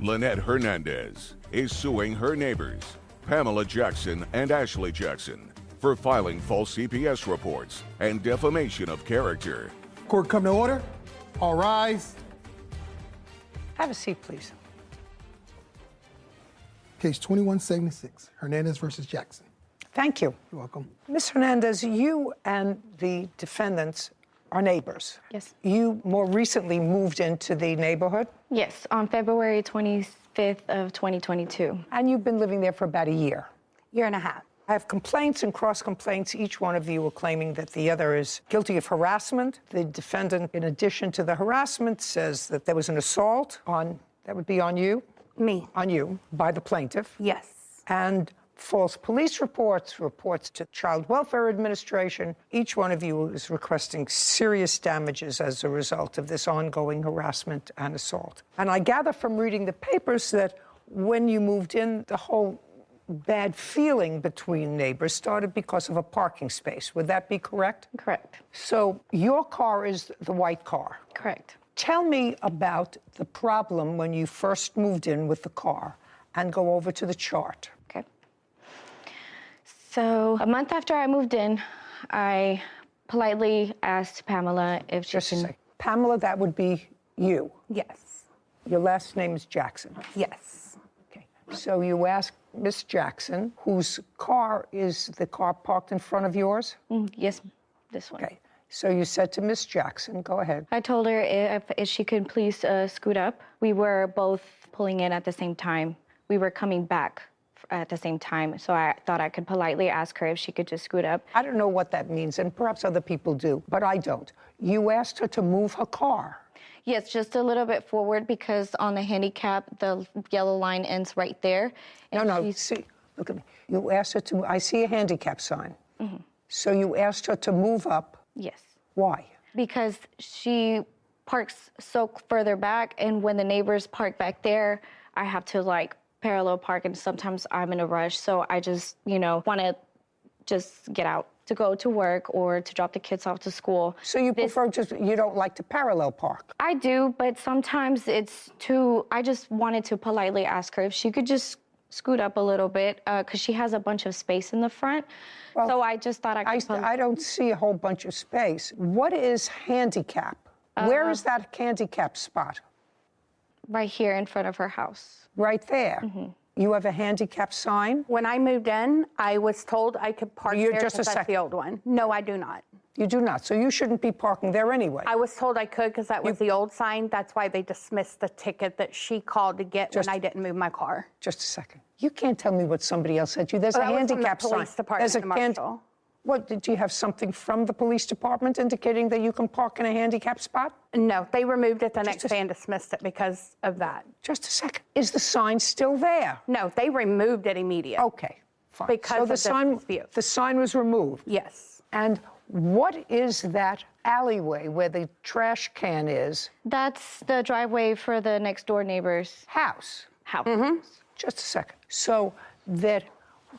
Lynette Hernandez is suing her neighbors, Pamela Jackson and Ashley Jackson, for filing false CPS reports and defamation of character. Court come to order. All rise. Have a seat, please. Case 2176, Hernandez versus Jackson. Thank you. You're welcome. Ms. Hernandez, you and the defendants are neighbors. Yes. You more recently moved into the neighborhood? Yes, on February 25th of 2022. And you've been living there for about a year. Year and a half. I have complaints and cross-complaints. Each one of you are claiming that the other is guilty of harassment. The defendant, in addition to the harassment, says that there was an assault on, that would be on you? Me. On you, by the plaintiff. Yes. And false police reports, reports to Child Welfare Administration. Each one of you is requesting serious damages as a result of this ongoing harassment and assault. And I gather from reading the papers that when you moved in, the whole bad feeling between neighbors started because of a parking space. Would that be correct? Correct. So your car is the white car. Correct. Tell me about the problem when you first moved in with the car, and go over to the chart. Okay. So a month after I moved in, I politely asked Pamela if she Just a can... second. Pamela, that would be you. Yes. Your last name is Jackson. Yes. Okay. So you asked Miss Jackson, whose car is the car parked in front of yours? Yes, this one. Okay. So you said to Miss Jackson, go ahead. I told her if she could please scoot up. We were both pulling in at the same time. We were coming back at the same time, so I thought I could politely ask her if she could just scoot up. I don't know what that means, and perhaps other people do, but I don't. You asked her to move her car. Yes, just a little bit forward, because on the handicap, the yellow line ends right there. No, see, look at me. You asked her to, I see a handicap sign. So you asked her to move up. Yes. Why? Because she parks so further back, and when the neighbors park back there, I have to like parallel park, and sometimes I'm in a rush, so I just, want to just get out to go to work or to drop the kids off to school. So you you don't like to parallel park? I do, but sometimes it's too, I just wanted to politely ask her if she could just scoot up a little bit, because she has a bunch of space in the front. Well, so I just thought I could... I don't see a whole bunch of space. What is handicap? Where is that handicap spot? Right here in front of her house. Right there? You have a handicap sign? When I moved in, I was told I could park there Just a because that's second. the old one. No, I do not. You do not, so you shouldn't be parking there anyway. I was told I could because that was the old sign. That's why they dismissed the ticket that she called to get when I didn't move my car. Just a second. You can't tell me what somebody else said to you. There's a handicap sign. That was from the police department, the marshal. What, did you have something from the police department indicating that you can park in a handicap spot? No, they removed it the next day and dismissed it because of that. Just a second. Is the sign still there? No, they removed it immediately. Okay, fine. Because so the sign was removed? Yes. And what is that alleyway where the trash can is? That's the driveway for the next door neighbor's house. Just a second. So that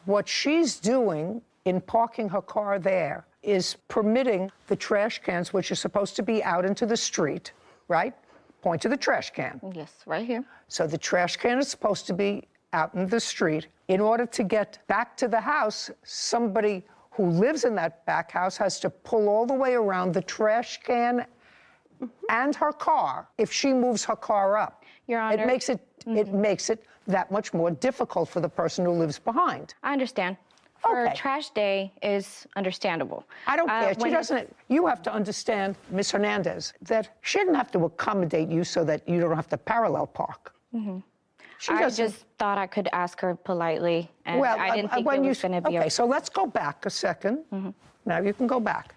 what she's doing in parking her car there is permitting the trash cans, which are supposed to be out into the street, right? Point to the trash can. Yes, right here. So the trash can is supposed to be out in the street. In order to get back to the house, somebody who lives in that back house has to pull all the way around the trash can and her car if she moves her car up. Your Honor. It makes it that much more difficult for the person who lives behind. I understand. For Okay. trash day is understandable. I don't care. You have to understand, Ms. Hernandez, that she didn't have to accommodate you so that you don't have to parallel park. I just thought I could ask her politely, and I didn't think it was going to be okay. So let's go back a second. Now you can go back.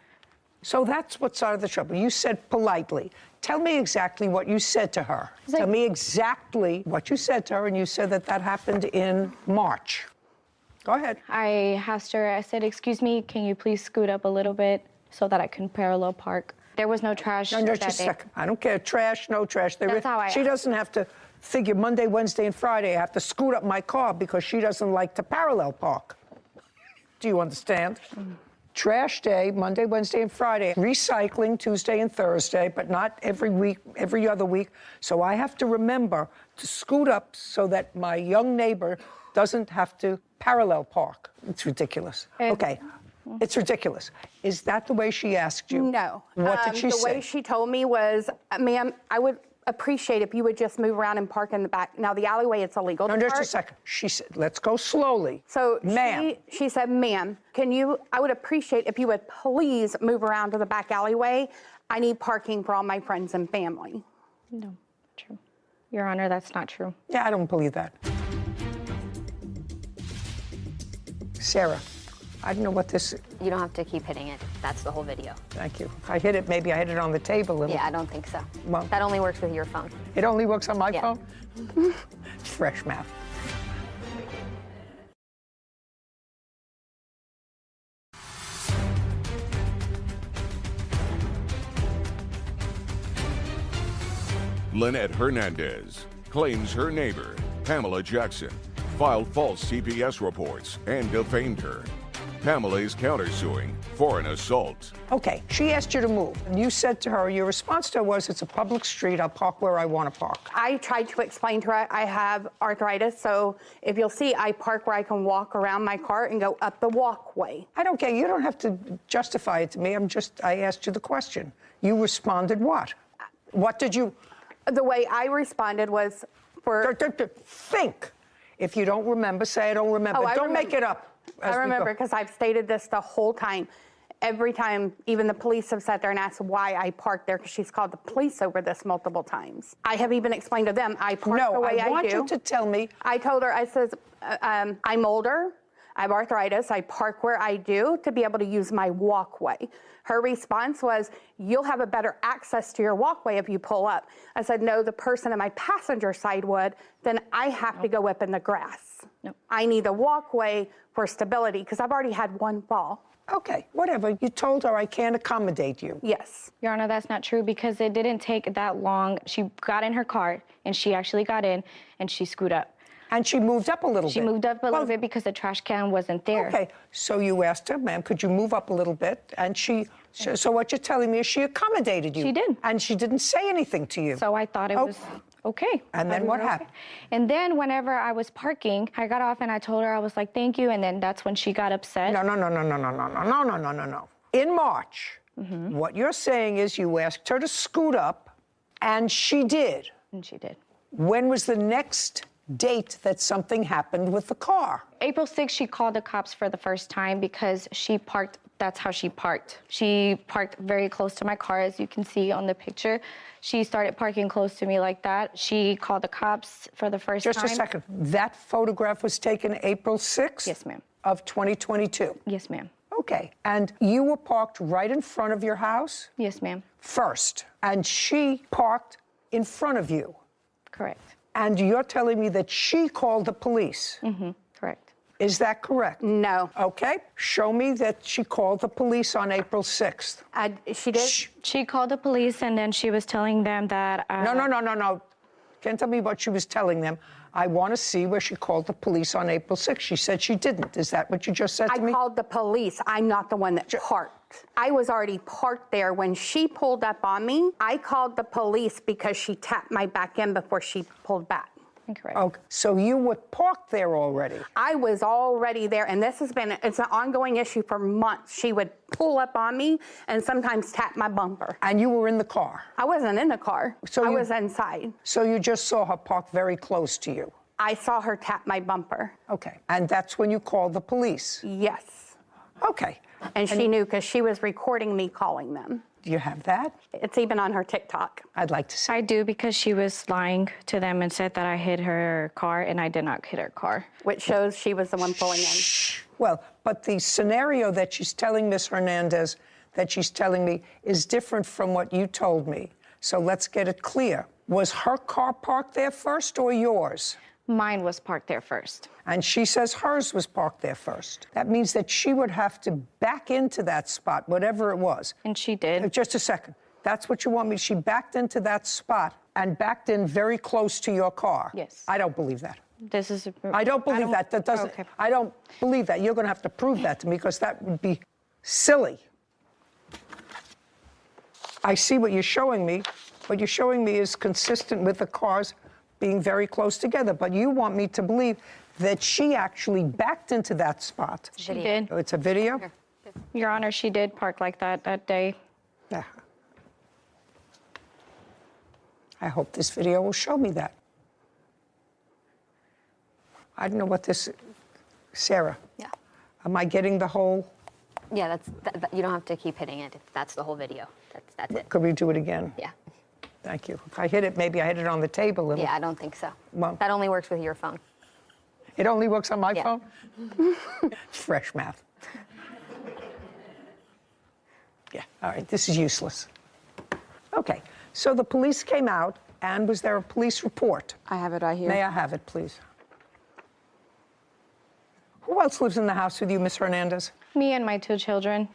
So that's what started the trouble. You said politely. Tell me exactly what you said to her. Tell me exactly what you said to her, and you said that happened in March. Go ahead. I asked her, I said, excuse me, can you please scoot up a little bit so that I can parallel park? There was no trash No, that just a day. second. I don't care. Trash, no trash. That's how she doesn't have to figure Monday, Wednesday, and Friday. I have to scoot up my car because she doesn't like to parallel park. Do you understand? trash day, Monday, Wednesday, and Friday. Recycling Tuesday and Thursday, but not every week, every other week. So I have to remember to scoot up so that my young neighbor doesn't have to parallel park. It's ridiculous. Okay. It's ridiculous. Is that the way she asked you? No. What did she say? The way she told me was, ma'am, I would appreciate if you would just move around and park in the back. Now, the alleyway, it's illegal to No, just park. a second. She said, let's go slowly. So ma'am. she said, ma'am, I would appreciate if you would please move around to the back alleyway. I need parking for all my friends and family. No, not true. Your Honor, that's not true. Yeah, I don't believe that. Sarah, I don't know what this... You don't have to keep hitting it. That's the whole video. Thank you. If I hit it, maybe I hit it on the table a little. Yeah, I don't think so. Well, that only works with your phone. It only works on my Yeah. phone? Fresh math. Lynette Hernandez claims her neighbor, Pamela Jackson, filed false CPS reports and defamed her. Pamela is countersuing for an assault. Okay, she asked you to move, and you said to her, your response to her was, it's a public street, I'll park where I want to park. I tried to explain to her I have arthritis, so if you'll see, I park where I can walk around my car and go up the walkway. I don't care. You don't have to justify it to me. I asked you the question. You responded what? What did you... The way I responded was for... Think. If you don't remember, say I don't remember. Oh, I don't remember. make it up. I remember because I've stated this the whole time. Every time, even the police have sat there and asked why I parked there because she's called the police over this multiple times. I have even explained to them I park the way I do. No, I want you to tell me. I told her, I says, I'm older, I have arthritis, I park where I do to be able to use my walkway. Her response was, you'll have a better access to your walkway if you pull up. I said, no, the person on my passenger side would, then I have to go up in the grass. Nope. I need a walkway for stability because I've already had one fall. Okay, whatever. You told her I can't accommodate you. Yes. Your Honor, that's not true because it didn't take that long. She got in her car, and she actually got in, and she scooted up. And she moved up a little bit. She moved up a little bit because the trash can wasn't there. Okay, so you asked her, ma'am, could you move up a little bit? And so what you're telling me is she accommodated you. She did. And she didn't say anything to you. So I thought it was okay. And then what happened? And then whenever I was parking, I got off and I told her, I was like, thank you. And then that's when she got upset. No. In March, what you're saying is you asked her to scoot up, and she did. And she did. When was the next date that something happened with the car? April 6th, she called the cops for the first time because she parked. That's how she parked. She parked very close to my car, as you can see on the picture. She started parking close to me like that. She called the cops for the first time. Just a second. That photograph was taken April 6th? Yes, ma'am. Of 2022? Yes, ma'am. Okay. And you were parked right in front of your house? Yes, ma'am. First. And she parked in front of you? Correct. And you're telling me that she called the police? Correct. Is that correct? No. Okay. Show me that she called the police on April 6th. She did? She called the police, and then she was telling them that... No. Can't tell me what she was telling them. I want to see where she called the police on April 6th. She said she didn't. Is that what you just said to me? I called the police. I'm not the one that parked. I was already parked there. When she pulled up on me, I called the police because she tapped my back end before she pulled back. Incorrect. Okay. So you were parked there already? I was already there, and it's an ongoing issue for months. She would pull up on me and sometimes tap my bumper. And you were in the car? I wasn't in the car. So I was inside. So you just saw her parked very close to you? I saw her tap my bumper. Okay. And that's when you called the police? Yes. Okay. And she knew because she was recording me calling them. Do you have that? It's even on her TikTok. I'd like to see. I do, because she was lying to them and said that I hit her car, and I did not hit her car. Which shows she was the one pulling in. Well, but the scenario that she's telling Miss Hernandez, that she's telling me, is different from what you told me. So let's get it clear. Was her car parked there first or yours? Mine was parked there first. And she says hers was parked there first. That means that she would have to back into that spot, whatever it was. And she did. Just a second. That's what you want me. She backed into that spot and backed in very close to your car. Yes. I don't believe that. This is... I don't believe that. That doesn't... Okay. I don't believe that. You're going to have to prove that to me, because that would be silly. I see what you're showing me. What you're showing me is consistent with the cars being very close together, but you want me to believe that she actually backed into that spot. She did. Oh, it's a video? Here. Your Honor, she did park like that day. Yeah. I hope this video will show me that. I don't know what this, Sarah. Yeah. Am I getting the whole? Yeah, you don't have to keep hitting it. That's the whole video. That's it. Could we do it again? Yeah. Thank you. If I hit it, maybe I hit it on the table. Yeah, I don't think so. Well, that only works with your phone. it only works on my Yeah. phone? Fresh math. Yeah, all right, this is useless. Okay, so the police came out, and was there a police report? I have it right here. May I have it, please? Who else lives in the house with you, Miss Hernandez? Me and my 2 children.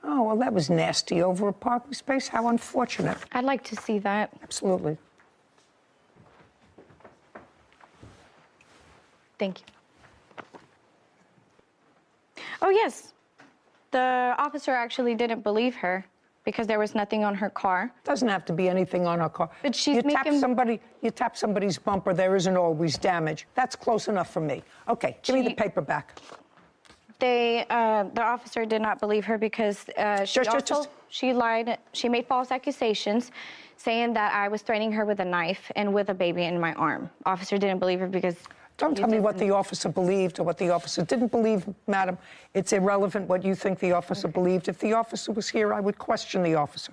Oh, well, that was nasty. Over a parking space? How unfortunate. I'd like to see that. Absolutely. Thank you. Oh, yes. The officer actually didn't believe her because there was nothing on her car. Doesn't have to be anything on her car. But she's you tap making- you tap somebody's bumper, there isn't always damage. That's close enough for me. Okay, give me the paper back. The officer did not believe her because she lied. She made false accusations, saying that I was threatening her with a knife and with a baby in my arm. Officer didn't believe her because. Don't tell me what the officer believed or what the officer didn't believe, madam. It's irrelevant what you think the officer believed. If the officer was here, I would question the officer.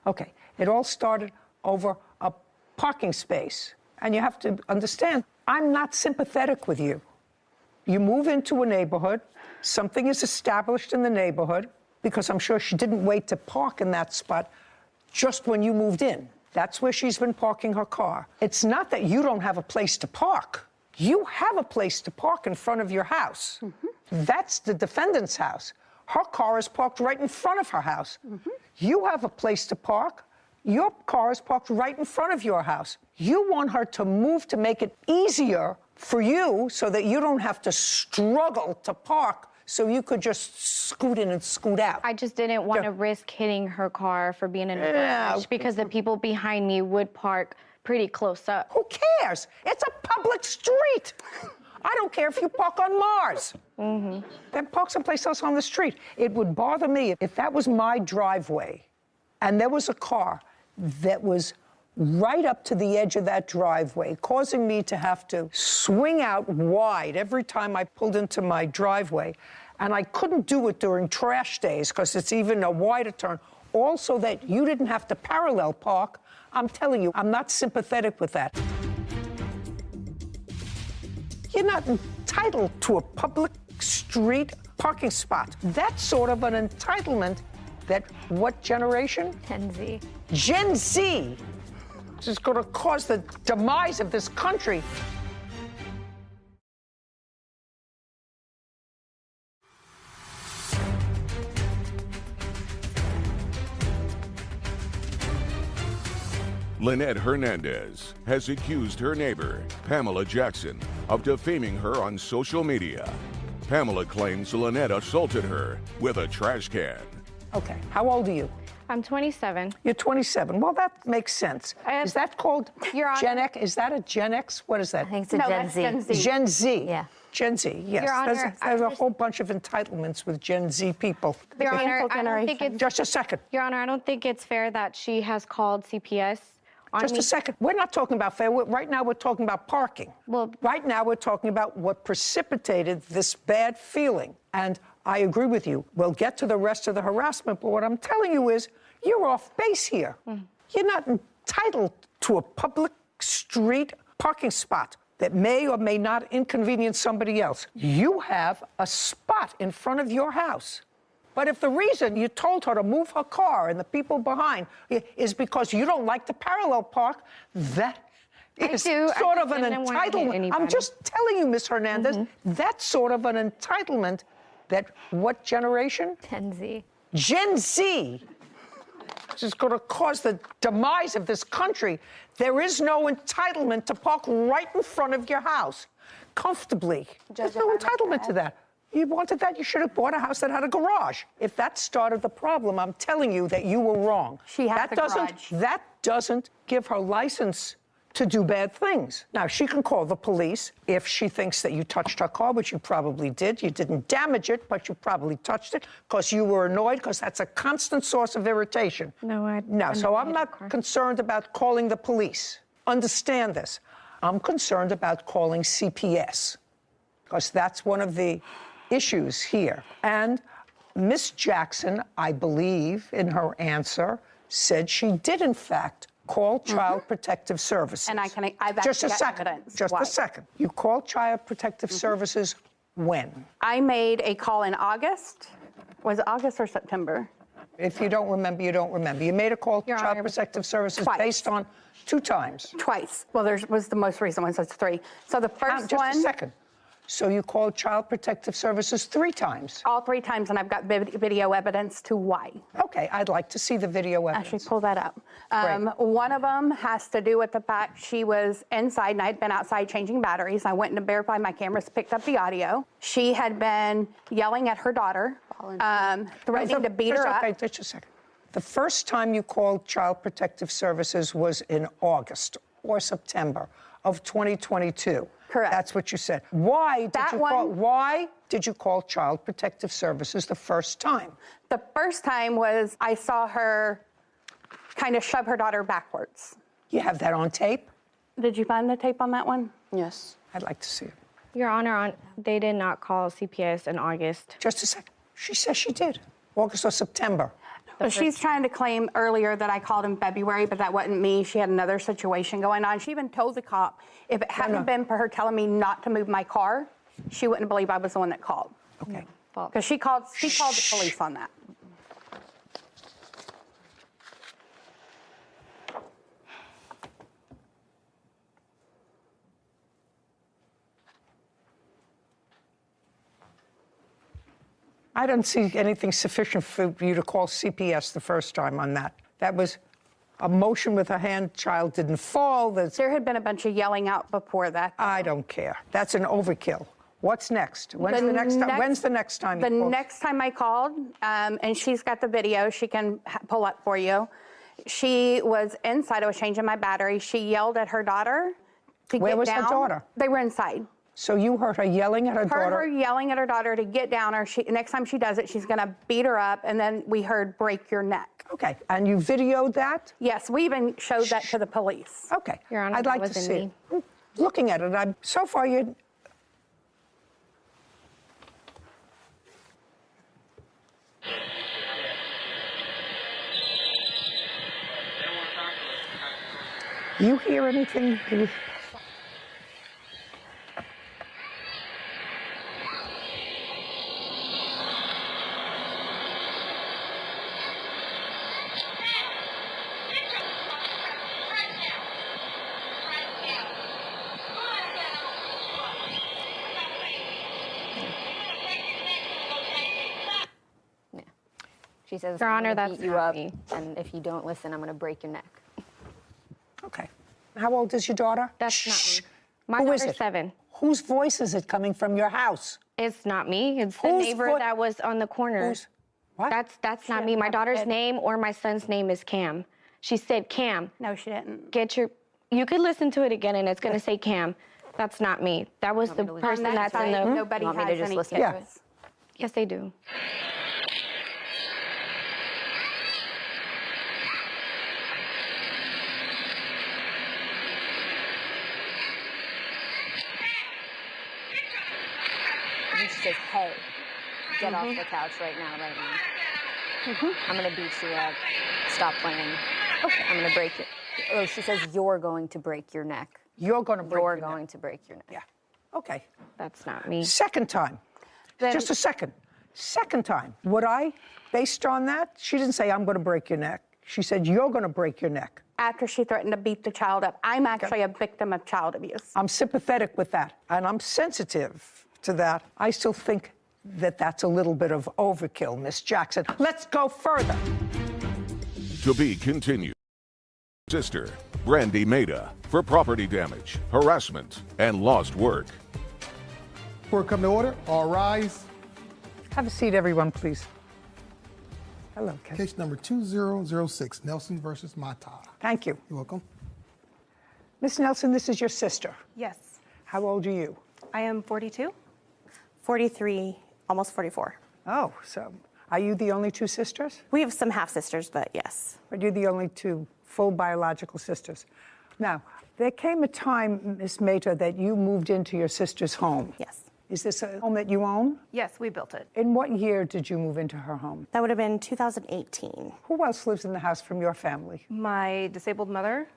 Okay, it all started over a parking space. And you have to understand, I'm not sympathetic with you. You move into a neighborhood, something is established in the neighborhood, because I'm sure she didn't wait to park in that spot just when you moved in. That's where she's been parking her car. It's not that you don't have a place to park. You have a place to park in front of your house. Mm-hmm. That's the defendant's house. Her car is parked right in front of her house. Mm-hmm. You have a place to park. Your car is parked right in front of your house. You want her to move to make it easier for you so that you don't have to struggle to park, so you could just scoot in and scoot out. I just didn't want to risk hitting her car for being in a garage because the people behind me would park pretty close up. Who cares? It's a public street. I don't care if you park on Mars. Mm-hmm. Then park someplace else on the street. It would bother me if that was my driveway and there was a car that was right up to the edge of that driveway, causing me to have to swing out wide every time I pulled into my driveway. And I couldn't do it during trash days because it's even a wider turn. Also that you didn't have to parallel park. I'm telling you, I'm not sympathetic with that. You're not entitled to a public street parking spot. That's sort of an entitlement that what generation? Gen Z. Gen Z. This is going to cause the demise of this country. Lynette Hernandez has accused her neighbor, Pamela Jackson, of defaming her on social media. Pamela claims Lynette assaulted her with a trash can. Okay, how old are you? I'm 27. You're 27. Well, that makes sense. Is that called Your Honor. Gen X? Is that a Gen X? What is that? I think it's a Gen Z. Gen Z. Gen Z. Yeah. Gen Z, yes. Your Honor, There's a whole bunch of entitlements with Gen Z people. Your Honor, I don't think it's. Just a second. Your Honor, I don't think it's fair that she has called CPS on Just me. a second. We're not talking about fair. Right now, we're talking about parking. Well, right now, we're talking about what precipitated this bad feeling. And I agree with you. We'll get to the rest of the harassment, but what I'm telling you is you're off base here. You're not entitled to a public street parking spot that may or may not inconvenience somebody else. You have a spot in front of your house. But if the reason you told her to move her car and the people behind is because you don't like to parallel park, that is sort of an entitlement. I'm just telling you, Ms. Hernandez, that's sort of an entitlement that what generation? Gen Z. Gen Z. This is going to cause the demise of this country. There is no entitlement to park right in front of your house, comfortably. Judge, There's no if I may entitlement to add. that. You wanted that, you should have bought a house that had a garage. If that started the problem, I'm telling you that you were wrong. She had the garage. That doesn't give her license to do bad things. Now, she can call the police if she thinks that you touched her car, which you probably did. You didn't damage it, but you probably touched it because you were annoyed, because that's a constant source of irritation. No, so I'm not concerned about calling the police. Understand this. I'm concerned about calling CPS, because that's one of the issues here. And Miss Jackson, I believe, in her answer, said she did, in fact, call Child Protective Services. And I've just actually a got second. evidence. Just Why? a second. You called Child Protective Services when? I made a call in August. Was it August or September? If you don't remember, you don't remember. You made a call to Your Child Honor, Protective Services twice. based on 2 times. Twice. Well, there was the most recent one, so it's 3. So the first Just one, a second. So you called Child Protective Services 3 times. all 3 times, and I've got video evidence to why. Okay, I'd like to see the video evidence. Actually, pull that up. Great. One of them has to do with the fact she was inside, and I had been outside changing batteries. I went to verify my cameras, picked up the audio. She had been yelling at her daughter, threatening to beat her up. Okay, just a second. The first time you called Child Protective Services was in August or September of 2022. Correct. That's what you said. Why did you call Child Protective Services the first time? The first time was I saw her kind of shove her daughter backwards. You have that on tape? Did you find the tape on that one? Yes. I'd like to see it. Your Honor, they did not call CPS in August. Just a second. She says she did. August or September. But she's trying to claim earlier that I called in February, but that wasn't me. She had another situation going on. She even told the cop, if it hadn't been for her telling me not to move my car, she wouldn't believe I was the one that called. Okay. Because she called the police on that. I don't see anything sufficient for you to call CPS the first time on that. That was a motion with a hand. Child didn't fall. There had been a bunch of yelling out before that. I don't care. That's an overkill. What's next? When's the next time? The next time I called, and she's got the video. She can pull up for you. She was inside. I was changing my battery. She yelled at her daughter to get down. Where was her daughter? They were inside. So you heard her yelling at her daughter? Heard her yelling at her daughter to get down, or next time she does it, she's going to beat her up, and then we heard break your neck. Okay, and you videoed that? Yes, we even showed that to the police. Okay, Your Honor, I'd that like to wasn't see me. it. Looking at it, so far you... You hear anything? She says, Your I'm Honor, gonna that's beat you not up, me. and if you don't listen, I'm going to break your neck. Okay. How old is your daughter? That's not Shh. me. My Who is daughter's it? 7. Whose voice is it coming from your house? It's not me. It's the Whose neighbor foot- that was on the corner. What? That's not me. My daughter's name or my son's name is Cam. She said, Cam, No, she didn't. you could listen to it again and it's going to say Cam. That's not me. That was the person On that that's in side, the... nobody You want me to has just any listen kids. to it? Yes, they do. And she says, hey, get off the couch right now. I'm going to beat you up. Stop playing. Okay. I'm going to break it. Oh, she says, you're going to break your neck. You're going to break You're your neck. going to break your neck. Yeah. Okay. That's not me. Second time. Just a second. Second time. Would I, based on that, she didn't say, I'm going to break your neck. She said, you're going to break your neck. After she threatened to beat the child up, I'm actually a victim of child abuse. I'm sympathetic with that, and I'm sensitive to that. I still think that that's a little bit of overkill, Miss Jackson. Let's go further. To be continued. Sister, Brandy Maida, for property damage, harassment, and lost work. Court come to order. All rise. Have a seat, everyone, please. Hello, Kate. Case number 2006, Nelson versus Mata. Thank you. You're welcome. Miss Nelson, this is your sister. Yes. How old are you? I am 42. 43, almost 44. Oh, so are you the only two sisters? We have some half-sisters, but yes. But you're the only two full biological sisters. Now, there came a time, Miss Mata, that you moved into your sister's home. Yes. Is this a home that you own? Yes, we built it. In what year did you move into her home? That would have been 2018. Who else lives in the house from your family? My disabled mother,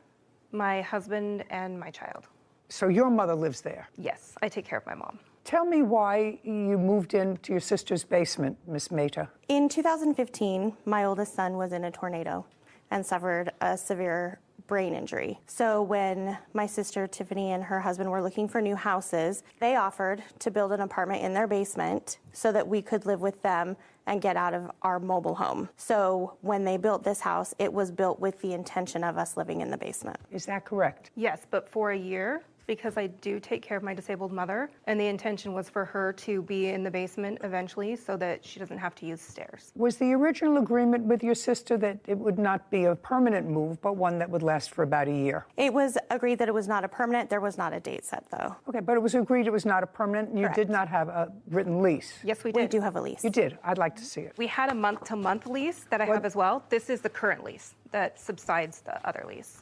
my husband, and my child. So your mother lives there. Yes, I take care of my mom. Tell me why you moved into your sister's basement, Miss Mata. In 2015, my oldest son was in a tornado and suffered a severe brain injury. So when my sister Tiffany and her husband were looking for new houses, they offered to build an apartment in their basement so that we could live with them and get out of our mobile home. So when they built this house, it was built with the intention of us living in the basement. Is that correct? Yes, but for a year, because I do take care of my disabled mother, and the intention was for her to be in the basement eventually so that she doesn't have to use stairs. Was the original agreement with your sister that it would not be a permanent move, but one that would last for about a year? It was agreed that it was not a permanent. There was not a date set, though. Okay, but it was agreed it was not a permanent, and you Correct. did not have a written lease. Yes, we did. We do have a lease. You did. I'd like to see it. We had a month-to-month lease that I have as well. This is the current lease that subsides the other lease.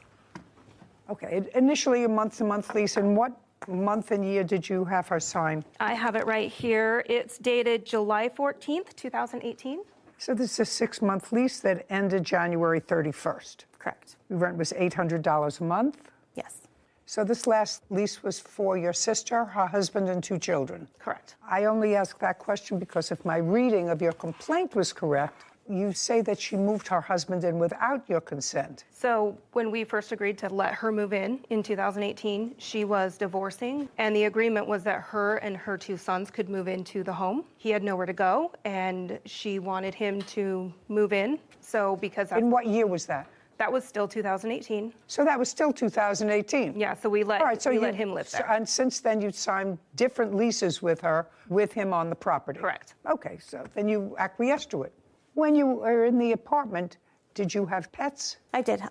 Okay, initially a month-to-month lease, and what month and year did you have her sign? I have it right here. It's dated July 14th, 2018. So this is a 6-month lease that ended January 31st. Correct. The rent was $800 a month. Yes. So this last lease was for your sister, her husband, and 2 children. Correct. I only ask that question because if my reading of your complaint was correct, you say that she moved her husband in without your consent. So when we first agreed to let her move in 2018, she was divorcing, and the agreement was that her and her 2 sons could move into the home. He had nowhere to go, and she wanted him to move in. So because In what year was that? that was still 2018. So that was still 2018. Yeah, so we let, All right, so we you let him live there. And since then, you've signed different leases with her, with him on the property. Correct. Okay, so then you acquiesced to it. When you were in the apartment, did you have pets? I did.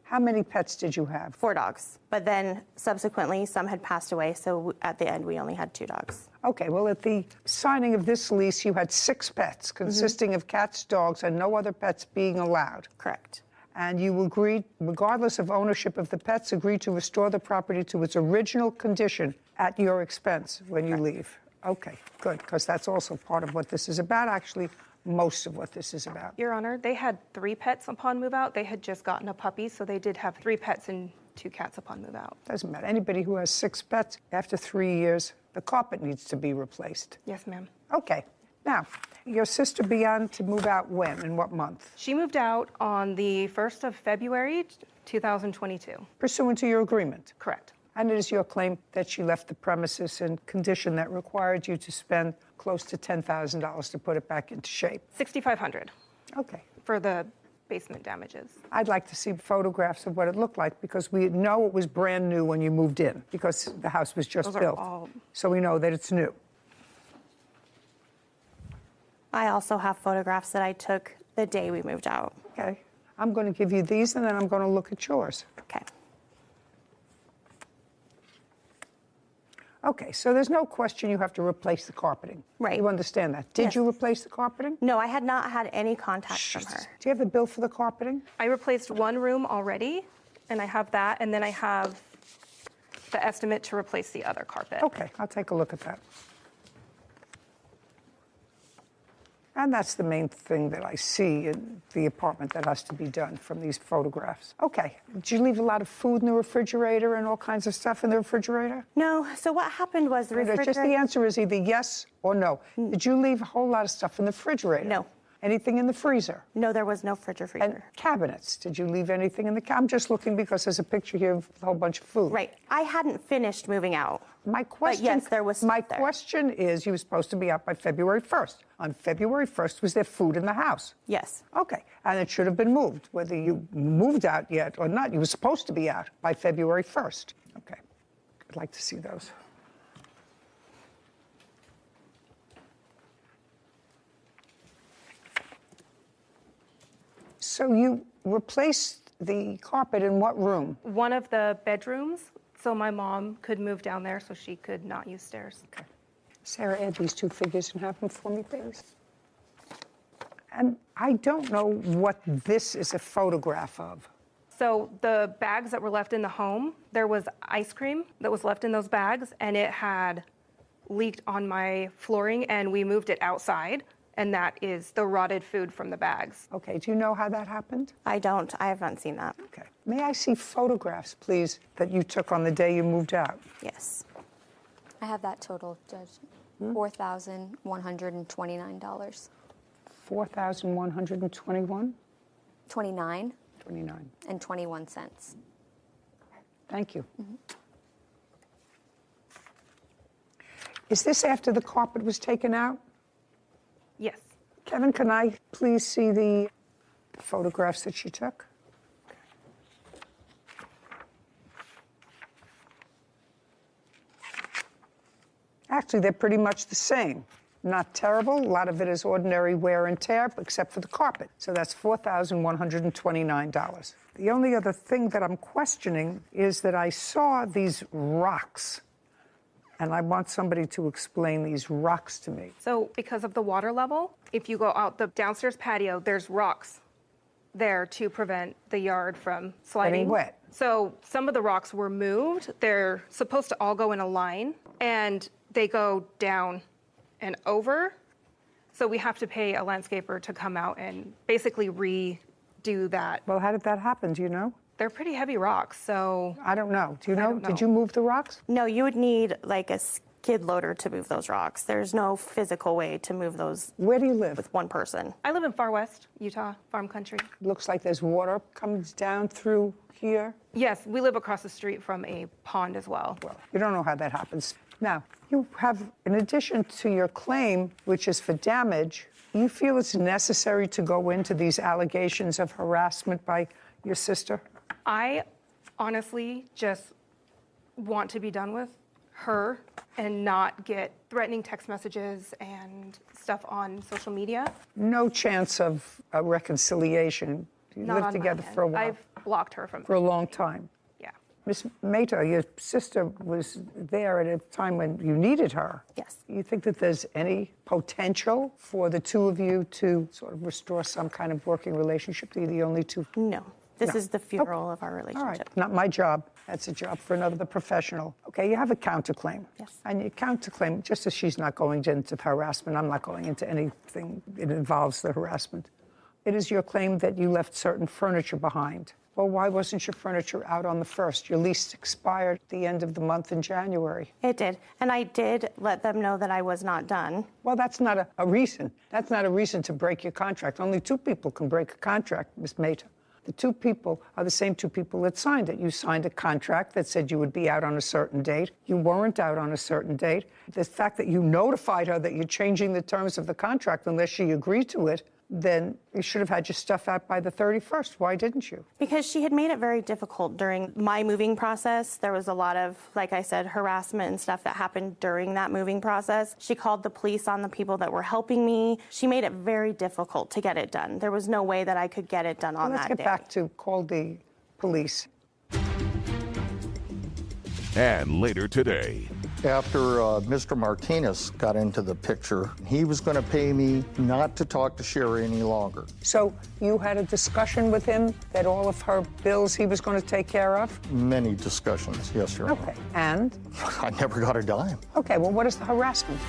How many pets did you have? 4 dogs. But then subsequently, some had passed away. So at the end, we only had 2 dogs. Okay, well, at the signing of this lease, you had 6 pets, consisting of cats, dogs, and no other pets being allowed. Correct. And you agreed, regardless of ownership of the pets, agreed to restore the property to its original condition at your expense when you leave. Okay, good, because that's also part of what this is about, actually, most of what this is about. Your Honor, they had 3 pets upon move out. They had just gotten a puppy, so they did have 3 pets and 2 cats upon move out. Doesn't matter. Anybody who has 6 pets, after 3 years, the carpet needs to be replaced. Yes, ma'am. Okay. Now, your sister began to move out when? In what month? She moved out on the 1st of February, 2022. Pursuant to your agreement. Correct. And it is your claim that she left the premises in condition that required you to spend close to $10,000 to put it back into shape. $6,500 Okay. for the basement damages. I'd like to see photographs of what it looked like because we know it was brand new when you moved in because the house was just Those are built. all- So we know that it's new. I also have photographs that I took the day we moved out. Okay. I'm going to give you these and then I'm going to look at yours. Okay. Okay, so there's no question you have to replace the carpeting. Right. You understand that. Did Yes. you replace the carpeting? No, I had not had any contact from her. Do you have a bill for the carpeting? I replaced 1 room already, and I have that, and then I have the estimate to replace the other carpet. Okay, I'll take a look at that. And that's the main thing that I see in the apartment that has to be done from these photographs. Okay, did you leave a lot of food in the refrigerator and all kinds of stuff in the refrigerator? No, so what happened was the refrigerator... Just the answer is either yes or no. Did you leave a whole lot of stuff in the refrigerator? No. Anything in the freezer? No, there was no fridge or freezer. And cabinets? Did you leave anything in the I'm just looking because there's a picture here of a whole bunch of food. Right. I hadn't finished moving out. My question, yes, there was my stuff there. question is, you were supposed to be out by February 1st. On February 1st, was there food in the house? Yes. Okay, and it should have been moved. Whether you moved out yet or not, you were supposed to be out by February 1st. Okay, I'd like to see those. So you replaced the carpet in what room? One of the bedrooms, so my mom could move down there so she could not use stairs. Okay. Sarah, add these two figures and have them for me, please. And I don't know what this is a photograph of. So the bags that were left in the home, there was ice cream that was left in those bags, and it had leaked on my flooring, and we moved it outside, and that is the rotted food from the bags. Okay, do you know how that happened? I don't. I have not seen that. Okay. May I see photographs, please, that you took on the day you moved out? Yes. I have that total, Judge. $4,129. $4,121? 29 29. and 21 cents. Thank you. Is this after the carpet was taken out? Yes. Kevin, can I please see the photographs that you took? Actually, they're pretty much the same. Not terrible. A lot of it is ordinary wear and tear, except for the carpet. So that's $4,129. The only other thing that I'm questioning is that I saw these rocks, and I want somebody to explain these rocks to me. So because of the water level, if you go out the downstairs patio, there's rocks there to prevent the yard from sliding. Getting wet. So some of the rocks were moved. They're supposed to all go in a line, and they go down and over. So we have to pay a landscaper to come out and basically redo that. Well, how did that happen? Do you know? They're pretty heavy rocks, so. I don't know. Do you know? don't know. Did you move the rocks? No, you would need like a skid loader to move those rocks. There's no physical way to move those Where do you live? with one person. I live in far west Utah, farm country. Looks like there's water comes down through here. Yes, we live across the street from a pond as well. Well, you don't know how that happens. Now, you have, in addition to your claim, which is for damage, you feel it's necessary to go into these allegations of harassment by your sister? I honestly just want to be done with her and not get threatening text messages and stuff on social media. No chance of a reconciliation. You Not lived on my together end. for a while, I've blocked her from. for a long time. Yeah. Miss Mehta, your sister was there at a time when you needed her. Yes. You think that there's any potential for the two of you to sort of restore some kind of working relationship? You're the only two. No. This No. is the funeral of our All relationship. right, not my job. That's a job for another professional. Okay, you have a counterclaim. Yes. And your counterclaim, just as she's not going into harassment, I'm not going into anything that involves the harassment. It is your claim that you left certain furniture behind. Well, why wasn't your furniture out on the 1st? Your lease expired at the end of the month in January. It did. And I did let them know that I was not done. Well, that's not a reason. That's not a reason to break your contract. Only two people can break a contract, Ms. Mehta. The two people are the same two people that signed it. You signed a contract that said you would be out on a certain date. You weren't out on a certain date. The fact that you notified her that you're changing the terms of the contract unless she agreed to it, then you should have had your stuff out by the 31st. Why didn't you? Because she had made it very difficult during my moving process. There was a lot of, like I said, harassment and stuff that happened during that moving process. She called the police on the people that were helping me. She made it very difficult to get it done. There was no way that I could get it done on that day. Let's get back to call the police. And later today, After Mr. Martinez got into the picture, he was going to pay me not to talk to Sherry any longer. So you had a discussion with him that all of her bills he was going to take care of? Many discussions, yes, Your Honor. Okay. And? I never got a dime. Okay, well, what is the harassment?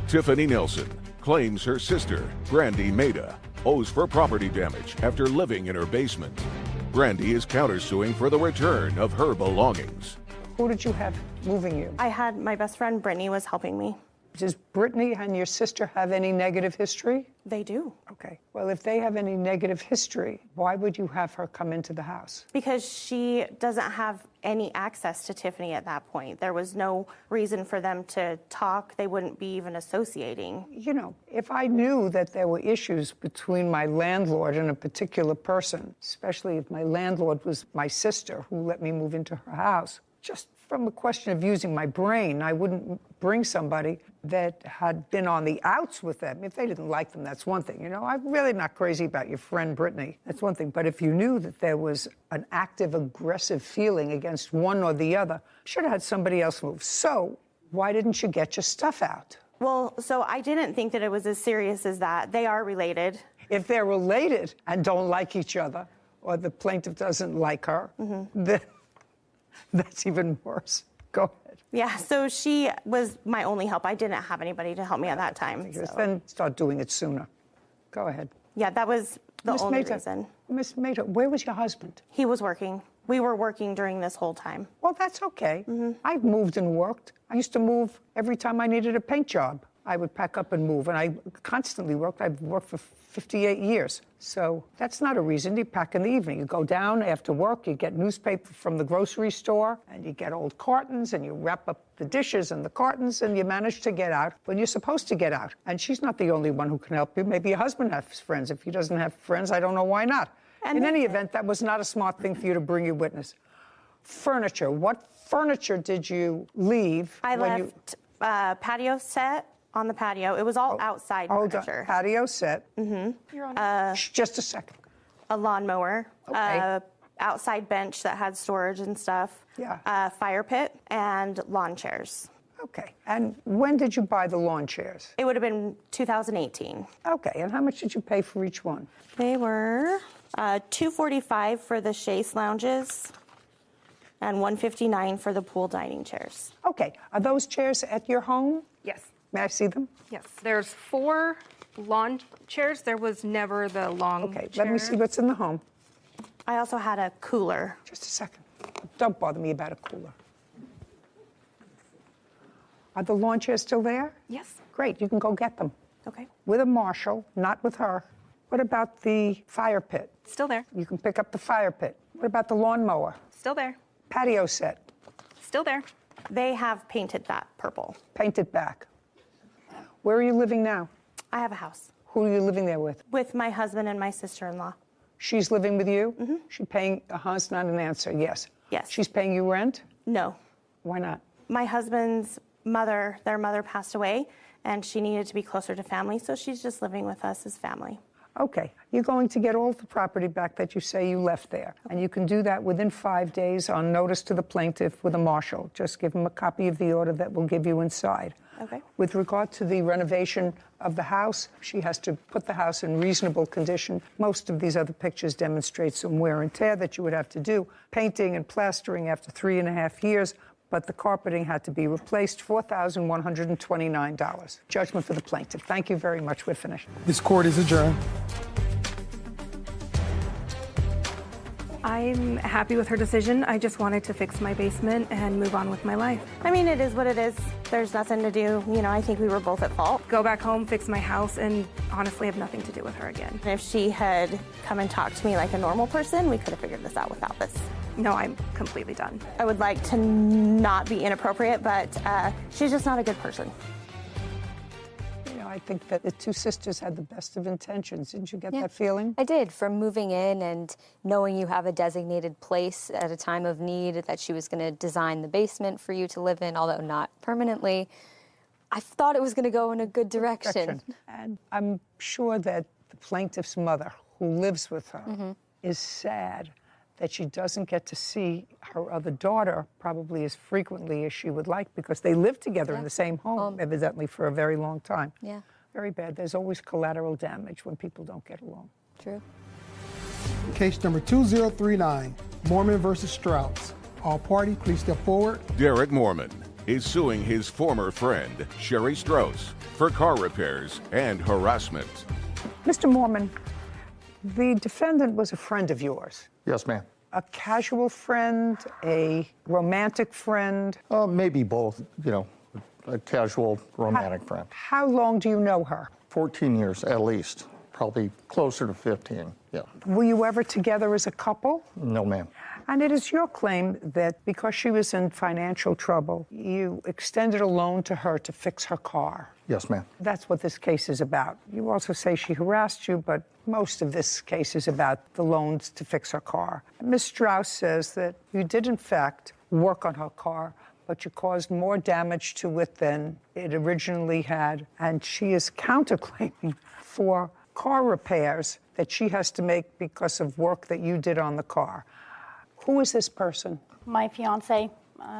Tiffany Nelson claims her sister, Brandy Mehta, owes for property damage after living in her basement. Brandy is countersuing for the return of her belongings. Who did you have moving you? I had my best friend, Brittany, was helping me. Does Brittany and your sister have any negative history? They do. Okay. Well, if they have any negative history, why would you have her come into the house? Because she doesn't have any access to Tiffany at that point. There was no reason for them to talk. They wouldn't be even associating. You know, if I knew that there were issues between my landlord and a particular person, especially if my landlord was my sister who let me move into her house, just from the question of using my brain, I wouldn't bring somebody that had been on the outs with them. If they didn't like them, that's one thing. You know, I'm really not crazy about your friend Brittany. That's one thing. But if you knew that there was an active, aggressive feeling against one or the other, should have had somebody else move. So why didn't you get your stuff out? Well, so I didn't think that it was as serious as that. They are related. If they're related and don't like each other, or the plaintiff doesn't like her, then that's even worse. Go ahead. Yeah, so she was my only help. I didn't have anybody to help me at that time. So. Then start doing it sooner. Go ahead. Yeah, that was the only reason. Miss Mata, where was your husband? He was working. We were working during this whole time. Well, that's okay. I've moved and worked. I used to move every time I needed a paint job. I would pack up and move, and I constantly worked. I've worked for 58 years. So that's not a reason. You pack in the evening. You go down after work, you get newspaper from the grocery store, and you get old cartons, and you wrap up the dishes and the cartons, and you manage to get out when you're supposed to get out. And she's not the only one who can help you. Maybe your husband has friends. If he doesn't have friends, I don't know why not. And in any event, that was not a smart thing for you to bring your witness. Furniture. What furniture did you leave? I left patio set on the patio. It was all outside furniture. On. Patio set. You're on just a second. A lawnmower. Okay. Outside bench that had storage and stuff. Yeah. Fire pit and lawn chairs. Okay. And when did you buy the lawn chairs? It would have been 2018. Okay. And how much did you pay for each one? They were $245 for the chaise lounges and $159 for the pool dining chairs. Okay. Are those chairs at your home? Yes. May I see them? Yes. There's 4 lawn chairs. There was never the long chair. chair. Let me see what's in the home. I also had a cooler. Just a second. Don't bother me about a cooler. Are the lawn chairs still there? Yes. Great. You can go get them. Okay. With a marshal, not with her. What about the fire pit? Still there. You can pick up the fire pit. What about the lawnmower? Still there. Patio set. Still there. They have painted that purple. Painted back. Where are you living now? I have a house. Who are you living there with? With my husband and my sister-in-law. She's living with you? Mm-hmm. She's paying, it's not an answer, yes. Yes. She's paying you rent? No. Why not? My husband's mother, their mother passed away, and she needed to be closer to family, so she's just living with us as family. Okay. You're going to get all the property back that you say you left there. And you can do that within 5 days on notice to the plaintiff with a marshal. Just give him a copy of the order that will give you inside. Okay. With regard to the renovation of the house, she has to put the house in reasonable condition. Most of these other pictures demonstrate some wear and tear that you would have to do. Painting and plastering after 3.5 years, but the carpeting had to be replaced, $4,129. Judgment for the plaintiff. Thank you very much. We're finished. This court is adjourned. I'm happy with her decision. I just wanted to fix my basement and move on with my life. I mean, it is what it is. There's nothing to do. You know, I think we were both at fault. Go back home, fix my house, and honestly have nothing to do with her again. And if she had come and talked to me like a normal person, we could have figured this out without this. No, I'm completely done. I would like to not be inappropriate, but she's just not a good person. I think that the two sisters had the best of intentions. Didn't you get that feeling? I did. From moving in and knowing you have a designated place at a time of need, that she was going to design the basement for you to live in, although not permanently, I thought it was going to go in a good direction. And I'm sure that the plaintiff's mother, who lives with her, is sad that she doesn't get to see her other daughter probably as frequently as she would like, because they lived together in the same home, evidently, for a very long time. Yeah. Very bad. There's always collateral damage when people don't get along. True. Case number 2039, Mormon versus Strauss. All parties, please step forward. Derek Mormon is suing his former friend, Sherry Strauss, for car repairs and harassment. Mr. Mormon, the defendant was a friend of yours. Yes, ma'am. A casual friend, a romantic friend? Maybe both. You know, a casual romantic friend. How long do you know her? 14 years at least, probably closer to 15, yeah. Were you ever together as a couple? No, ma'am. And it is your claim that because she was in financial trouble, you extended a loan to her to fix her car. Yes, ma'am. That's what this case is about. You also say she harassed you, but most of this case is about the loans to fix her car. Ms. Strauss says that you did, in fact, work on her car, but you caused more damage to it than it originally had. And she is counterclaiming for car repairs that she has to make because of work that you did on the car. Who is this person? My fiance.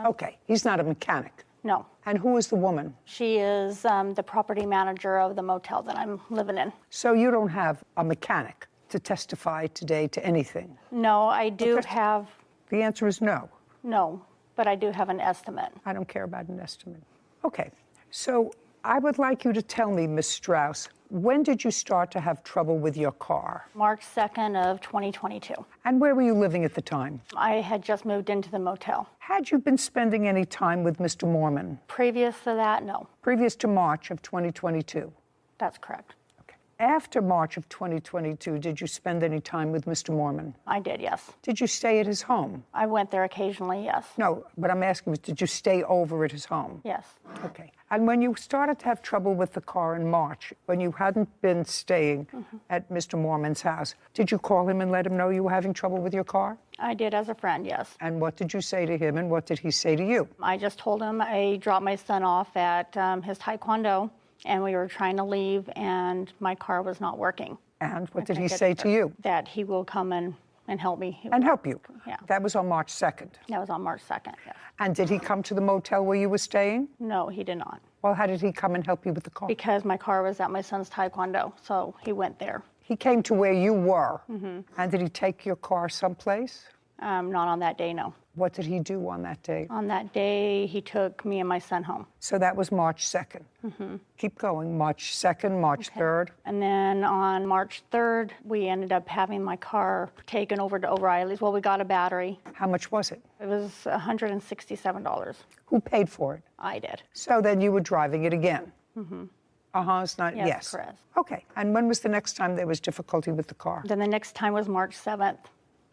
Okay, he's not a mechanic. No. And who is the woman? She is the property manager of the motel that I'm living in. So you don't have a mechanic to testify today to anything? No, I do have. The answer is no. No, but I do have an estimate. I don't care about an estimate. Okay, so I would like you to tell me, Ms. Strauss, when did you start to have trouble with your car? March 2nd of 2022. And where were you living at the time? I had just moved into the motel. Had you been spending any time with Mr. Mormon? Previous to that, no. Previous to March of 2022? That's correct. Okay. After March of 2022, did you spend any time with Mr. Mormon? I did, yes. Did you stay at his home? I went there occasionally, yes. No, but I'm asking, did you stay over at his home? Yes. Okay. And when you started to have trouble with the car in March, when you hadn't been staying at Mr. Mormon's house, did you call him and let him know you were having trouble with your car? I did as a friend, yes. And what did you say to him, and what did he say to you? I just told him I dropped my son off at his taekwondo, and we were trying to leave, and my car was not working. And what did he say to you? That he will come and help me. And help you? Yeah. That was on March 2nd? That was on March 2nd, yes. And did he come to the motel where you were staying? No, he did not. Well, how did he come and help you with the car? Because my car was at my son's taekwondo, so he went there. He came to where you were? And did he take your car someplace? Not on that day, no. What did he do on that day? On that day, he took me and my son home. So that was March 2nd. Keep going. March 2nd, March 3rd. And then on March 3rd, we ended up having my car taken over to O'Reilly's. Well, we got a battery. How much was it? It was $167. Who paid for it? I did. So then you were driving it again? It's not, Yes, correct. Okay. And when was the next time there was difficulty with the car? Then the next time was March 7th.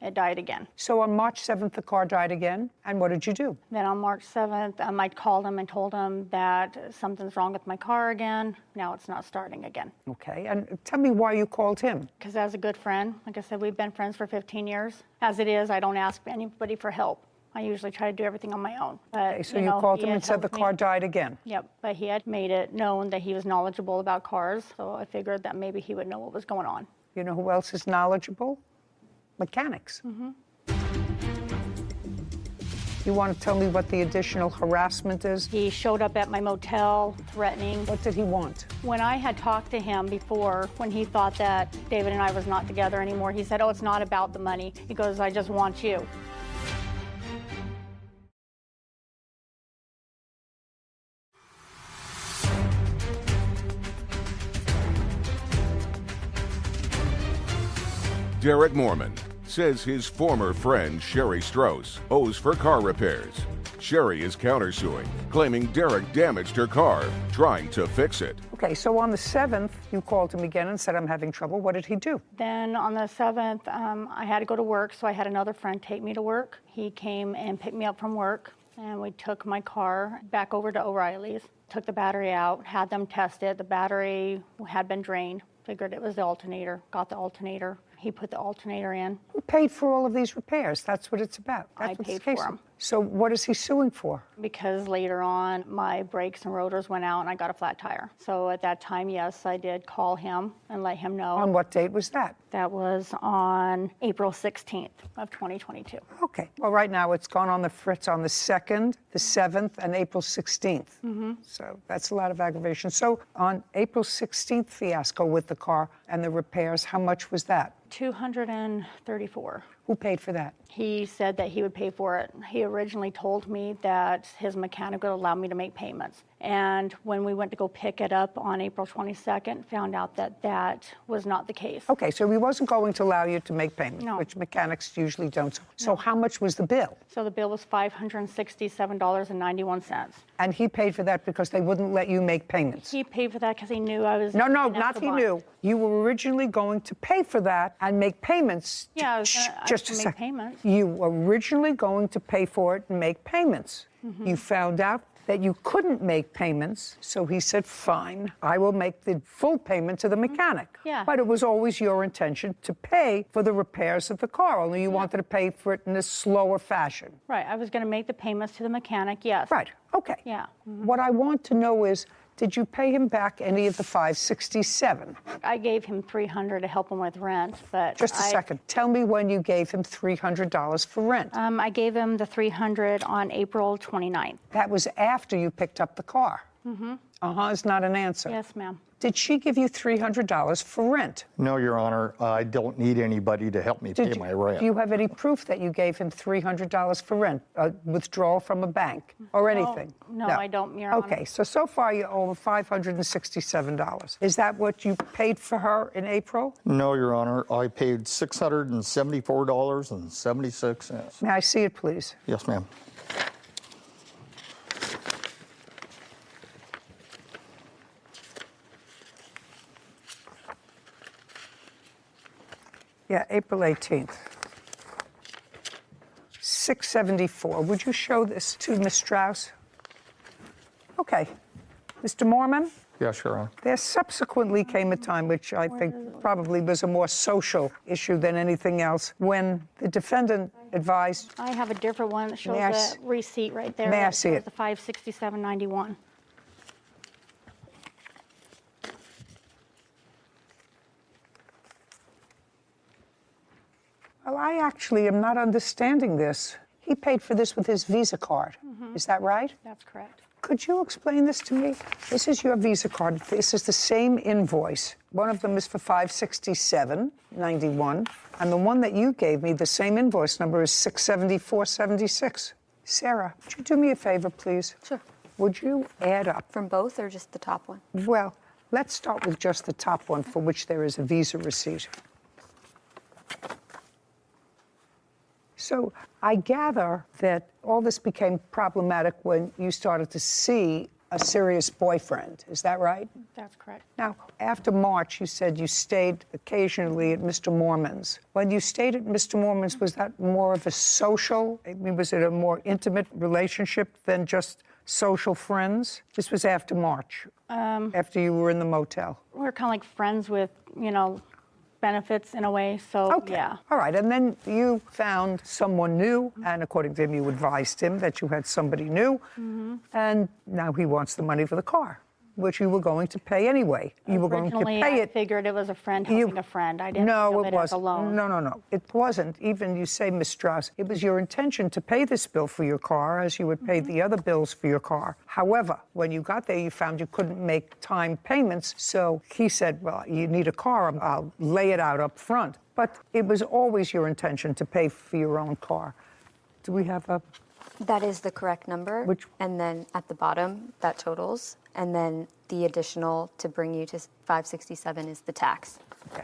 It died again. So on March 7th, the car died again? And what did you do? Then on March 7th, I called him and told him that something's wrong with my car again. Now it's not starting again. Okay. And tell me why you called him. Because as a good friend, like I said, we've been friends for 15 years. As it is, I don't ask anybody for help. I usually try to do everything on my own. But, Okay, so you called he him had and said the helped car me. died again? Yep, but he had made it known that he was knowledgeable about cars, so I figured that maybe he would know what was going on. You know who else is knowledgeable? Mechanics. You want to tell me what the additional harassment is? He showed up at my motel threatening. What did he want? When I had talked to him before, when he thought that David and I was not together anymore, he said, "Oh, it's not about the money." He goes, "I just want you." Derek Mormon says his former friend Sherry Strauss owes for car repairs. Sherry is countersuing, claiming Derek damaged her car, trying to fix it. Okay, so on the 7th, you called him again and said, I'm having trouble. What did he do? Then on the 7th, I had to go to work, so I had another friend take me to work. He came and picked me up from work, and we took my car back over to O'Reilly's, took the battery out, had them test it. The battery had been drained. Figured it was the alternator, got the alternator. He put the alternator in. Who paid for all of these repairs? That's what it's about. That's I what this paid case for is. them. So what is he suing for? Because later on, my brakes and rotors went out and I got a flat tire. So at that time, yes, I did call him and let him know. On what date was that? That was on April 16th of 2022. Okay. Well, right now it's gone on the fritz on the 2nd, the 7th, and April 16th. So that's a lot of aggravation. So on April 16th fiasco with the car and the repairs, how much was that? $234. Who paid for that? He said that he would pay for it. He originally told me that his mechanic would allow me to make payments. And when we went to go pick it up on April 22nd, found out that that was not the case. Okay, so he wasn't going to allow you to make payments, No. which mechanics usually don't. So how much was the bill? So the bill was $567.91. And he paid for that because they wouldn't let you make payments? He paid for that because he knew I was... No, not he ineligible. knew. You were originally going to pay for that and make payments. Yeah, I was Just to a make second. payments. You were originally going to pay for it and make payments. Mm-hmm. You found out that you couldn't make payments, so he said, fine, I will make the full payment to the mechanic. Yeah. But it was always your intention to pay for the repairs of the car, only you wanted to pay for it in a slower fashion. Right, I was going to make the payments to the mechanic, yes. Right, okay. Yeah. What I want to know is, did you pay him back any of the $567? I gave him $300 to help him with rent, but Just a second. Tell me when you gave him $300 for rent. I gave him the $300 on April 29th. That was after you picked up the car. Mm-hmm. Is not an answer. Yes, ma'am. Did she give you $300 for rent? No, Your Honor, I don't need anybody to help me pay my rent. Do you have any proof that you gave him $300 for rent, a withdrawal from a bank, or anything? No, I don't, Your Honor. Okay, so far you owe $567. Is that what you paid for her in April? No, Your Honor, I paid $674.76. May I see it, please? Yes, ma'am. Yeah, April 18th. $674. Would you show this to Ms. Strauss? Okay. Mr. Mormon? Yes, Your Honor. There subsequently came a time, which I think probably was a more social issue than anything else, when the defendant advised... I have a different one that shows May I the receipt right there. May I that see shows it? The $567.91. Well, I actually am not understanding this. He paid for this with his Visa card. Is that right? That's correct. Could you explain this to me? This is your Visa card. This is the same invoice. One of them is for $567.91, and the one that you gave me, the same invoice number, is $674.76. Sarah, would you do me a favor, please? Sure. Would you add up? From both or just the top one? Well, let's start with just the top one, for which there is a Visa receipt. So I gather that all this became problematic when you started to see a serious boyfriend. Is that right? That's correct. Now, after March, you said you stayed occasionally at Mr. Mormon's. When you stayed at Mr. Mormon's, was that more of a social? I mean, was it a more intimate relationship than just social friends? This was after March, after you were in the motel. We're kind of like friends with, benefits in a way, so Okay. yeah. All right, and then you found someone new, and according to him, you advised him that you had somebody new, and now he wants the money for the car, which you were going to pay anyway. You were going to Originally, pay I it. figured it was a friend helping a friend. I didn't think No, of it it as a wasn't. loan. No. It wasn't. Even you say, Ms. Strauss, it was your intention to pay this bill for your car as you would pay the other bills for your car. However, when you got there, you found you couldn't make time payments. So he said, well, you need a car. I'll lay it out up front. But it was always your intention to pay for your own car. Do we have a... That is the correct number. And then at the bottom, that totals. And then the additional to bring you to 567 is the tax. Okay.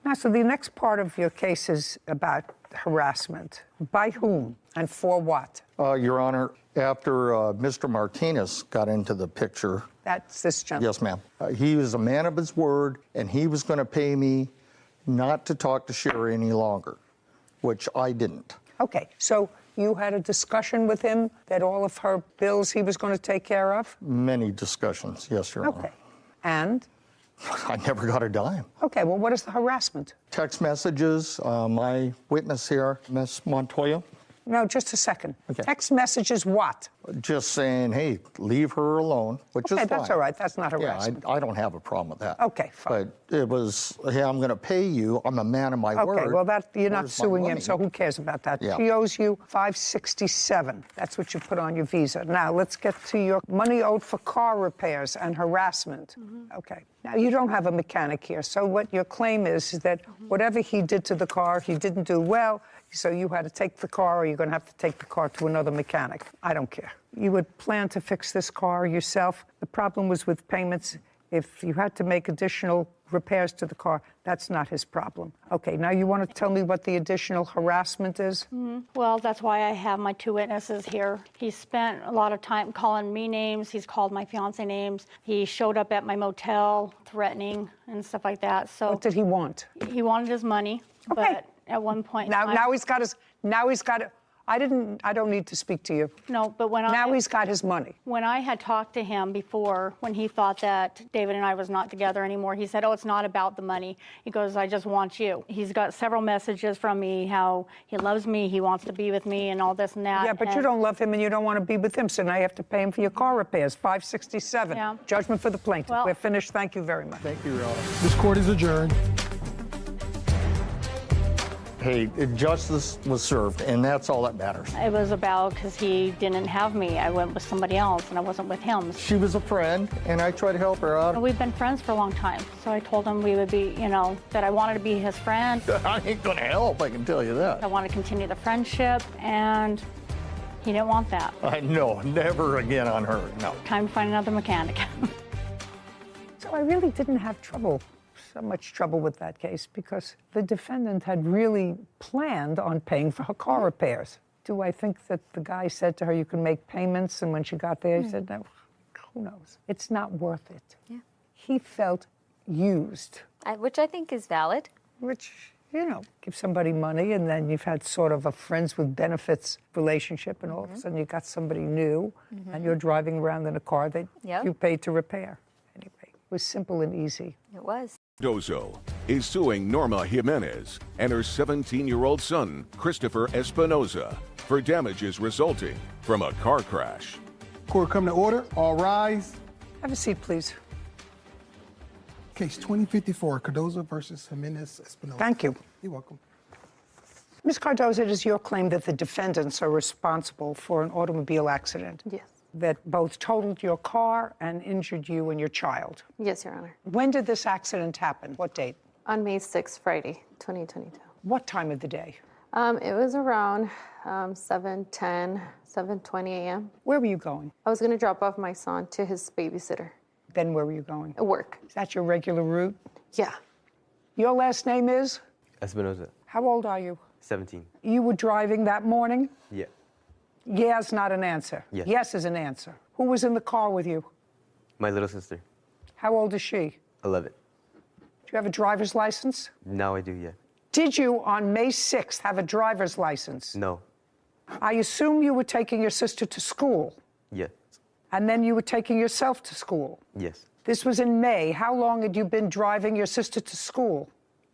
Now, so the next part of your case is about harassment. By whom and for what? Your Honor, after Mr. Martinez got into the picture... That's this gentleman. Yes, ma'am. He was a man of his word, and he was going to pay me not to talk to Sherry any longer, which I didn't. Okay, so you had a discussion with him that all of her bills he was going to take care of? Many discussions, yes, Your Honor. Okay. And? I never got a dime. Okay, well, what is the harassment? Text messages, my witness here, Miss Montoya. No, just a second. Okay. Text messages what? Just saying, hey, leave her alone, which is Okay, fine. that's all right. That's not harassment. Yeah, I don't have a problem with that. Okay, fine. But it was, hey, I'm going to pay you. I'm a man of my word. Okay, well, that you're not Where's my suing him, money? so who cares about that? Yeah. She owes you $567. That's what you put on your visa. Now, let's get to your money owed for car repairs and harassment. Okay. Now, you don't have a mechanic here, so what your claim is that whatever he did to the car, he didn't do well, so you had to take the car, or you're going to have to take the car to another mechanic. I don't care. You would plan to fix this car yourself. The problem was with payments. If you had to make additional repairs to the car, that's not his problem. Okay, now you want to tell me what the additional harassment is? Well, that's why I have my 2 witnesses here. He spent a lot of time calling me names. He's called my fiance names. He showed up at my motel threatening and stuff like that. So What did he want? he wanted his money, but at one point Now he's got it. I don't need to speak to you. No, but Now he's got his money. When I had talked to him before, when he thought that David and I was not together anymore, he said, oh, it's not about the money. He goes, I just want you. He's got several messages from me, how he loves me, he wants to be with me, and all this and that. Yeah, but you don't love him and you don't want to be with him, so now you have to pay him for your car repairs, $567. Yeah. Judgment for the plaintiff. Well- We're finished. Thank you very much. Thank you, Your Honor. This court is adjourned. Hey, justice was served, and that's all that matters. It was about because he didn't have me. I went with somebody else, and I wasn't with him. She was a friend, and I tried to help her out. We've been friends for a long time, so I told him we would be, that I wanted to be his friend. I ain't going to help, I can tell you that. I want to continue the friendship, and he didn't want that. I know, never again on her, no. Time to find another mechanic. So I really didn't have so much trouble with that case because the defendant had really planned on paying for her car repairs. Do I think that the guy said to her, you can make payments, and when she got there, he said, no, who knows? It's not worth it. Yeah. He felt used. Which I think is valid. Which, give somebody money, and then you've had sort of a friends with benefits relationship, and all of a sudden you got somebody new, and you're driving around in a car that you paid to repair. Anyway, it was simple and easy. It was. Dozo is suing Norma Jimenez and her 17-year-old son, Christopher Espinoza, for damages resulting from a car crash. Court come to order. All rise. Have a seat, please. Case 2054, Cardozo versus Jimenez Espinosa. Thank you. You're welcome. Ms. Cardozo, it is your claim that the defendants are responsible for an automobile accident. Yes. That both totaled your car and injured you and your child. Yes, Your Honor. When did this accident happen? What date? On May 6th, Friday, 2022. What time of the day? It was around 7:10, 7:20 a.m. Where were you going? I was going to drop off my son to his babysitter. Then where were you going? At work. Is that your regular route? Yeah. Your last name is? Espinoza. How old are you? 17. You were driving that morning? Yeah. Yeah is not an answer. Yes. Yes is an answer. Who was in the car with you? My little sister. How old is she? 11. Do you have a driver's license? Now I do, yeah. Did you, on May 6th, have a driver's license? No. I assume you were taking your sister to school, Yes. and then you were taking yourself to school. Yes. This was in May. How long had you been driving your sister to school?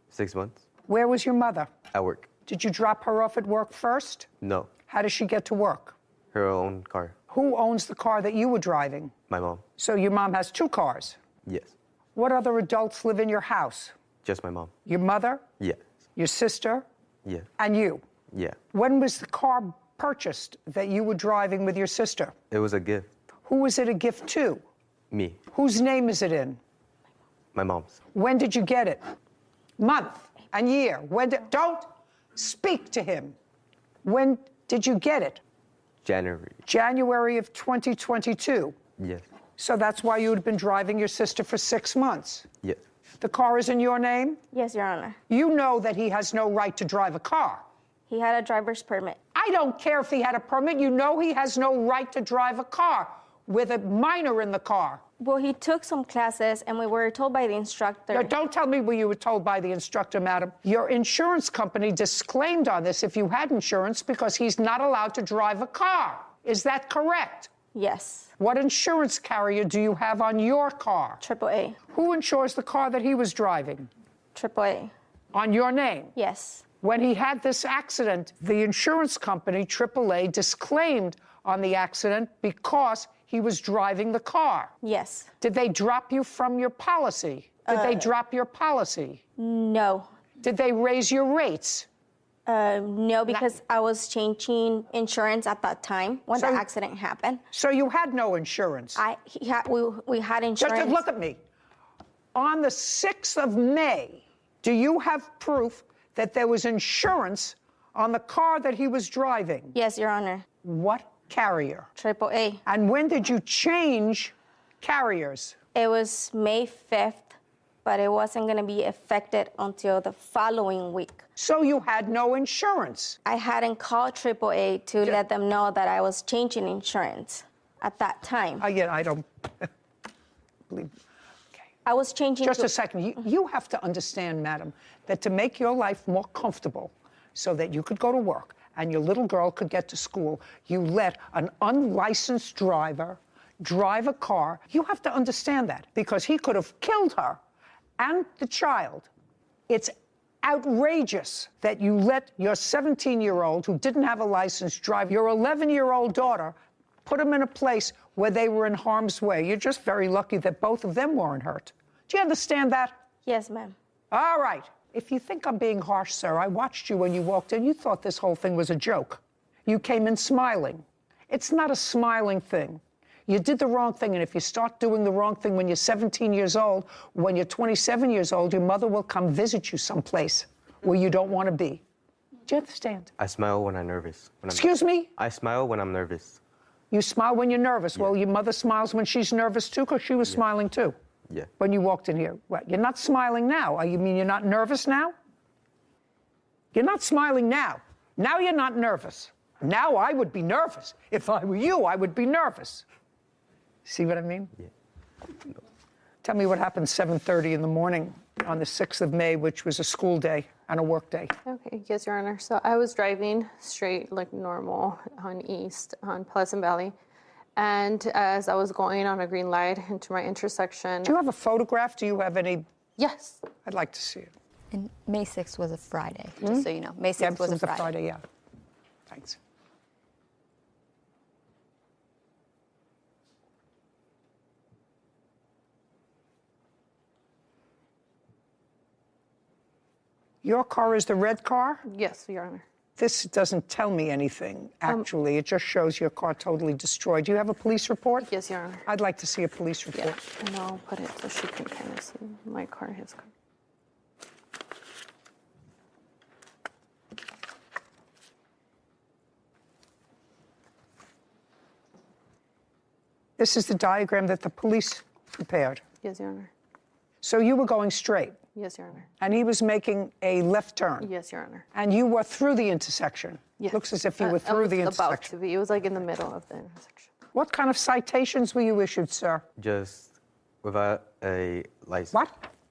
6 months. Where was your mother? At work. Did you drop her off at work first? No. How does she get to work? Her own car. Who owns the car that you were driving? My mom. So your mom has 2 cars. Yes. What other adults live in your house? Just my mom. Your mother, Yes. your sister, Yeah. and you. Yeah. When was the car purchased that you were driving with your sister? It was a gift. Who was it a gift to? Me. Whose name is it in? My mom's. When did you get it? Month and year. Don't speak to him. When did you get it? January. January of 2022. Yes. So that's why you had been driving your sister for 6 months. Yes. The car is in your name? Yes, Your Honor. You know that he has no right to drive a car. He had a driver's permit. I don't care if he had a permit. You know he has no right to drive a car with a minor in the car. Well, he took some classes, and we were told by the instructor. No, don't tell me what you were told by the instructor, madam. Your insurance company disclaimed on this if you had insurance because he's not allowed to drive a car. Is that correct? Yes. What insurance carrier do you have on your car? AAA. Who insures the car that he was driving? AAA. On your name? Yes. When he had this accident, the insurance company, AAA, disclaimed on the accident because he was driving the car. Yes. Did they drop you from your policy? Did they drop your policy? No. Did they raise your rates? No, because I was changing insurance at that time when the accident happened. So you had no insurance? We had insurance. Just look at me. On the 6th of May, do you have proof that there was insurance on the car that he was driving? Yes, Your Honor. What carrier? AAA. And when did you change carriers? It was May 5th, but it wasn't going to be effected until the following week. So you had no insurance? I hadn't called AAA to let them know that I was changing insurance at that time. Again, I don't believe. I was changing. Just a second. You have to understand, madam, that to make your life more comfortable so that you could go to work and your little girl could get to school, you let an unlicensed driver drive a car. You have to understand that because he could have killed her and the child. It's outrageous that you let your 17-year-old who didn't have a license drive your 11-year-old daughter, put them in a place where they were in harm's way. You're just very lucky that both of them weren't hurt. Do you understand that? Yes, ma'am. All right. If you think I'm being harsh, sir, I watched you when you walked in. You thought this whole thing was a joke. You came in smiling. It's not a smiling thing. You did the wrong thing, and if you start doing the wrong thing when you're 17 years old, when you're 27 years old, your mother will come visit you someplace where you don't want to be. Do you understand? I smile when I'm nervous. Excuse me? I smile when I'm nervous. You smile when you're nervous. Yeah. Well, your mother smiles when she's nervous, too, because she was smiling, too. Yeah. When you walked in here. What, you're not smiling now. You mean you're not nervous now? You're not smiling now. Now you're not nervous. Now I would be nervous. If I were you, I would be nervous. See what I mean? Yeah. No. Tell me what happened 7:30 in the morning on the 6th of May, which was a school day and a work day. Okay, yes, Your Honor. So I was driving straight like normal on East, on Pleasant Valley. And as I was going on a green light into my intersection. Do you have a photograph? Do you have any? Yes. I'd like to see it. And May 6th was a Friday, just so you know. May 6th was a Friday. Yeah. Thanks. Your car is the red car? Yes, Your Honor. This doesn't tell me anything, actually. It just shows your car totally destroyed. Do you have a police report? Yes, Your Honor. I'd like to see a police report. Yeah, and I'll put it so she can kind of see my car, his car. This is the diagram that the police prepared. Yes, Your Honor. So you were going straight? Yes, Your Honor. And he was making a left turn? Yes, Your Honor. And you were through the intersection? Yes. Looks as if you were through the intersection. About to be. It was like in the middle of the intersection. What kind of citations were you issued, sir? Just without a license. What?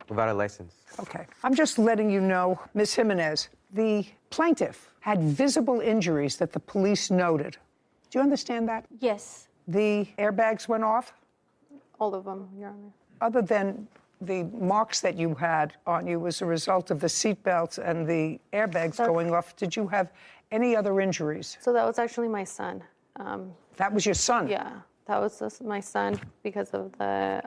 Without a license. Okay. I'm just letting you know, Ms. Jimenez, the plaintiff had visible injuries that the police noted. Do you understand that? Yes. The airbags went off? All of them, Your Honor. Other than the marks that you had on you as a result of the seatbelts and the airbags going off, did you have any other injuries? So that was actually my son. That was your son? Yeah, that was my son because of the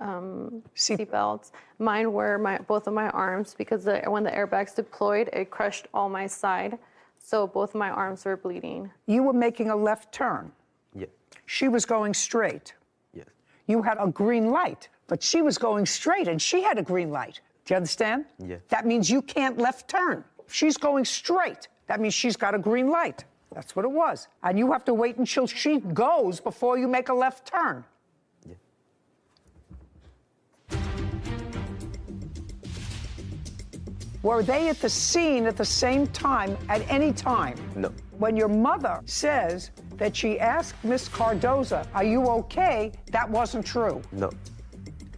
seatbelts. Mine were both of my arms because when the airbags deployed, it crushed all my side. So both of my arms were bleeding. You were making a left turn? Yeah. She was going straight? Yes. You had a green light, but she was going straight and she had a green light. Do you understand? Yeah. That means you can't left turn. If she's going straight, that means she's got a green light. That's what it was. And you have to wait until she goes before you make a left turn. Yeah. Were they at the scene at the same time at any time? No. When your mother says that she asked Miss Cardoza, are you okay? That wasn't true. No.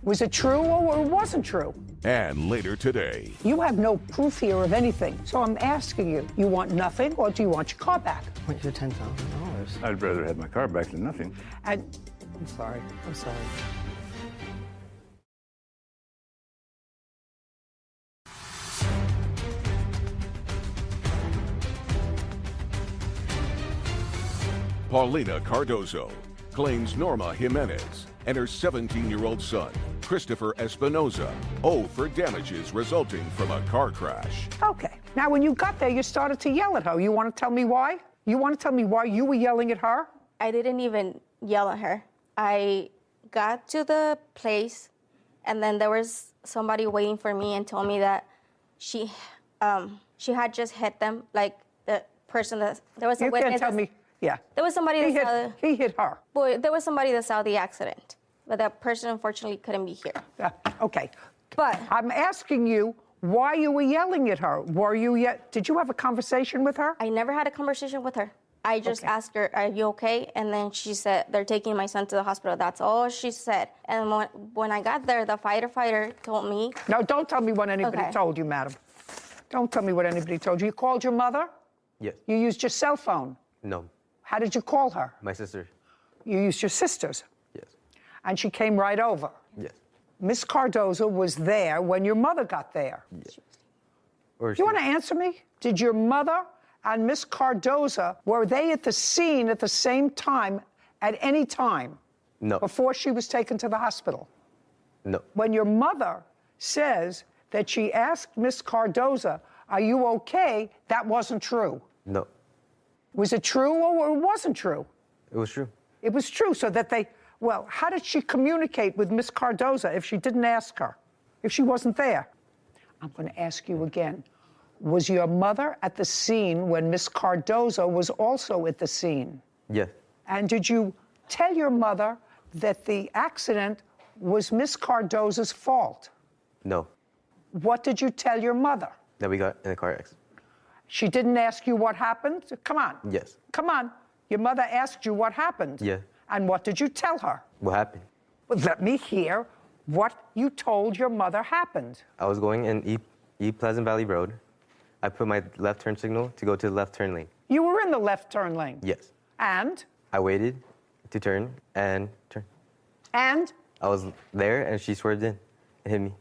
Was it true or it wasn't true? And later today. You have no proof here of anything. So I'm asking you, you want nothing or do you want your car back? I want your $10,000. I'd rather have my car back than nothing. And I'm sorry. I'm sorry. Paulina Cardozo claims Norma Jimenez and her 17-year-old son, Christopher Espinoza, owe for damages resulting from a car crash. Okay. Now, when you got there, you started to yell at her. You want to tell me why? You want to tell me why you were yelling at her? I didn't even yell at her. I got to the place, and then there was somebody waiting for me and told me that she had just hit them, like the person that there was a witness. You can't tell me. Yeah. There was somebody he hit her. Boy, there was somebody that saw the accident, but that person unfortunately couldn't be here. Okay. But I'm asking you why you were yelling at her. Did you have a conversation with her? I never had a conversation with her. I just asked her, "Are you okay?" And then she said, "They're taking my son to the hospital." That's all she said. And when I got there, the firefighter told me. No, don't tell me what anybody told you, madam. Don't tell me what anybody told you. You called your mother? Yes. You used your cell phone? No. How did you call her? My sister. You used your sister's? Yes. And she came right over? Yes. Miss Cardozo was there when your mother got there? Yes. You want to answer me? Did your mother and Miss Cardozo, were they at the scene at the same time at any time? No. Before she was taken to the hospital? No. When your mother says that she asked Miss Cardozo, "Are you okay?" that wasn't true. No. Was it true or it wasn't true? It was true. It was true, so that well, how did she communicate with Miss Cardozo if she didn't ask her, if she wasn't there? I'm going to ask you again. Was your mother at the scene when Miss Cardozo was also at the scene? Yes. And did you tell your mother that the accident was Miss Cardozo's fault? No. What did you tell your mother? That we got in a car accident. She didn't ask you what happened? Come on. Yes. Come on. Your mother asked you what happened? Yeah. And what did you tell her? What happened? Well, let me hear what you told your mother happened. I was going in East Pleasant Valley Road. I put my left turn signal to go to the left turn lane. You were in the left turn lane? Yes. And? I waited to turn and turn. And? I was there and she swerved in and hit me.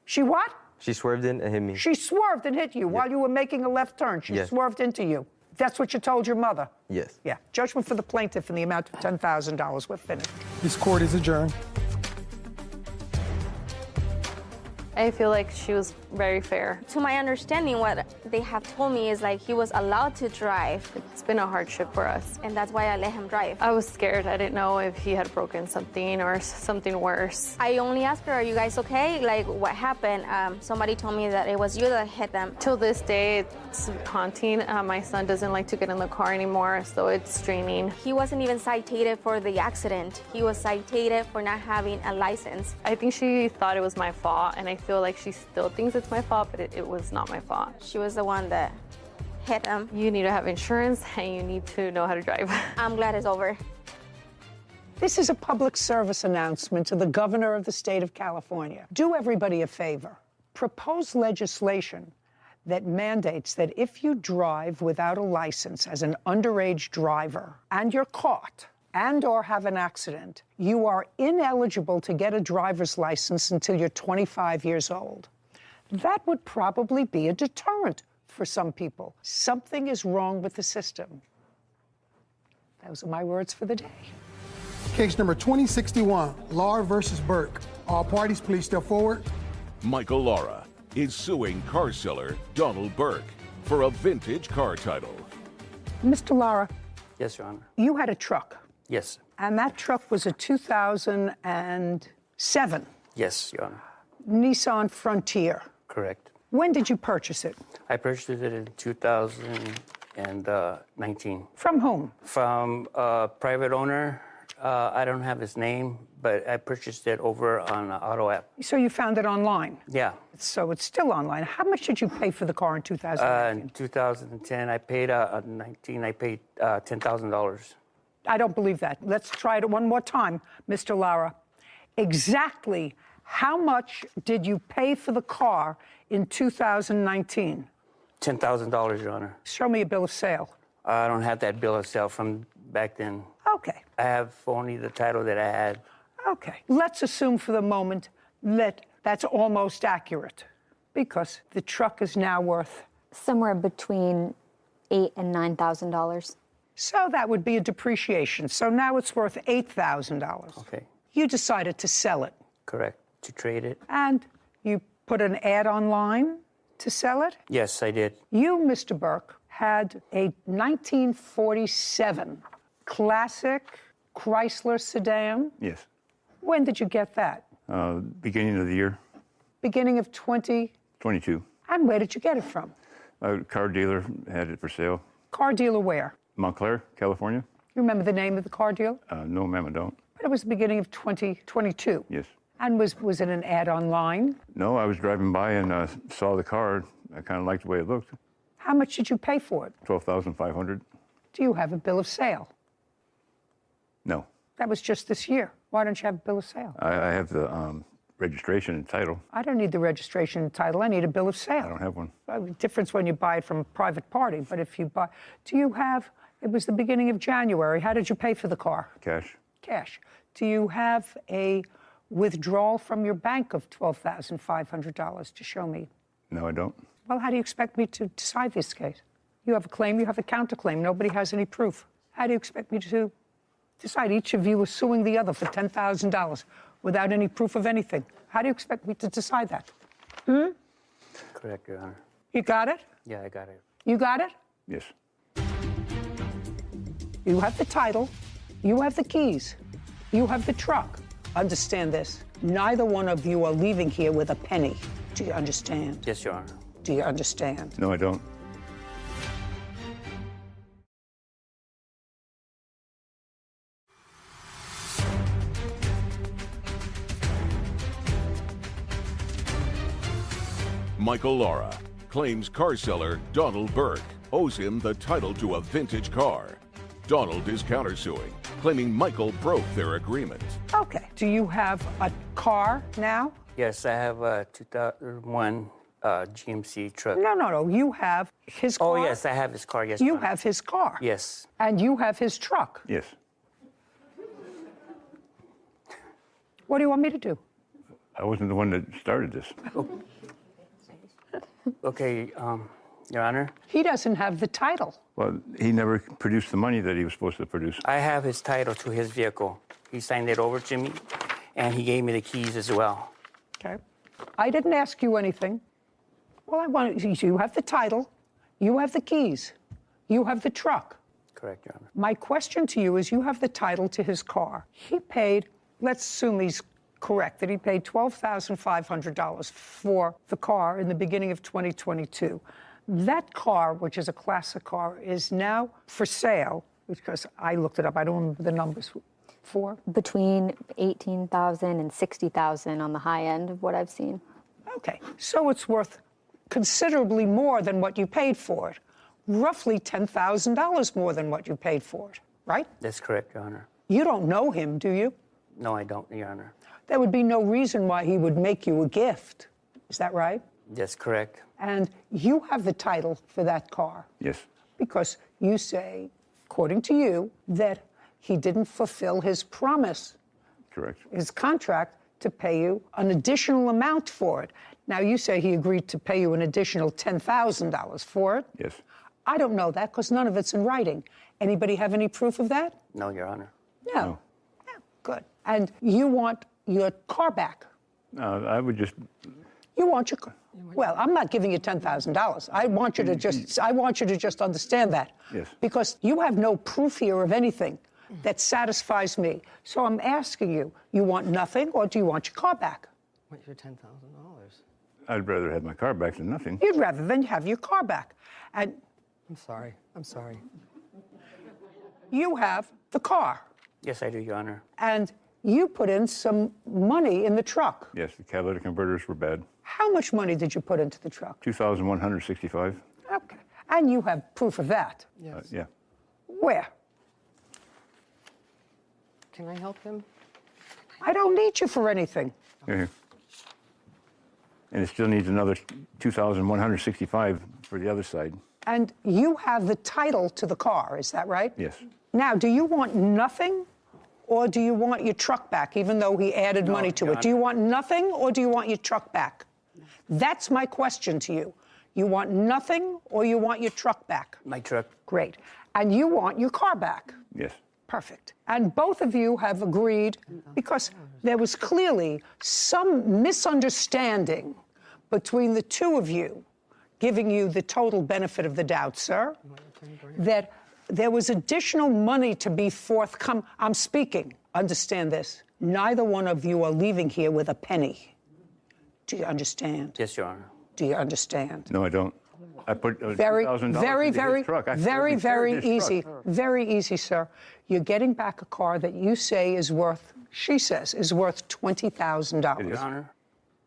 She what? She swerved in and hit me. She swerved and hit you while you were making a left turn. She swerved into you. That's what you told your mother? Yes. Yeah. Judgment for the plaintiff in the amount of $10,000. We're finished. This court is adjourned. I feel like she was very fair. To my understanding, what they have told me is like he was allowed to drive. It's been a hardship for us. And that's why I let him drive. I was scared. I didn't know if he had broken something or something worse. I only asked her, "Are you guys okay? Like, what happened?" Somebody told me that it was you that hit them. Till this day, it's haunting. My son doesn't like to get in the car anymore, so it's straining. He wasn't even cited for the accident. He was cited for not having a license. I think she thought it was my fault, and I feel like she still thinks it's my fault, but it was not my fault. She was the one that hit him. You need to have insurance, and you need to know how to drive. I'm glad it's over. This is a public service announcement to the governor of the state of California. Do everybody a favor. Propose legislation that mandates that if you drive without a license as an underage driver and you're caught and or have an accident, you are ineligible to get a driver's license until you're 25 years old. That would probably be a deterrent for some people. Something is wrong with the system. Those are my words for the day. Case number 2061, Laura versus Burke. All parties, please step forward. Michael Lara is suing car seller Donald Burke for a vintage car title. Mr. Lara. Yes, Your Honor. You had a truck. Yes. And that truck was a 2007. Yes, Your Honor. Nissan Frontier. Correct. When did you purchase it? I purchased it in 2019. From whom? From a private owner. I don't have his name, but I purchased it over on an auto app. So you found it online? Yeah. So it's still online. How much did you pay for the car in 2019? In 2010, I paid $10,000. I don't believe that. Let's try it one more time, Mr. Lara. Exactly how much did you pay for the car in 2019? $10,000, Your Honor. Show me a bill of sale. I don't have that bill of sale from back then. Okay. I have only the title that I had. Okay. Let's assume for the moment that that's almost accurate because the truck is now worth somewhere between $8,000 and $9,000. So that would be a depreciation. So now it's worth $8,000. Okay. You decided to sell it. Correct. To trade it. And you put an ad online to sell it? Yes, I did. You, Mr. Burke, had a 1947 classic Chrysler sedan. Yes. When did you get that? Beginning of the year. Beginning of 22. And where did you get it from? A car dealer had it for sale. Car dealer where? Montclair, California. You remember the name of the car dealer? No, ma'am, I don't. But it was the beginning of 2022. Yes. And was it an ad online? No, I was driving by and saw the car. I kind of liked the way it looked. How much did you pay for it? $12,500. Do you have a bill of sale? No. That was just this year. Why don't you have a bill of sale? I have the registration and title. I don't need the registration and title. I need a bill of sale. I don't have one. Difference when you buy it from a private party, but if you buy... Do you have... It was the beginning of January. How did you pay for the car? Cash. Cash. Do you have a withdrawal from your bank of $12,500 to show me? No, I don't. Well, how do you expect me to decide this case? You have a claim, you have a counterclaim. Nobody has any proof. How do you expect me to decide? Each of you is suing the other for $10,000 without any proof of anything. How do you expect me to decide that? Correct, Your Honor. You got it? Yeah, I got it. You got it? Yes. You have the title. You have the keys. You have the truck. Understand this. Neither one of you are leaving here with a penny. Do you understand? Yes, Your Honor. Do you understand? No, I don't. Michael Lara claims car seller Donald Burke owes him the title to a vintage car. Donald is countersuing, claiming Michael broke their agreement. Okay. Do you have a car now? Yes, I have a 2001 GMC truck. No. You have his car. Oh, yes, I have his car. Yes, You Your Honor. have his car. Yes. And you have his truck. Yes. What do you want me to do? I wasn't the one that started this. Okay, Your Honor. He doesn't have the title. Well, he never produced the money that he was supposed to produce. I have his title to his vehicle. He signed it over to me, and he gave me the keys as well. Okay. I didn't ask you anything. Well, I want you have the title, you have the keys, you have the truck. Correct, Your Honor. My question to you is, you have the title to his car. He paid, let's assume he's correct, that he paid $12,500 for the car in the beginning of 2022. That car, which is a classic car, is now for sale, because I looked it up, I don't remember the numbers, for? Between $18,000 and $60,000 on the high end of what I've seen. Okay, so it's worth considerably more than what you paid for it. Roughly $10,000 more than what you paid for it, right? That's correct, Your Honor. You don't know him, do you? No, I don't, Your Honor. There would be no reason why he would make you a gift. Is that right? That's correct. And you have the title for that car. Yes. Because you say, according to you, that he didn't fulfill his promise. Correct. His contract to pay you an additional amount for it. Now, you say he agreed to pay you an additional $10,000 for it. Yes. I don't know that because none of it's in writing. Anybody have any proof of that? No, Your Honor. No. Yeah, good. And you want your car back. I would just... You want your car. Well, I'm not giving you $10,000. I want you to just understand that. Yes. Because you have no proof here of anything that satisfies me. So I'm asking you, you want nothing or do you want your car back? What's your $10,000? I'd rather have my car back than nothing. You'd rather than have your car back. And I'm sorry. you have the car. Yes, I do, Your Honor. And you put in some money in the truck. Yes, the catalytic converters were bad. How much money did you put into the truck? $2,165. Okay. And you have proof of that. Yes. Yeah. Where? Can I help him? I don't need you for anything. Here. And it still needs another $2,165 for the other side. And you have the title to the car, is that right? Yes. Now, do you want nothing or do you want your truck back, even though he added money to it? Do you want nothing or do you want your truck back? That's my question to you. You want nothing or you want your truck back? My truck. Great. And you want your car back. Yes. Perfect. And both of you have agreed, because there was clearly some misunderstanding between the two of you, giving you the total benefit of the doubt, sir, that there was additional money to be forthcoming. I'm speaking. Understand this. Neither one of you are leaving here with a penny. Do you understand? Yes, Your Honor. Do you understand? No, I don't. I put very, $2,000 very, into very, his truck. very easy. Very easy, sir. You're getting back a car that you say is worth, she says, is worth $20,000. Your Honor.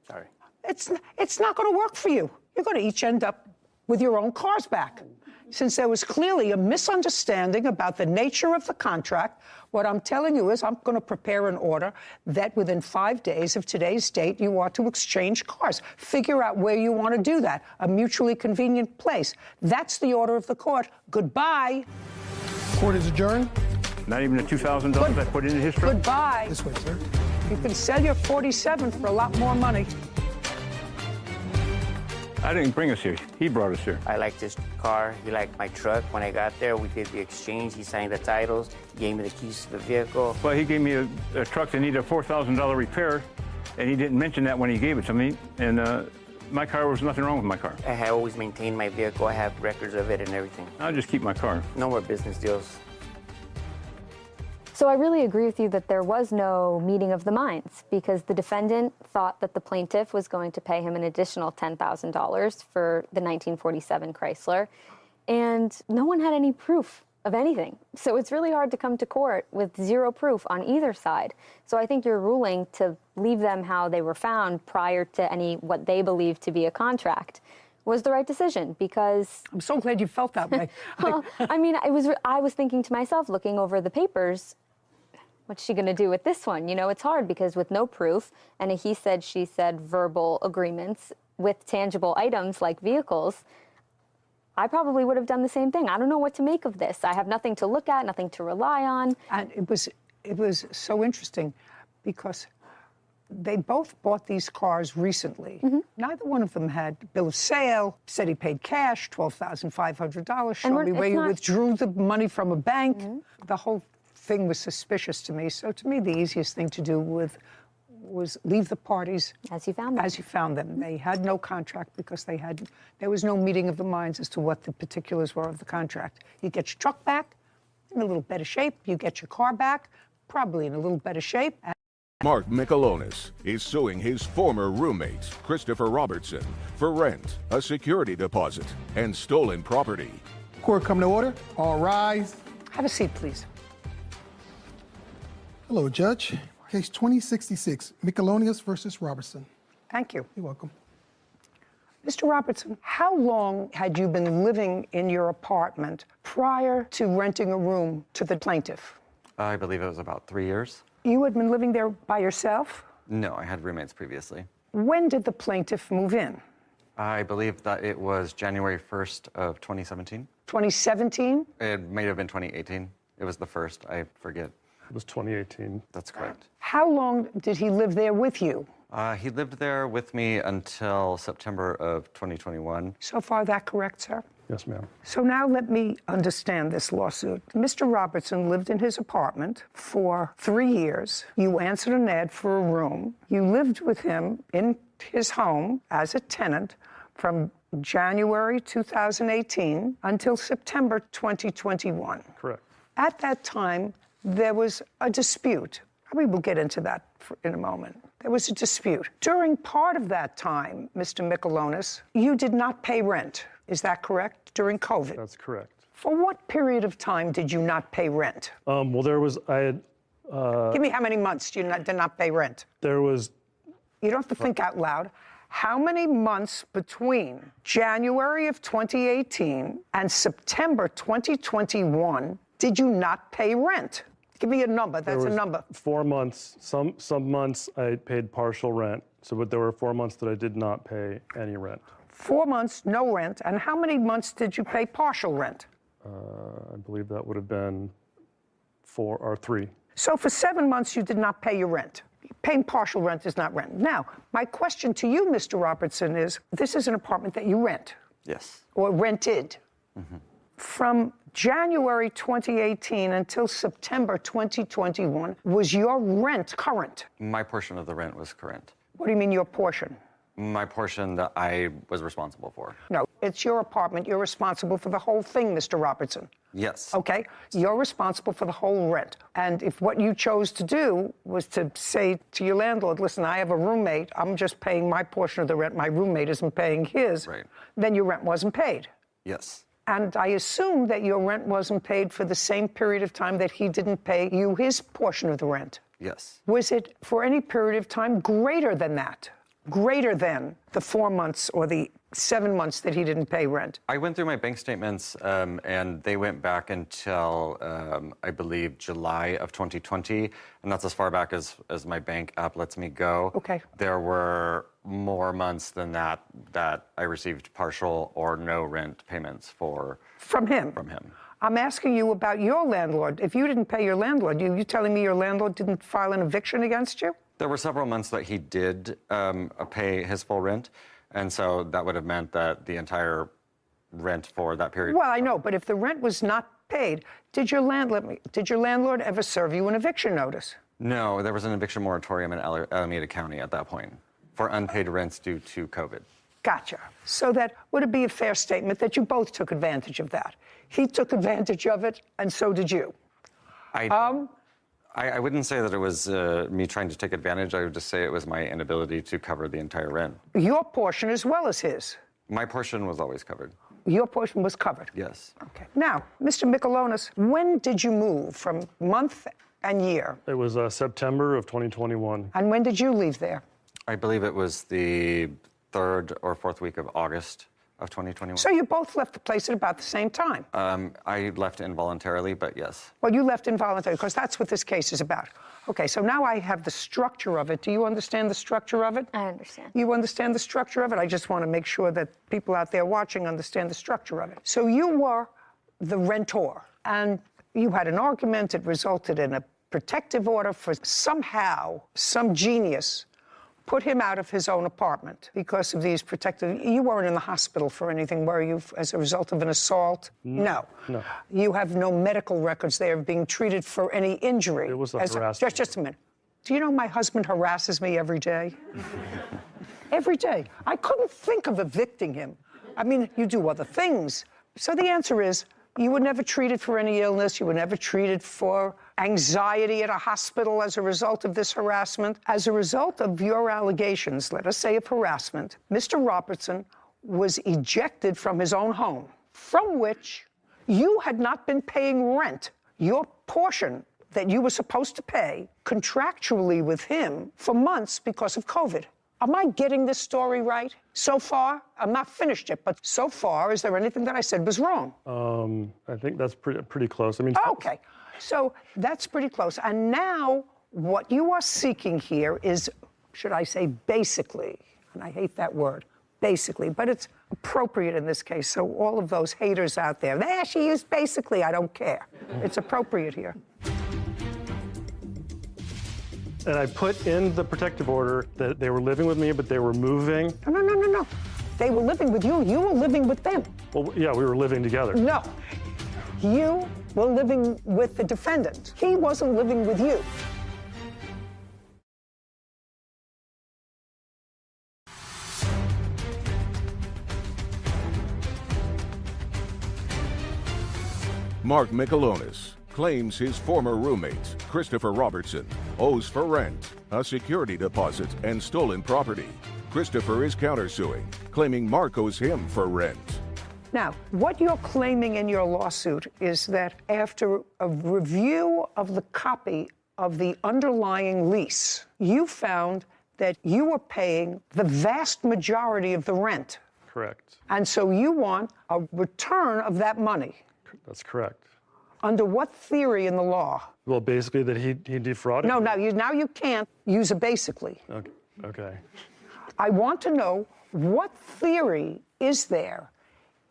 Sorry. It's not going to work for you. You're going to each end up with your own cars back. Since there was clearly a misunderstanding about the nature of the contract, what I'm telling you is I'm going to prepare an order that within 5 days of today's date, you are to exchange cars. Figure out where you want to do that, a mutually convenient place. That's the order of the court. Goodbye. Court is adjourned. Not even the $2,000 I put into his truck? Goodbye. This way, sir. You can sell your 47 for a lot more money. I didn't bring us here. He brought us here. I liked his car. He liked my truck. When I got there, we did the exchange. He signed the titles. He gave me the keys to the vehicle. Well, he gave me a truck that needed a $4,000 repair, and he didn't mention that when he gave it to me. And my car, was nothing wrong with my car. I have always maintained my vehicle. I have records of it and everything. I'll just keep my car. No more business deals. So I really agree with you that there was no meeting of the minds, because the defendant thought that the plaintiff was going to pay him an additional $10,000 for the 1947 Chrysler, and no one had any proof of anything. So it's really hard to come to court with zero proof on either side. So I think your ruling to leave them how they were found prior to any what they believed to be a contract was the right decision, because I'm so glad you felt that way. Well, I mean, I was thinking to myself, looking over the papers, what's she going to do with this one? You know, it's hard because with no proof and a he said, she said verbal agreements with tangible items like vehicles, I probably would have done the same thing. I don't know what to make of this. I have nothing to look at, nothing to rely on. And it was so interesting because they both bought these cars recently. Mm-hmm. Neither one of them had bill of sale, said he paid cash, $12,500, showed me where you withdrew the money from a bank. Mm-hmm. The whole thing was suspicious to me. So to me, the easiest thing to do was leave the parties as you found them. As you found them. They had no contract because there was no meeting of the minds as to what the particulars were of the contract. You get your truck back in a little better shape. You get your car back probably in a little better shape. Mark Michelonis is suing his former roommate, Christopher Robertson, for rent, a security deposit, and stolen property. Court come to order. All rise. Have a seat, please. Hello, Judge. Case 2066, Michelonis versus Robertson. Thank you. You're welcome. Mr. Robertson, how long had you been living in your apartment prior to renting a room to the plaintiff? I believe it was about 3 years. You had been living there by yourself? No, I had roommates previously. When did the plaintiff move in? I believe that it was January 1st of 2017. 2017? It may have been 2018. It was the first, I forget. It was 2018. That's correct. How long did he live there with you? He lived there with me until September of 2021. So far, that correct, sir? Yes, ma'am. So now let me understand this lawsuit. Mr. Robertson lived in his apartment for 3 years. You answered an ad for a room. You lived with him in his home as a tenant from January 2018 until September 2021. Correct. At that time, there was a dispute. We will get into that in a moment. There was a dispute. During part of that time, Mr. Michelonis, you did not pay rent. Is that correct? During COVID? That's correct. For what period of time did you not pay rent? Well, there was, I had... Give me how many months you did not pay rent? There was... You don't have to think out loud. How many months between January of 2018 and September 2021 did you not pay rent? Give me a number. That's a number. 4 months. Some months I paid partial rent. But there were 4 months that I did not pay any rent. 4 months, no rent. And how many months did you pay partial rent? I believe that would have been 4 or 3. So for 7 months, you did not pay your rent. Paying partial rent is not rent. Now, my question to you, Mr. Robertson, is this is an apartment that you rent. Yes. Or rented. Mm-hmm. From January 2018 until September 2021, was your rent current? My portion of the rent was current. What do you mean your portion? My portion that I was responsible for. No, it's your apartment. You're responsible for the whole thing, Mr. Robertson. Yes. Okay? You're responsible for the whole rent. And if what you chose to do was to say to your landlord, listen, I have a roommate, I'm just paying my portion of the rent, my roommate isn't paying his, right, then your rent wasn't paid. Yes. And I assume that your rent wasn't paid for the same period of time that he didn't pay you his portion of the rent. Yes. Was it for any period of time greater than that? Greater than the 4 months or the 7 months that he didn't pay rent? I went through my bank statements, and they went back until, I believe, July of 2020, and that's as far back as my bank app lets me go. Okay. There were more months than that I received partial or no rent payments for. From him? From him. I'm asking you about your landlord. If you didn't pay your landlord, you telling me your landlord didn't file an eviction against you? There were several months that he did pay his full rent, and so that would have meant that the entire rent for that period. Well, I know, but if the rent was not paid, did your landlord ever serve you an eviction notice? No, there was an eviction moratorium in Alameda County at that point for unpaid rents due to COVID. Gotcha. So that would it be a fair statement that you both took advantage of that? He took advantage of it, and so did you. I wouldn't say that it was me trying to take advantage. I would just say it was my inability to cover the entire rent. Your portion as well as his? My portion was always covered. Your portion was covered? Yes. Okay. Now, Mr. Michelonis, when did you move from month and year? It was September of 2021. And when did you leave there? I believe it was the 3rd or 4th week of August of 2021. So you both left the place at about the same time? I left involuntarily, but yes. Well, you left involuntarily, because that's what this case is about. Okay, so now I have the structure of it. Do you understand the structure of it? I understand. You understand the structure of it? I just want to make sure that people out there watching understand the structure of it. So you were the rentor, and you had an argument. It resulted in a protective order for somehow some genius put him out of his own apartment because of these protective... You weren't in the hospital for anything, were you, as a result of an assault? No. No. You have no medical records there of being treated for any injury. It was a harassment. Just a minute. Do you know my husband harasses me every day? Every day. I couldn't think of evicting him. I mean, you do other things. So the answer is, you were never treated for any illness. You were never treated for anxiety at a hospital as a result of this harassment. As a result of your allegations, let us say of harassment, Mr. Robertson was ejected from his own home, from which you had not been paying rent. Your portion that you were supposed to pay contractually with him for months because of COVID. Am I getting this story right? So far, I'm not finished yet, but so far, is there anything that I said was wrong? I think that's pretty close. I mean, okay, so that's pretty close. And now, what you are seeking here is, should I say, basically, and I hate that word, basically, but it's appropriate in this case. So all of those haters out there, she used basically, I don't care. It's appropriate here. And I put in the protective order that they were living with me, but they were moving. No. They were living with you. You were living with them. Well, yeah, we were living together. No. You were living with the defendant. He wasn't living with you. Mark Michelonis claims his former roommate, Christopher Robertson, owes for rent, a security deposit, and stolen property. Christopher is countersuing, claiming Mark owes him for rent. Now, what you're claiming in your lawsuit is that after a review of the copy of the underlying lease, you found that you were paying the vast majority of the rent. Correct. And so you want a return of that money. That's correct. Under what theory in the law? Well, basically that he defrauded me. No, now you can't use a basically. Okay. I want to know what theory is there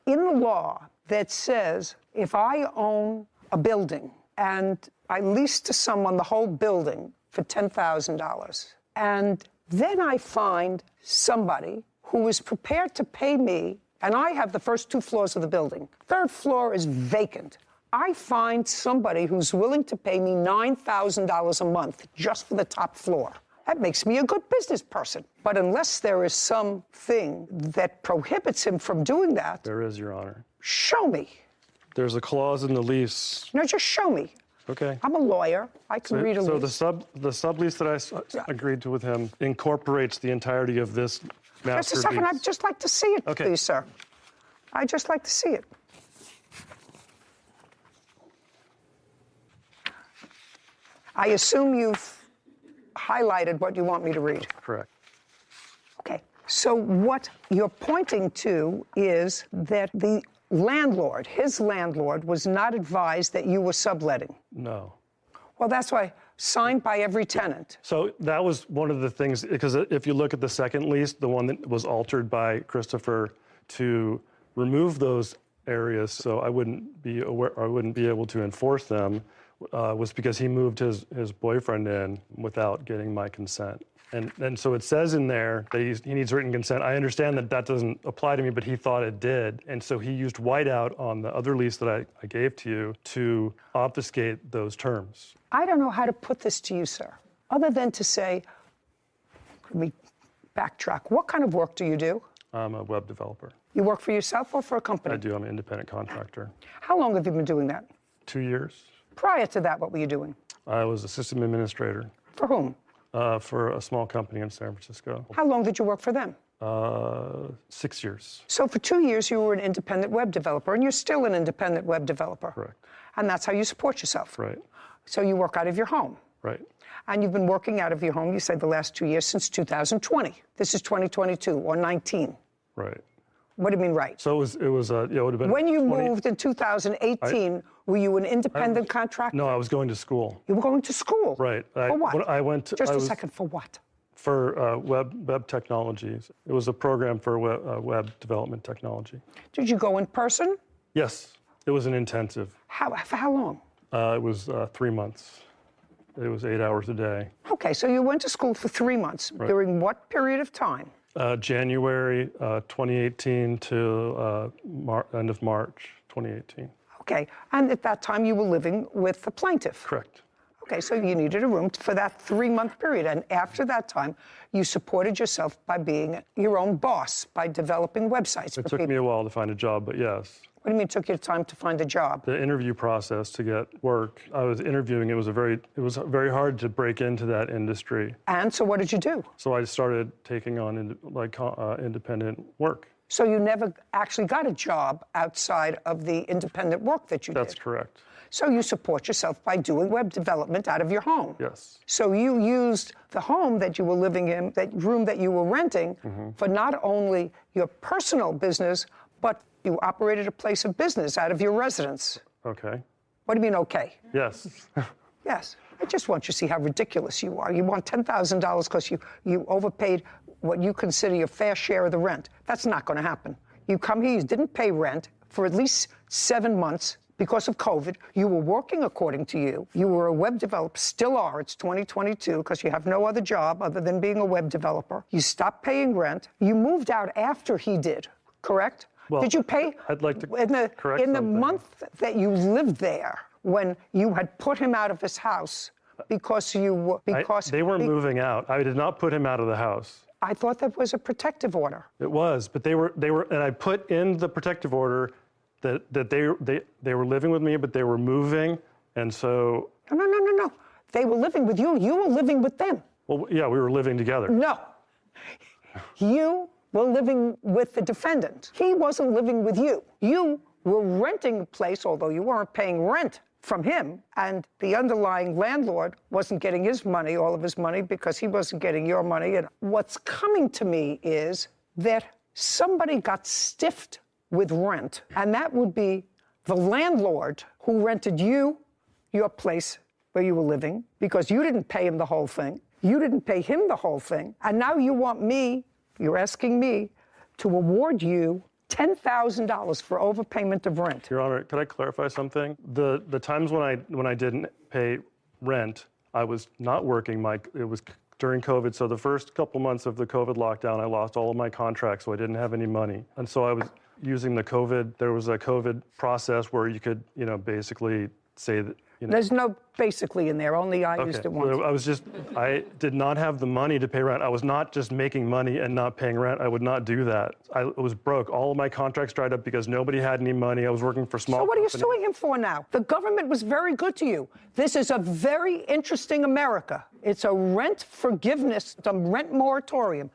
in the law that says if I own a building and I lease to someone the whole building for $10,000, and then I find somebody who is prepared to pay me, and I have the first 2 floors of the building. 3rd floor is vacant. I find somebody who's willing to pay me $9,000 a month just for the top floor. That makes me a good business person. But unless there is something that prohibits him from doing that... There is, Your Honor. Show me. There's a clause in the lease. No, just show me. Okay. I'm a lawyer. I can read a lease. So the sublease that I agreed to with him incorporates the entirety of this master lease. Just a second. I'd just like to see it, please, sir. I'd just like to see it. I assume you've highlighted what you want me to read. Correct. Okay. So what you're pointing to is that the landlord, his landlord, was not advised that you were subletting. No. Well, that's why signed by every tenant. So that was one of the things, because if you look at the second lease, the one that was altered by Christopher to remove those areas so I wouldn't be aware, or I wouldn't be able to enforce them, was because he moved his boyfriend in without getting my consent. And so it says in there that he needs written consent. I understand that that doesn't apply to me, but he thought it did. And so he used whiteout on the other lease that I gave to you to obfuscate those terms. I don't know how to put this to you, sir, other than to say, let me backtrack. What kind of work do you do? I'm a web developer. You work for yourself or for a company? I do. I'm an independent contractor. How long have you been doing that? 2 years. Prior to that, what were you doing? I was a system administrator. For whom? For a small company in San Francisco. How long did you work for them? 6 years. So for 2 years, you were an independent web developer, and you're still an independent web developer. Correct. And that's how you support yourself. Right. So you work out of your home. Right. And you've been working out of your home, you said, the last 2 years since 2020. This is 2022 or 19. Right. What do you mean, right? So it was yeah, it would have been. When you moved in 2018, were you an independent contractor? No, I was going to school. You were going to school? Right. For what? I went to. Just a second, for what? For web technologies. It was a program for web development technology. Did you go in person? Yes. It was an intensive. For how long? It was 3 months. It was 8 hours a day. Okay, so you went to school for 3 months. Right. During what period of time? January 2018 to end of March 2018. Okay, and at that time you were living with the plaintiff? Correct. Okay, so you needed a room for that 3-month period, and after that time, you supported yourself by being your own boss, by developing websites for people. It took me a while to find a job, but yes. What do you mean it took you time to find a job? The interview process to get work. I was interviewing. It was very hard to break into that industry. And so what did you do? So I started taking on independent work. So you never actually got a job outside of the independent work that you did? That's correct. So you support yourself by doing web development out of your home? Yes. So you used the home that you were living in, that room that you were renting, for not only your personal business, but you operated a place of business out of your residence. Okay. What do you mean, okay? Yes. Yes. I just want you to see how ridiculous you are. You want $10,000 because you overpaid what you consider your fair share of the rent. That's not going to happen. You come here, you didn't pay rent for at least 7 months because of COVID. You were working according to you. You were a web developer, still are. It's 2022 because you have no other job other than being a web developer. You stopped paying rent. You moved out after he did, correct? Well, did you pay? I'd like to correct in the month that you lived there, when you had put him out of his house because you were they were moving out. I did not put him out of the house. I thought that was a protective order. It was, but they were, and I put in the protective order that they were living with me, but they were moving, and so. No. They were living with you. You were living with them. Well, yeah, we were living together. No. You were living with the defendant. He wasn't living with you. You were renting a place, although you weren't paying rent from him, and the underlying landlord wasn't getting his money, all of his money, because he wasn't getting your money. And what's coming to me is that somebody got stiffed with rent, and that would be the landlord who rented you your place where you were living, because you didn't pay him the whole thing. You didn't pay him the whole thing. And now you want me, you're asking me, to award you $10,000 for overpayment of rent. Your Honor, could I clarify something? The times when I didn't pay rent, I was not working. It was during COVID, so the first couple months of the COVID lockdown, I lost all of my contracts, so I didn't have any money. And so using the COVID, there was a COVID process where you could, basically say that, There's no basically in there, only I used it once. I did not have the money to pay rent. I was not just making money and not paying rent. I would not do that. I was broke. All of my contracts dried up because nobody had any money. I was working for small So what are you companies. suing him for now? The government was very good to you. This is a very interesting America. It's a rent forgiveness, it's a rent moratorium.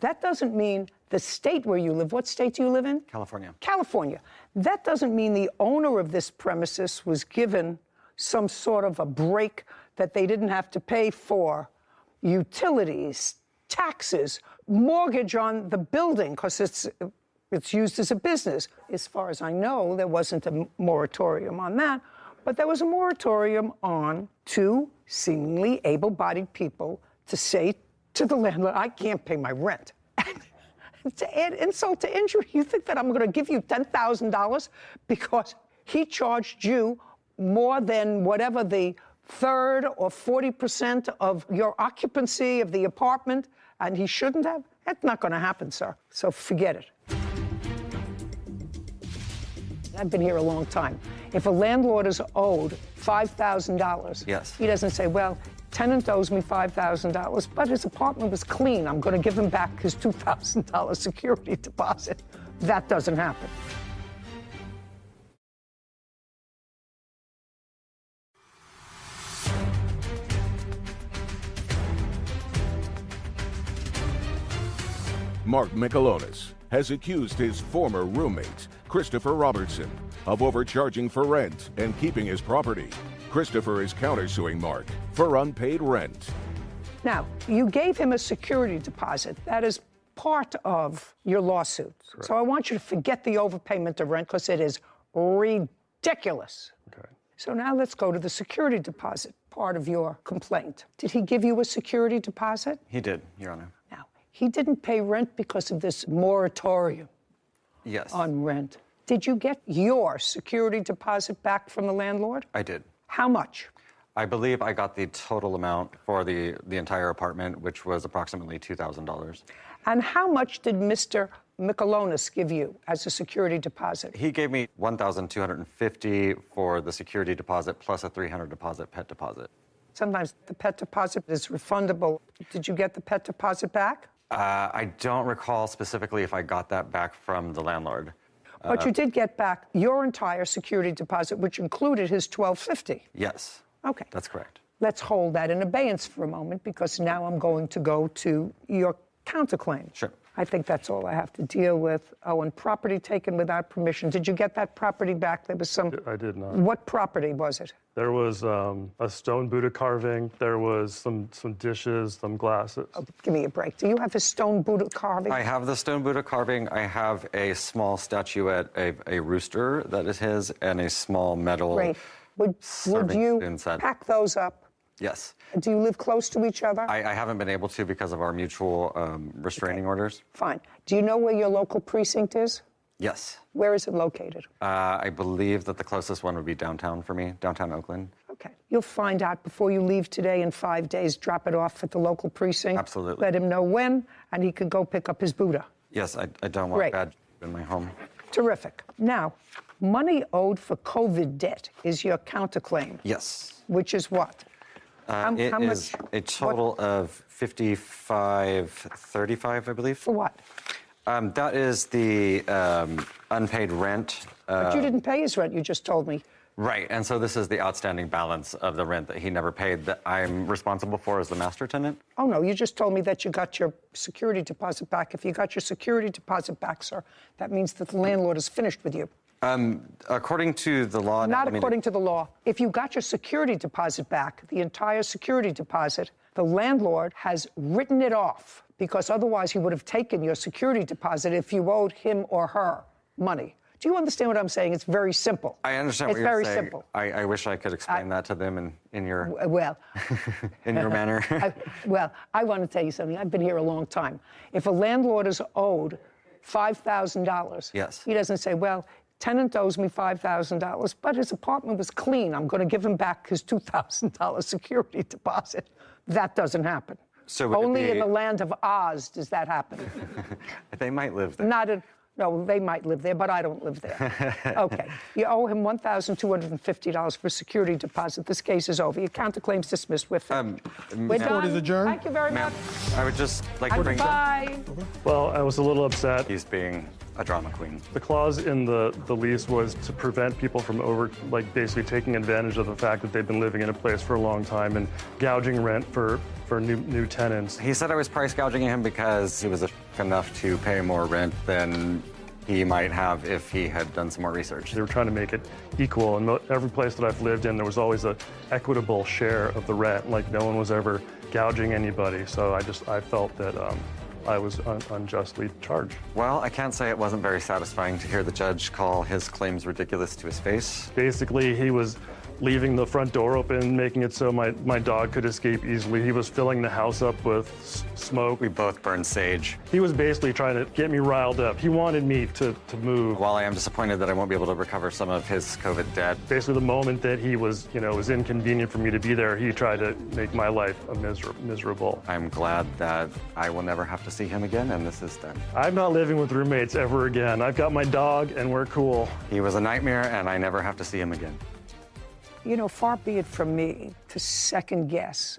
That doesn't mean the state where you live. What state do you live in? California. California. That doesn't mean the owner of this premises was given some sort of a break that they didn't have to pay for utilities, taxes, mortgage on the building, because it's used as a business. As far as I know, there wasn't a moratorium on that, but there was a moratorium on two seemingly able-bodied people to say to the landlord, I can't pay my rent. To add insult to injury, you think that I'm going to give you $10,000 because he charged you more than whatever the third or 40% of your occupancy of the apartment, and he shouldn't have? That's not going to happen, sir. So forget it. I've been here a long time. If a landlord is owed $5,000, yes, he doesn't say, well, tenant owes me $5,000, but his apartment was clean. I'm going to give him back his $2,000 security deposit. That doesn't happen. Mark Michelonis has accused his former roommate, Christopher Robertson, of overcharging for rent and keeping his property. Christopher is countersuing Mark for unpaid rent. Now, you gave him a security deposit. That is part of your lawsuit. Correct. So I want you to forget the overpayment of rent because it is ridiculous. Okay. So now let's go to the security deposit part of your complaint. Did he give you a security deposit? He did, Your Honor. Now, he didn't pay rent because of this moratorium on rent. Did you get your security deposit back from the landlord? I did. How much? I believe I got the total amount for the entire apartment, which was approximately $2,000. And how much did Mr. Michelonis give you as a security deposit? He gave me $1,250 for the security deposit plus a $300 deposit pet deposit. Sometimes the pet deposit is refundable. Did you get the pet deposit back? I don't recall specifically if I got that back from the landlord. But you did get back your entire security deposit, which included his $1,250. Yes. Okay. That's correct. Let's hold that in abeyance for a moment, because now I'm going to go to your counterclaim. Sure. I think that's all I have to deal with. Oh, and property taken without permission. Did you get that property back? There was some... I did not. What property was it? There was a stone Buddha carving. There was some dishes, some glasses. Oh, give me a break. Do you have a stone Buddha carving? I have the stone Buddha carving. I have a small statuette, a rooster that is his, and a small metal... Great. Would you pack those up? Yes. Do you live close to each other? I haven't been able to because of our mutual restraining orders. Fine. Do you know where your local precinct is? Yes. Where is it located? I believe that the closest one would be downtown for me, downtown Oakland. Okay. You'll find out before you leave today. In 5 days, drop it off at the local precinct. Absolutely. Let him know when, and he can go pick up his Buddha. Yes, I don't want bad in my home. Terrific. Now, money owed for COVID debt is your counterclaim. Yes. Which is what? It is a total of $55.35, I believe. For what? That is the unpaid rent. But you didn't pay his rent, you just told me. Right, and so this is the outstanding balance of the rent that he never paid that I'm responsible for as the master tenant. Oh, no, you just told me that you got your security deposit back. If you got your security deposit back, sir, that means that the landlord is finished with you. According to the law... Not according to the law. If you got your security deposit back, the entire security deposit, the landlord has written it off, because otherwise he would have taken your security deposit if you owed him or her money. Do you understand what I'm saying? It's very simple. I understand what you're saying. It's very simple. I wish I could explain that to them in your... Well... in your manner. I want to tell you something. I've been here a long time. If a landlord is owed $5,000... Yes. He doesn't say, well... Tenant owes me $5,000, but his apartment was clean. I'm going to give him back his $2,000 security deposit. That doesn't happen. So only in the land of Oz does that happen. They might live there. No, they might live there, but I don't live there. Okay. You owe him $1,250 for security deposit. This case is over. Your counterclaim's dismissed. We're done. Court is adjourned. Thank you very much. I would just like to bring Bye. Well, I was a little upset. He's being a drama queen. The clause in the lease was to prevent people from basically taking advantage of the fact that they've been living in a place for a long time and gouging rent for new tenants. He said I was price gouging him because he was enough to pay more rent than he might have if he had done some more research. They were trying to make it equal, and every place that I've lived in, there was always an equitable share of the rent. Like, no one was ever gouging anybody, so I felt that I was unjustly charged. Well, I can't say it wasn't very satisfying to hear the judge call his claims ridiculous to his face. Basically, he was leaving the front door open, making it so my dog could escape easily. He was filling the house up with smoke. We both burned sage. He was basically trying to get me riled up. He wanted me to move. While I am disappointed that I won't be able to recover some of his COVID debt. Basically, the moment that he was, it was inconvenient for me to be there, he tried to make my life miserable. I'm glad that I will never have to see him again, and this is done. I'm not living with roommates ever again. I've got my dog, and we're cool. He was a nightmare, and I never have to see him again. You know, far be it from me to second guess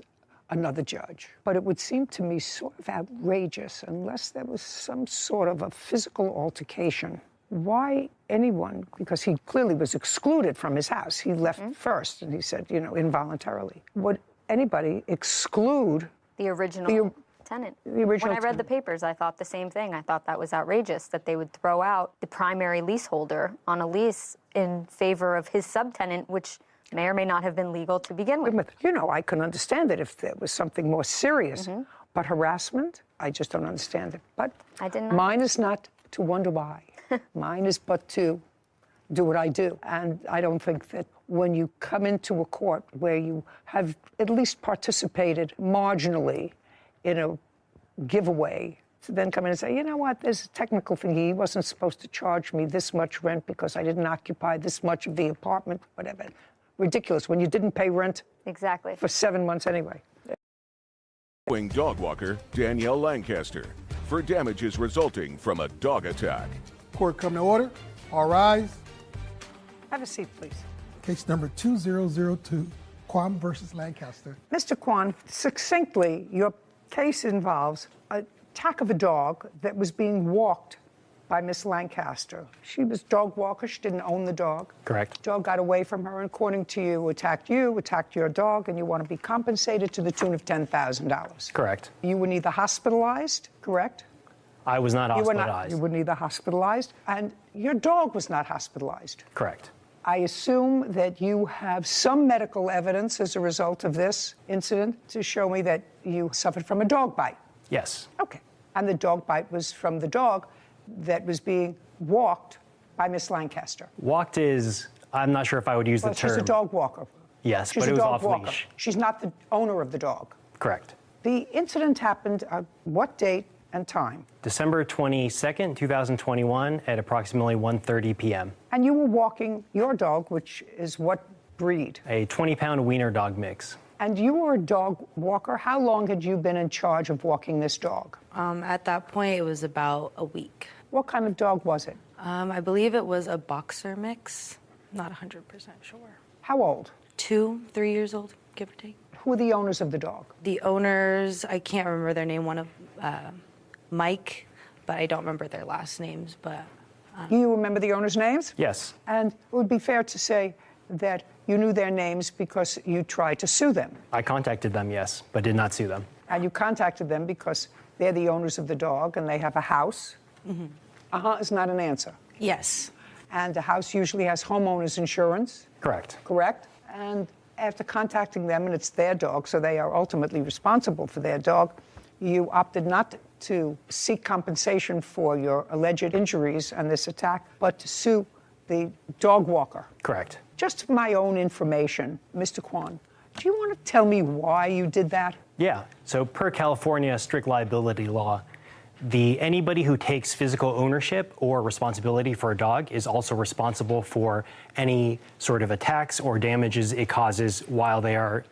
another judge, but it would seem to me sort of outrageous unless there was some sort of a physical altercation. Why anyone, because he clearly was excluded from his house. He left first, and he said, involuntarily. Would anybody exclude the original tenant? The original When I read the papers, I thought the same thing. I thought that was outrageous, that they would throw out the primary leaseholder on a lease in favor of his subtenant, which may or may not have been legal to begin with. I can understand it if there was something more serious, but harassment, I just don't understand it. But mine is not to wonder why. Mine is but to do what I do. And I don't think that when you come into a court where you have at least participated marginally in a giveaway, to then come in and say, you know what, there's a technical thing. He wasn't supposed to charge me this much rent because I didn't occupy this much of the apartment, whatever. Ridiculous when you didn't pay rent for 7 months anyway. Dog walker Danielle Lancaster for damages resulting from a dog attack. Court come to order. All rise. Have a seat, please. Case number 2002, Kwan versus Lancaster. Mr. Kwan, succinctly, your case involves an attack of a dog that was being walked by Miss Lancaster. She was a dog walker. She didn't own the dog. Correct. Dog got away from her, and according to you, attacked your dog, and you want to be compensated to the tune of $10,000. Correct. You were neither hospitalized, correct? I was not hospitalized. You were neither hospitalized, and your dog was not hospitalized. Correct. I assume that you have some medical evidence as a result of this incident to show me that you suffered from a dog bite. Yes. Okay. And the dog bite was from the dog that was being walked by Miss Lancaster. Walked is, I'm not sure if I would use the term. She's a dog walker. Yes, She's but it was off walker. leash. She's not the owner of the dog. Correct. The incident happened at what date and time? December 22nd, 2021 at approximately 1:30 p.m. And you were walking your dog, which is what breed? A 20-pound wiener dog mix. And you were a dog walker. How long had you been in charge of walking this dog? At that point, it was about a week. What kind of dog was it? I believe it was a boxer mix. Not 100% sure. How old? 2, 3 years old, give or take. Who are the owners of the dog? The owners, I can't remember their name. One of Mike, but I don't remember their last names. But you remember the owners' names? Yes. And it would be fair to say that you knew their names because you tried to sue them. I contacted them, yes, but did not sue them. And you contacted them because they're the owners of the dog and they have a house. Mm-hmm. Is not an answer. Yes. And a house usually has homeowners insurance. Correct. Correct? And after contacting them, and it's their dog, so they are ultimately responsible for their dog, you opted not to seek compensation for your alleged injuries and this attack, but to sue the dog walker. Correct. Just for my own information, Mr. Kwan, do you want to tell me why you did that? Yeah. So per California strict liability law, anybody who takes physical ownership or responsibility for a dog is also responsible for any sort of attacks or damages it causes while they are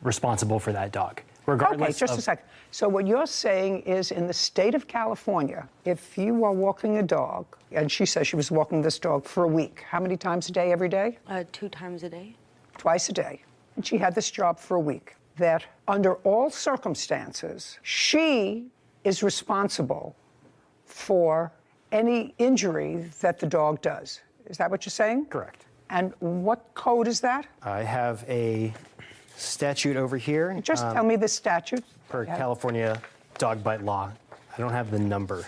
responsible for that dog. Regardless Okay, just of- a second. So what you're saying is in the state of California, if you are walking a dog, and she says she was walking this dog for a week, how many times a day, every day? 2 times a day. Twice a day. And she had this job for a week. That under all circumstances, she is responsible for any injury that the dog does. Is that what you're saying? Correct. And what code is that? I have a statute over here. Just tell me the statute. Per California dog bite law. I don't have the number,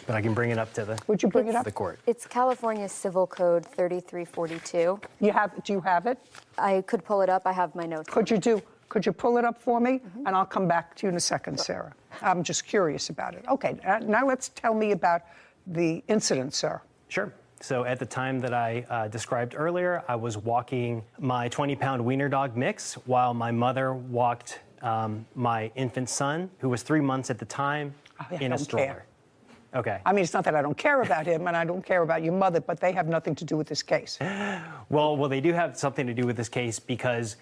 but I can bring it up to the. Would you bring it up? The court. It's California Civil Code 3342. Do you have it? I could pull it up. I have my notes. Could you pull it up for me? And I'll come back to you in a second, Sarah. I'm just curious about it. Okay, now let's tell me about the incident, sir. Sure. So at the time that I described earlier, I was walking my 20-pound wiener dog mix while my mother walked my infant son, who was 3 months at the time, in a stroller. Care. Okay. I mean, it's not that I don't care about him and I don't care about your mother, but they have nothing to do with this case. Well, they do have something to do with this case because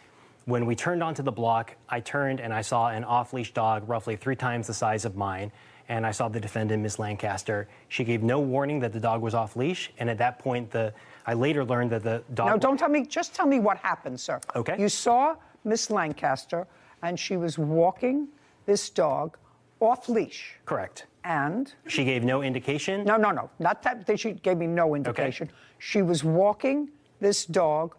when we turned onto the block, I turned and I saw an off-leash dog roughly 3 times the size of mine. And I saw the defendant, Ms. Lancaster. She gave no warning that the dog was off leash. And at that point, I later learned that the dog. No, don't tell me. Just tell me what happened, sir. Okay. You saw Miss Lancaster, and she was walking this dog off leash. Correct. And she gave no indication. No, not that. She gave me no indication. Okay. She was walking this dog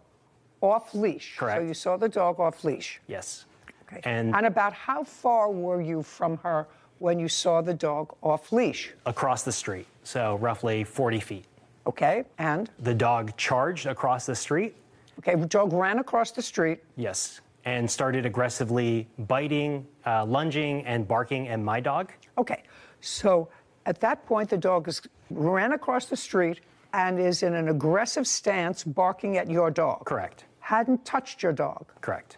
off leash. Correct. So you saw the dog off leash. Yes. Okay. And about how far were you from her when you saw the dog off leash? Across the street, so roughly 40 feet. Okay, and? The dog charged across the street. Okay, the dog ran across the street. Yes, and started aggressively biting, lunging, and barking at my dog. Okay, so at that point, the dog ran across the street and is in an aggressive stance barking at your dog. Correct. Hadn't touched your dog. Correct.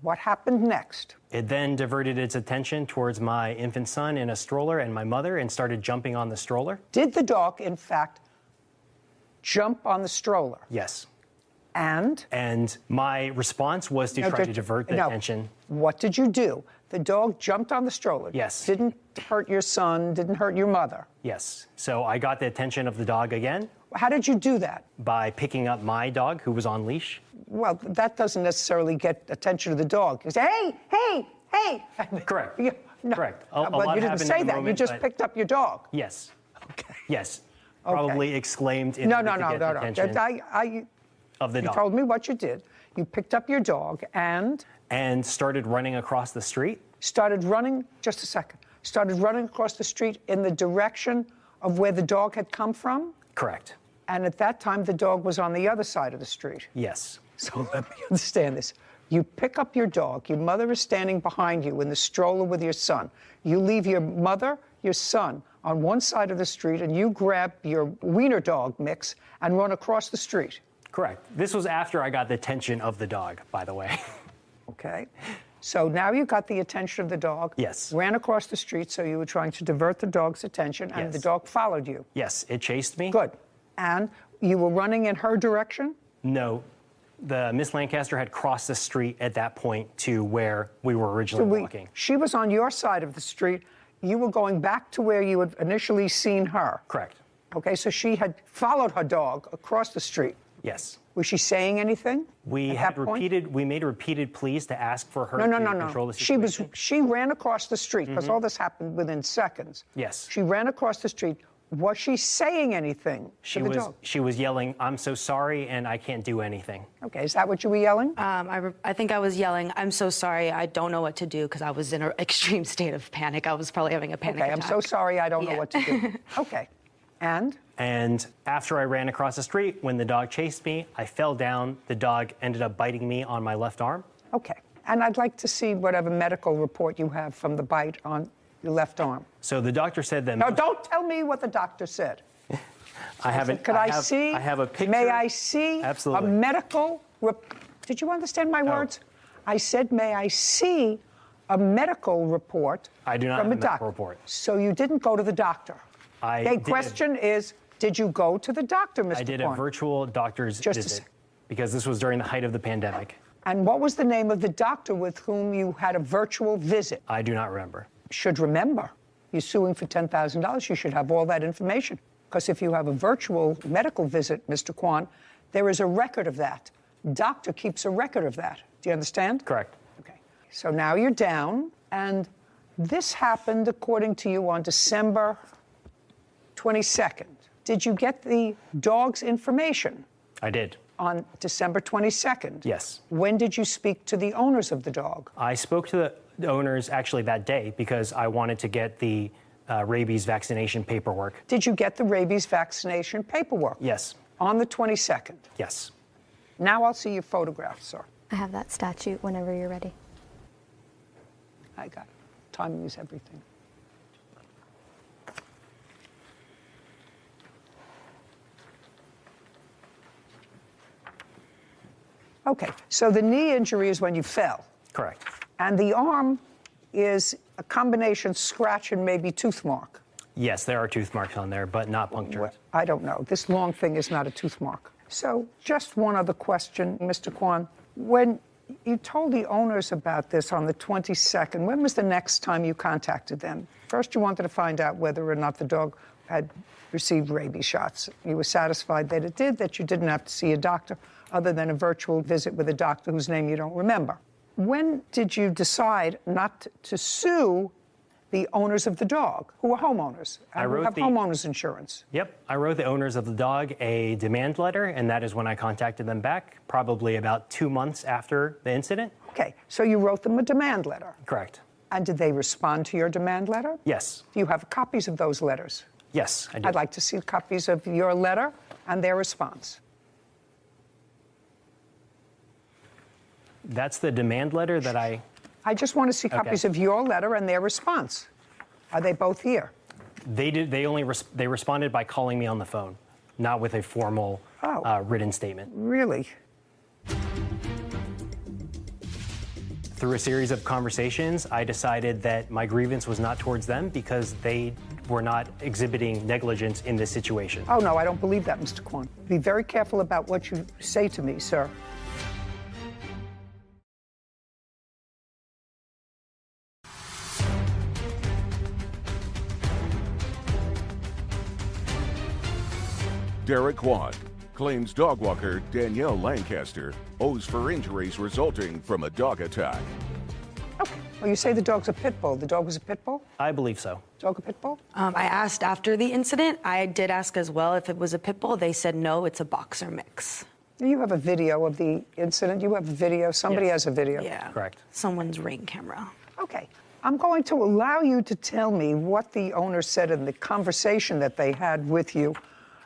What happened next? It then diverted its attention towards my infant son in a stroller and my mother and started jumping on the stroller. Did the dog, in fact, jump on the stroller? Yes. And? And my response was to try to divert the attention. What did you do? The dog jumped on the stroller. Yes. Didn't hurt your son, didn't hurt your mother. Yes. So I got the attention of the dog again. How did you do that? By picking up my dog, who was on leash. Well, that doesn't necessarily get attention of the dog. You say, hey! Correct. No. Correct. But you didn't say that. Moment, you just picked up your dog. Yes. Okay. Yes. Probably exclaimed in order to get the attention of the dog. You told me what you did. You picked up your dog and? And started running across the street. Started running across the street in the direction of where the dog had come from? Correct. And at that time, the dog was on the other side of the street. Yes. So let me understand this. You pick up your dog. Your mother is standing behind you in the stroller with your son. You leave your mother, your son on one side of the street, and you grab your wiener dog mix and run across the street. Correct. This was after I got the attention of the dog, by the way. Okay. So now you got the attention of the dog. Yes. Ran across the street, so you were trying to divert the dog's attention, and the dog followed you. Yes, it chased me. Good. And you were running in her direction? No. The Miss Lancaster had crossed the street at that point to where we were originally walking. She was on your side of the street. You were going back to where you had initially seen her. Correct. Okay, so she had followed her dog across the street. Yes. Was she saying anything? We made repeated pleas to ask for her to control the situation. She ran across the street because all this happened within seconds. Yes. She ran across the street. Was she saying anything to the dog? She was yelling, "I'm so sorry, and I can't do anything." Okay, is that what you were yelling? I think I was yelling, "I'm so sorry, I don't know what to do," because I was in an extreme state of panic. I was probably having a panic attack. I'm so sorry, I don't know what to do. Okay, and? And after I ran across the street, when the dog chased me, I fell down. The dog ended up biting me on my left arm. Okay, and I'd like to see whatever medical report you have from the bite on your left arm. So the doctor said that. No, don't tell me what the doctor said. I haven't. Could I see? I have a picture. May I see Absolutely. a medical? Did you understand my words? I said, may I see a medical report? I do not from have a doctor. medical report. So you didn't go to the doctor. Question is, did you go to the doctor, Mr. I did a virtual doctor's visit because this was during the height of the pandemic. And what was the name of the doctor with whom you had a virtual visit? I do not remember. Should remember. You're suing for $10,000. You should have all that information. Because if you have a virtual medical visit, Mr. Kwan, there is a record of that. Doctor keeps a record of that. Do you understand? Correct. Okay. So now you're down, and this happened, according to you, on December 22nd. Did you get the dog's information? I did. On December 22nd? Yes. When did you speak to the owners of the dog? I spoke to the owners actually that day because I wanted to get the rabies vaccination paperwork. Did you get the rabies vaccination paperwork? Yes. On the 22nd? Yes. Now I'll see your photograph, sir. I have that statute whenever you're ready. I got it. Timing is everything. Okay, so the knee injury is when you fell. Correct. And the arm is a combination scratch and maybe tooth mark. Yes, there are tooth marks on there, but not punctured. I don't know. This long thing is not a tooth mark. So just one other question, Mr. Kwan. When you told the owners about this on the 22nd, when was the next time you contacted them? First, you wanted to find out whether or not the dog had received rabies shots. You were satisfied that it did, that you didn't have to see a doctor other than a virtual visit with a doctor whose name you don't remember. When did you decide not to sue the owners of the dog, who are homeowners, and who have homeowners insurance? Yep. I wrote the owners of the dog a demand letter, and that is when I contacted them back, probably about 2 months after the incident. Okay, so you wrote them a demand letter. Correct. And did they respond to your demand letter? Yes. Do you have copies of those letters? Yes, I do. I'd like to see copies of your letter and their response. That's the demand letter that I just want to see copies of your letter and their response. Are they both here? They did. They responded by calling me on the phone, not with a formal written statement. Really? Through a series of conversations, I decided that my grievance was not towards them because they were not exhibiting negligence in this situation. Oh, no, I don't believe that, Mr. Kwan. Be very careful about what you say to me, sir. Derek Kwan claims dog walker Danielle Lancaster owes for injuries resulting from a dog attack. Okay. Well, you say the dog's a pit bull. The dog was a pit bull? I believe so. Dog a pit bull? I asked after the incident. I did ask as well if it was a pit bull. They said no, it's a boxer mix. You have a video of the incident. You have a video. Somebody has a video. Yeah. Correct. Someone's Ring camera. Okay. I'm going to allow you to tell me what the owner said in the conversation that they had with you.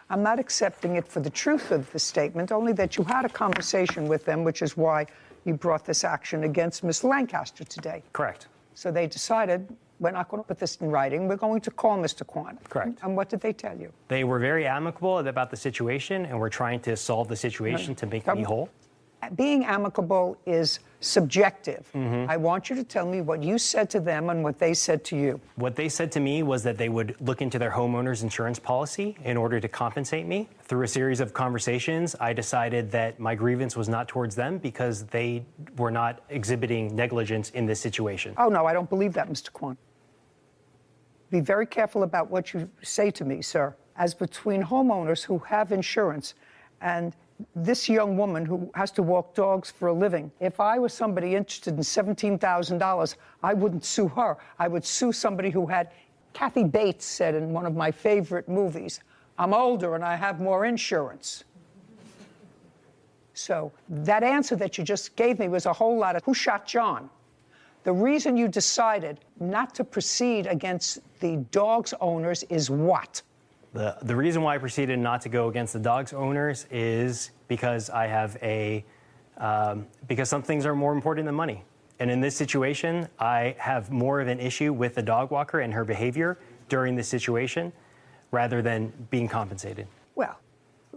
I'm not accepting it for the truth of the statement, only that you had a conversation with them, which is why you brought this action against Miss Lancaster today. Correct. So they decided, we're not going to put this in writing. We're going to call Mr. Kwan. Correct. And what did they tell you? They were very amicable about the situation, and we're trying to solve the situation to make me whole. Being amicable is subjective. I want you to tell me what you said to them and what they said to you. What they said to me was that they would look into their homeowner's insurance policy in order to compensate me. Through a series of conversations, I decided that my grievance was not towards them because they were not exhibiting negligence in this situation. Oh, no, I don't believe that, Mr. Kwan. Be very careful about what you say to me, sir. As between homeowners who have insurance and this young woman who has to walk dogs for a living, if I was somebody interested in $17,000, I wouldn't sue her. I would sue somebody who had, Kathy Bates said in one of my favorite movies, I'm older and I have more insurance. So that answer that you just gave me was a whole lot of who shot John. The reason you decided not to proceed against the dog's owners is what? The reason why I proceeded not to go against the dog's owners is because I have because some things are more important than money. And in this situation, I have more of an issue with the dog walker and her behavior during this situation rather than being compensated. Well,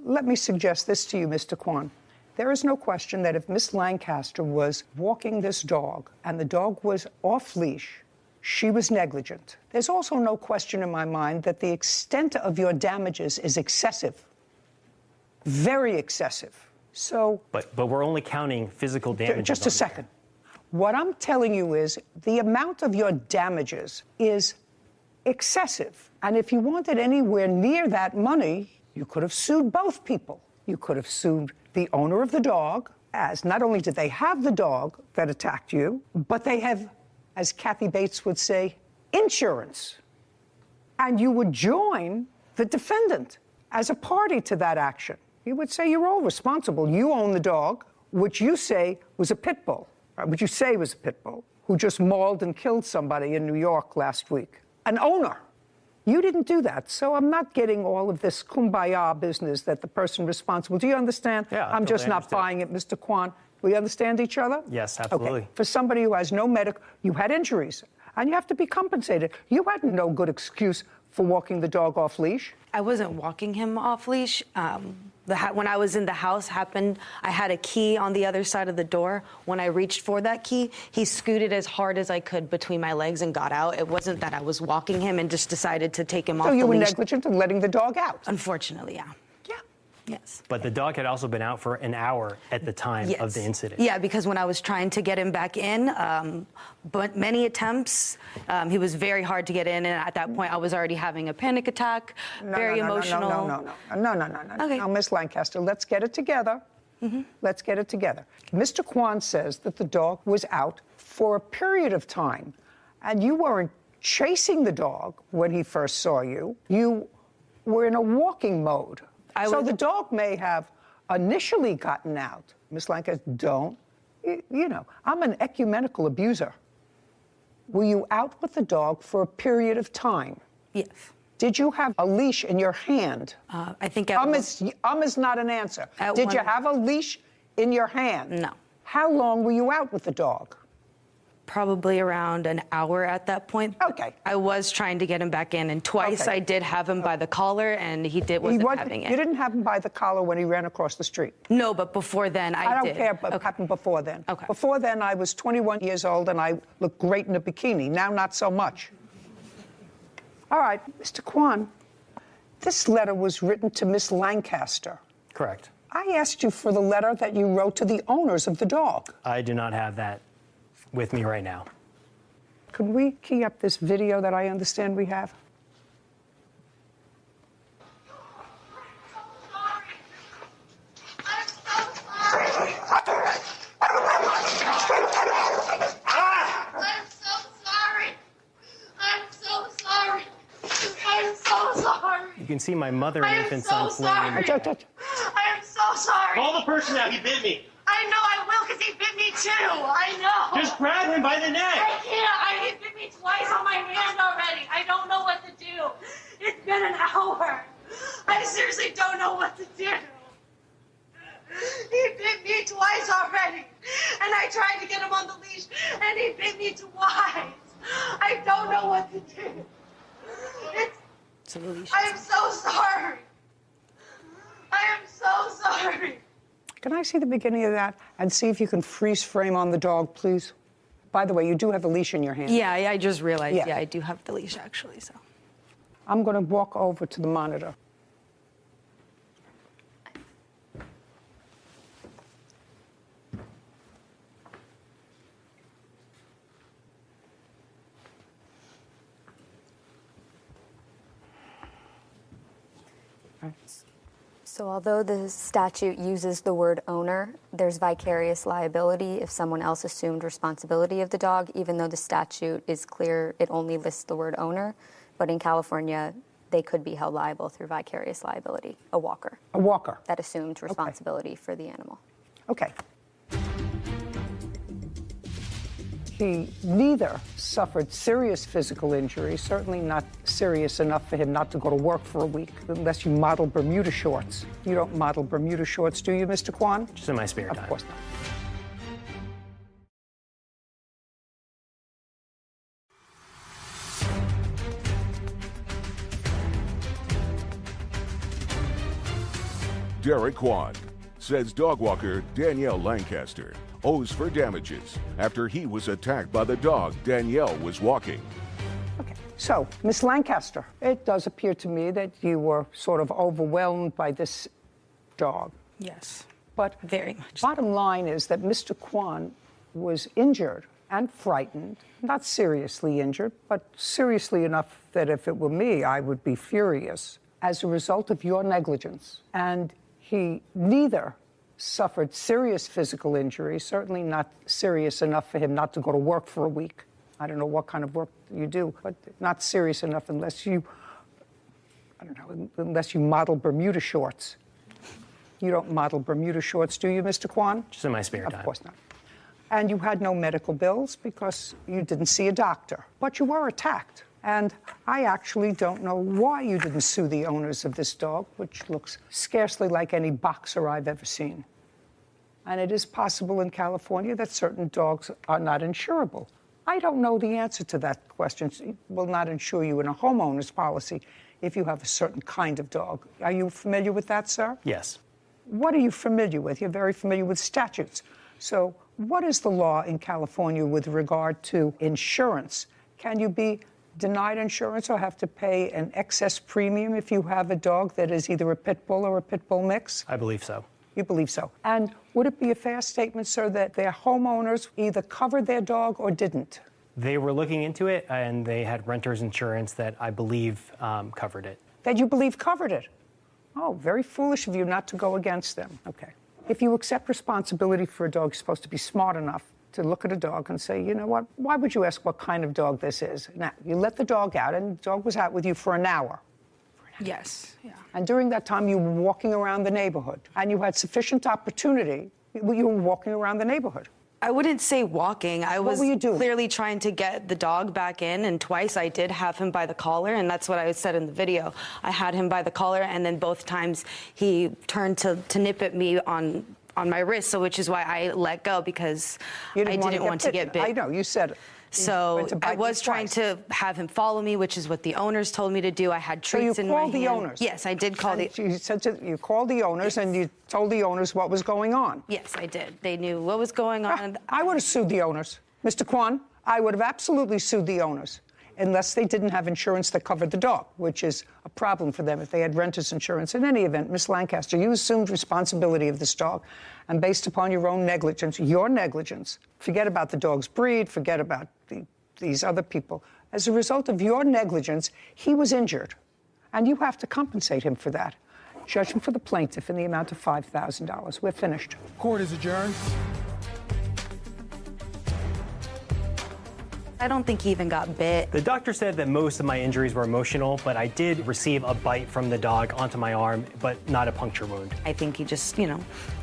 let me suggest this to you, Mr. Kwan. There is no question that if Miss Lancaster was walking this dog and the dog was off leash, she was negligent. There's also no question in my mind that the extent of your damages is excessive, very excessive. So, But we're only counting physical damages. just a second. What I'm telling you is the amount of your damages is excessive. And if you wanted anywhere near that money, you could have sued both people. You could have sued the owner of the dog, as not only did they have the dog that attacked you, but they have, as Kathy Bates would say, insurance. And you would join the defendant as a party to that action. You would say you're all responsible. You own the dog, which you say was a pit bull, which you say was a pit bull, who just mauled and killed somebody in New York last week. An owner. You didn't do that. So I'm not getting all of this kumbaya business that the person responsible. Do you understand? Yeah, I'm just not buying it, Mr. Kwan. We understand each other? Yes, absolutely. Okay. For somebody who has no medical, you had injuries, and you have to be compensated. You had no good excuse for walking the dog off leash. I wasn't walking him off leash. When I was in the house happened, I had a key on the other side of the door. When I reached for that key, he scooted as hard as I could between my legs and got out. It wasn't that I was walking him and just decided to take him off the leash. So you were negligent in letting the dog out? Unfortunately, yeah. Yes. But the dog had also been out for an hour at the time of the incident. Yeah, because when I was trying to get him back in, but many attempts, he was very hard to get in, and at that point, I was already having a panic attack, very emotional. No. Okay. Now, Miss Lancaster, let's get it together. Let's get it together. Mr. Kwan says that the dog was out for a period of time, and you weren't chasing the dog when he first saw you. You were in a walking mode. So the dog may have initially gotten out. Miss Lancaster, I'm an ecumenical abuser. Were you out with the dog for a period of time? Yes. Did you have a leash in your hand? I think is not an answer. Did you have a leash in your hand? No. How long were you out with the dog? Probably around an hour at that point. Okay. I was trying to get him back in, and twice I did have him by the collar, and he wasn't having it. You didn't have him by the collar when he ran across the street? No, but before then I did. I don't care what happened before then. Okay. Before then, I was 21 years old, and I looked great in a bikini. Now, not so much. All right, Mr. Kwan, this letter was written to Miss Lancaster. Correct. I asked you for the letter that you wrote to the owners of the dog. I do not have that with me right now. Could we key up this video that I understand we have? You can see my mother and infant son fleeing. I am so sorry. Call the person out. He bit me. I know I will, because he bit me too. I know. Just grab him by the neck. I can't. He bit me twice on my hand already. I don't know what to do. It's been an hour. I seriously don't know what to do. He bit me twice already. And I tried to get him on the leash, and he bit me twice. I don't know what to do. I am so sorry. I am so sorry. Can I see the beginning of that and see if you can freeze frame on the dog, please? By the way, you do have a leash in your hand. Yeah, I just realized. Yeah, I do have the leash, actually, so. I'm going to walk over to the monitor. So although the statute uses the word owner, there's vicarious liability if someone else assumed responsibility of the dog, even though the statute is clear, it only lists the word owner. But in California, they could be held liable through vicarious liability, a walker. A walker. That assumed responsibility for the animal. Okay. He neither suffered serious physical injury, certainly not serious enough for him not to go to work for a week, unless you model Bermuda shorts. You don't model Bermuda shorts, do you, Mr. Kwan? Just in my spare time. Of course not. Derek Kwan says dog walker Danielle Lancaster owes for damages after he was attacked by the dog Danielle was walking. Okay, so, Miss Lancaster, it does appear to me that you were sort of overwhelmed by this dog. Yes. But very much. Bottom line is that Mr. Kwan was injured and frightened, not seriously injured, but seriously enough that if it were me, I would be furious as a result of your negligence. And he neither suffered serious physical injury, certainly not serious enough for him not to go to work for a week. I don't know what kind of work you do, but not serious enough unless you, unless you model Bermuda shorts. You don't model Bermuda shorts, do you, Mr. Kwan? Just in my spare time. Of course not. And you had no medical bills because you didn't see a doctor. But you were attacked. And I actually don't know why you didn't sue the owners of this dog, which looks scarcely like any boxer I've ever seen. And it is possible in California that certain dogs are not insurable. I don't know the answer to that question. It will not insure you in a homeowner's policy if you have a certain kind of dog. Are you familiar with that, sir? Yes. What are you familiar with? You're very familiar with statutes. So what is the law in California with regard to insurance? Can you be denied insurance or have to pay an excess premium if you have a dog that is either a pit bull or a pit bull mix? I believe so. You believe so. And would it be a fair statement, sir, that their homeowners either covered their dog or didn't? They were looking into it, and they had renter's insurance that I believe covered it. That you believe covered it? Oh, very foolish of you not to go against them. Okay. If you accept responsibility for a dog, you're supposed to be smart enough to look at a dog and say, you know what, why would you ask what kind of dog this is? Now, you let the dog out, and the dog was out with you for an hour. Yes, yeah. And during that time, you were walking around the neighborhood, and you had sufficient opportunity. You were walking around the neighborhood. I wouldn't say walking. I was clearly trying to get the dog back in, and twice I did have him by the collar, and that's what I said in the video. I had him by the collar, and then both times he turned to nip at me on my wrist, so which is why I let go, because I didn't want to get bit. I know, you said it. So I was trying to have him follow me, which is what the owners told me to do. I had treats in my hand. So you called the owners? Yes, I did call the... You called the owners, and you told the owners what was going on? Yes, I did. They knew what was going on. I would have sued the owners. Mr. Kwan, I would have absolutely sued the owners, unless they didn't have insurance that covered the dog, which is a problem for them if they had renter's insurance. In any event, Miss Lancaster, you assumed responsibility of this dog, and based upon your own negligence, forget about the dog's breed, forget about these other people. As a result of your negligence, he was injured, and you have to compensate him for that. Judgment for the plaintiff in the amount of $5,000. We're finished. Court is adjourned. I don't think he even got bit. The doctor said that most of my injuries were emotional, but I did receive a bite from the dog onto my arm, but not a puncture wound. I think he just,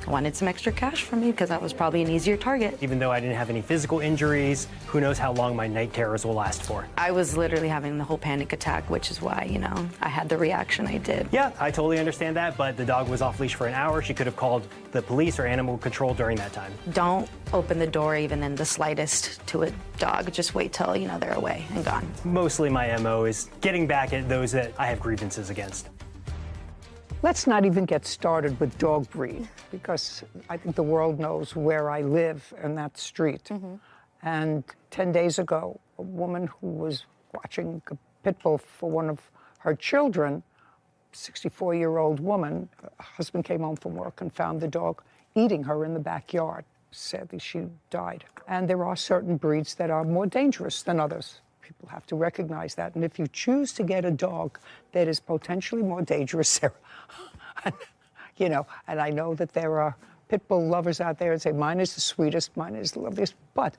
wanted some extra cash from me because I was probably an easier target. Even though I didn't have any physical injuries, who knows how long my night terrors will last for. I was literally having the whole panic attack, which is why, I had the reaction I did. Yeah, I totally understand that, but the dog was off leash for an hour. She could have called the police or animal control during that time. Don't open the door even in the slightest to a dog. Just wait till, they're away and gone. Mostly my MO is getting back at those that I have grievances against. Let's not even get started with dog breed, because I think the world knows where I live in that street. Mm-hmm. And 10 days ago, a woman who was watching a pit bull for one of her children, 64-year-old woman, her husband came home from work and found the dog eating her in the backyard. Sadly, she died. And there are certain breeds that are more dangerous than others. People have to recognize that. And if you choose to get a dog that is potentially more dangerous, Sarah, and I know that there are pit bull lovers out there and say, mine is the sweetest, mine is the loveliest, but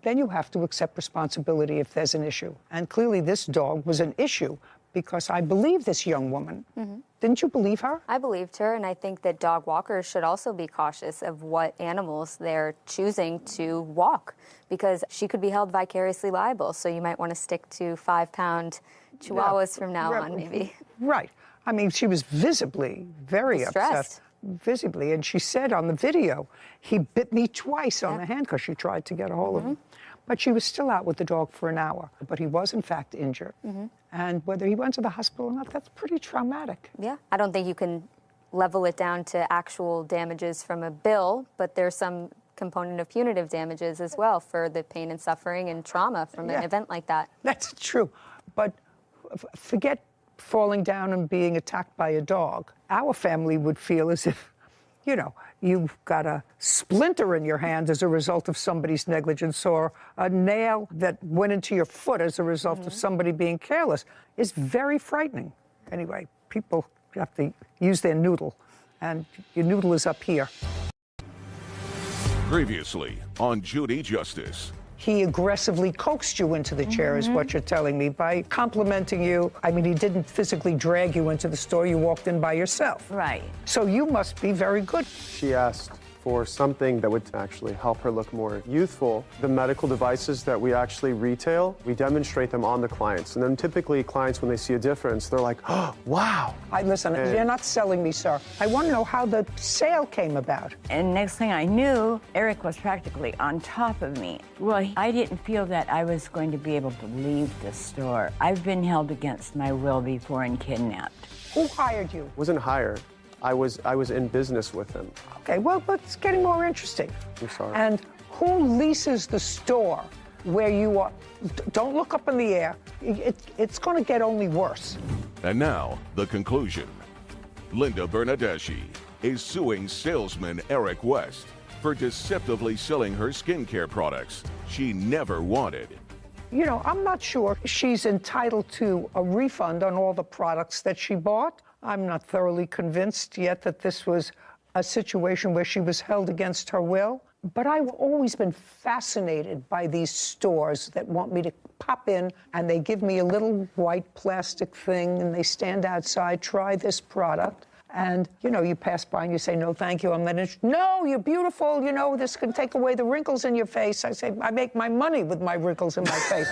then you have to accept responsibility if there's an issue. And clearly this dog was an issue because I believe this young woman. Mm-hmm. Didn't you believe her? I believed her, and I think that dog walkers should also be cautious of what animals they're choosing to walk, because she could be held vicariously liable. So you might want to stick to 5-pound chihuahuas from now on, maybe. Right. I mean, she was visibly very distressed. Upset. Visibly. And she said on the video, he bit me twice on the hand because she tried to get a hold of him. But she was still out with the dog for an hour. But he was, in fact, injured. Mm-hmm. And whether he went to the hospital or not, that's pretty traumatic. Yeah. I don't think you can level it down to actual damages from a bill, but there's some component of punitive damages as well for the pain and suffering and trauma from an event like that. That's true. But forget falling down and being attacked by a dog. Our family would feel as if you know, you've got a splinter in your hand as a result of somebody's negligence, or a nail that went into your foot as a result of somebody being careless, is very frightening. Anyway, people have to use their noodle, and your noodle is up here. Previously on Judy Justice. He aggressively coaxed you into the chair, is what you're telling me, by complimenting you. I mean, he didn't physically drag you into the store. You walked in by yourself. Right. So you must be very good. She asked for something that would actually help her look more youthful. The medical devices that we actually retail, we demonstrate them on the clients. And then typically clients, when they see a difference, they're like, oh, wow. Listen, you're not selling me, sir. I want to know how the sale came about. And next thing I knew, Eric was practically on top of me. Well, I didn't feel that I was going to be able to leave the store. I've been held against my will before and kidnapped. Who hired you? Wasn't hired. I was in business with him. Okay, well, but it's getting more interesting. I'm sorry. And who leases the store where you are? Don't look up in the air. It's going to get only worse. And now, the conclusion. Linda Bernadeschi is suing salesman Eric West for deceptively selling her skincare products she never wanted. You know, I'm not sure she's entitled to a refund on all the products that she bought. I'm not thoroughly convinced yet that this was a situation where she was held against her will. But I've always been fascinated by these stores that want me to pop in, and they give me a little white plastic thing, and they stand outside, try this product. And, you know, you pass by and you say, no, thank you. I'm not interested. No, you're beautiful. You know, this can take away the wrinkles in your face. I say, I make my money with my wrinkles in my face.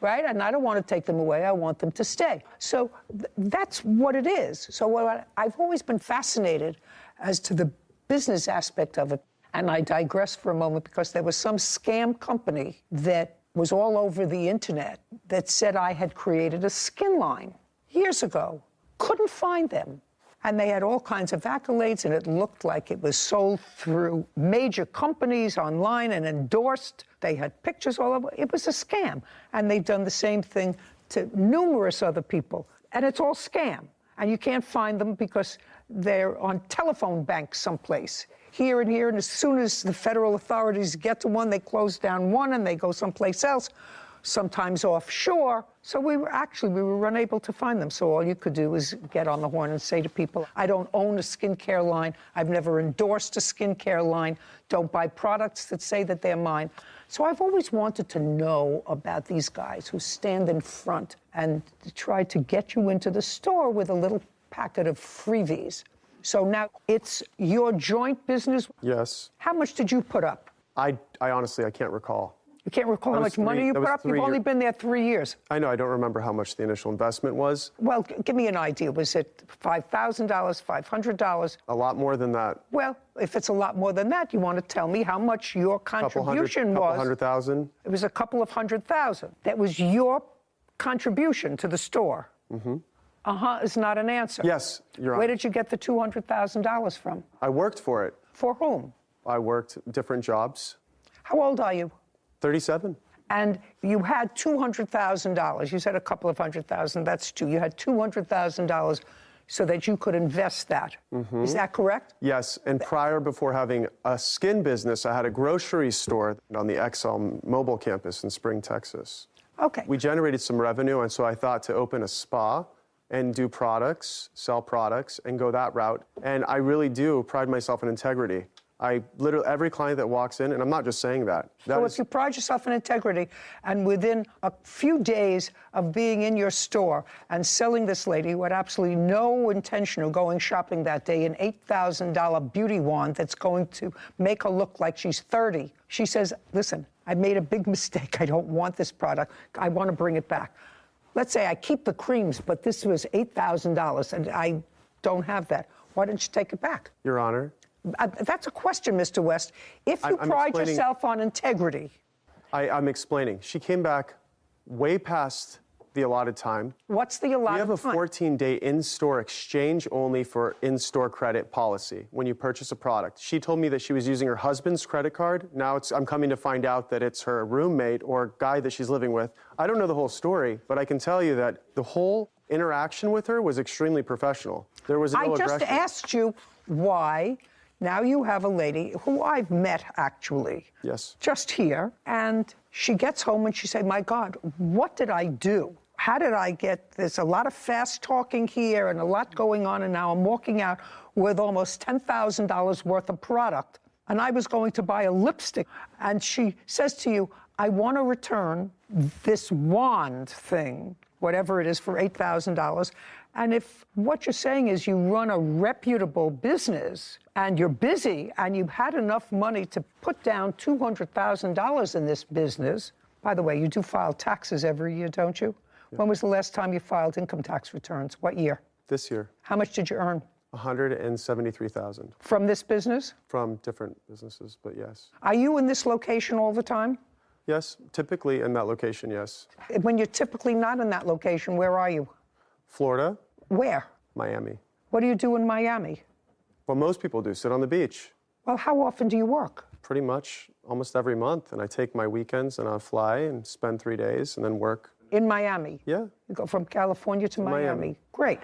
Right? And I don't want to take them away. I want them to stay. So that's what it is. So I've always been fascinated as to the business aspect of it. And I digress for a moment because there was some scam company that was all over the internet that said I had created a skin line years ago. Couldn't find them. And they had all kinds of accolades, and it looked like it was sold through major companies online and endorsed. They had pictures all over. It was a scam. And they've done the same thing to numerous other people. And it's all scam. And you can't find them because they're on telephone banks someplace, here and here. And as soon as the federal authorities get to one, they close down one and they go someplace else, sometimes offshore. So we were unable to find them. So all you could do is get on the horn and say to people, I don't own a skincare line. I've never endorsed a skincare line. Don't buy products that say that they're mine. So I've always wanted to know about these guys who stand in front and try to get you into the store with a little packet of freebies. So now it's your joint business? Yes. How much did you put up? I honestly, I can't recall. You can't recall how much money you put up? You've only been there 3 years. I know, I don't remember how much the initial investment was. Well, give me an idea. Was it $5,000, $500? A lot more than that. Well, if it's a lot more than that, you want to tell me how much your contribution was. Couple hundred thousand. It was a couple of $100,000. That was your contribution to the store. Mm-hmm. Uh-huh is not an answer. Yes, Your Honor. Where did you get the $200,000 from? I worked for it. For whom? I worked different jobs. How old are you? 37. And you had $200,000. You said a couple of $100,000. That's two. You had $200,000 so that you could invest that. Mm-hmm. Is that correct? Yes. And before having a skin business, I had a grocery store on the XL Mobile campus in Spring, Texas. Okay. We generated some revenue, and so I thought to open a spa and do products, sell products, and go that route. And I really do pride myself in integrity. I literally, every client that walks in, and I'm not just saying that. So if you pride yourself in integrity, and within a few days of being in your store and selling this lady who had absolutely no intention of going shopping that day, an $8,000 beauty wand that's going to make her look like she's 30, she says, listen, I made a big mistake. I don't want this product. I want to bring it back. Let's say I keep the creams, but this was $8,000, and I don't have that. Why didn't you take it back? Your Honor. That's a question, Mr. West. If you pride yourself on integrity. I'm explaining. She came back way past the allotted time. What's the allotted time? We have a 14-day in-store exchange only for in-store credit policy when you purchase a product. She told me that she was using her husband's credit card. Now I'm coming to find out that it's her roommate or guy that she's living with. I don't know the whole story, but I can tell you that the whole interaction with her was extremely professional. There was no aggression. I just asked you why. Now you have a lady who I've met, actually. Yes. Just here. And she gets home and she said, my God, what did I do? How did I get this? A lot of fast talking here and a lot going on, and now I'm walking out with almost $10,000 worth of product. And I was going to buy a lipstick. And she says to you, I want to return this wand thing, whatever it is, for $8,000. And if what you're saying is you run a reputable business and you're busy and you've had enough money to put down $200,000 in this business, by the way, you do file taxes every year, don't you? Yeah. When was the last time you filed income tax returns? What year? This year. How much did you earn? $173,000. From this business? From different businesses, but yes. Are you in this location all the time? Yes, typically in that location, yes. When you're typically not in that location, where are you? Florida. Where? Miami. What do you do in Miami? Well, most people do, sit on the beach. Well, how often do you work? Pretty much almost every month. And I take my weekends and I fly and spend 3 days and then work. In Miami? Yeah. You go from California to Miami. Great.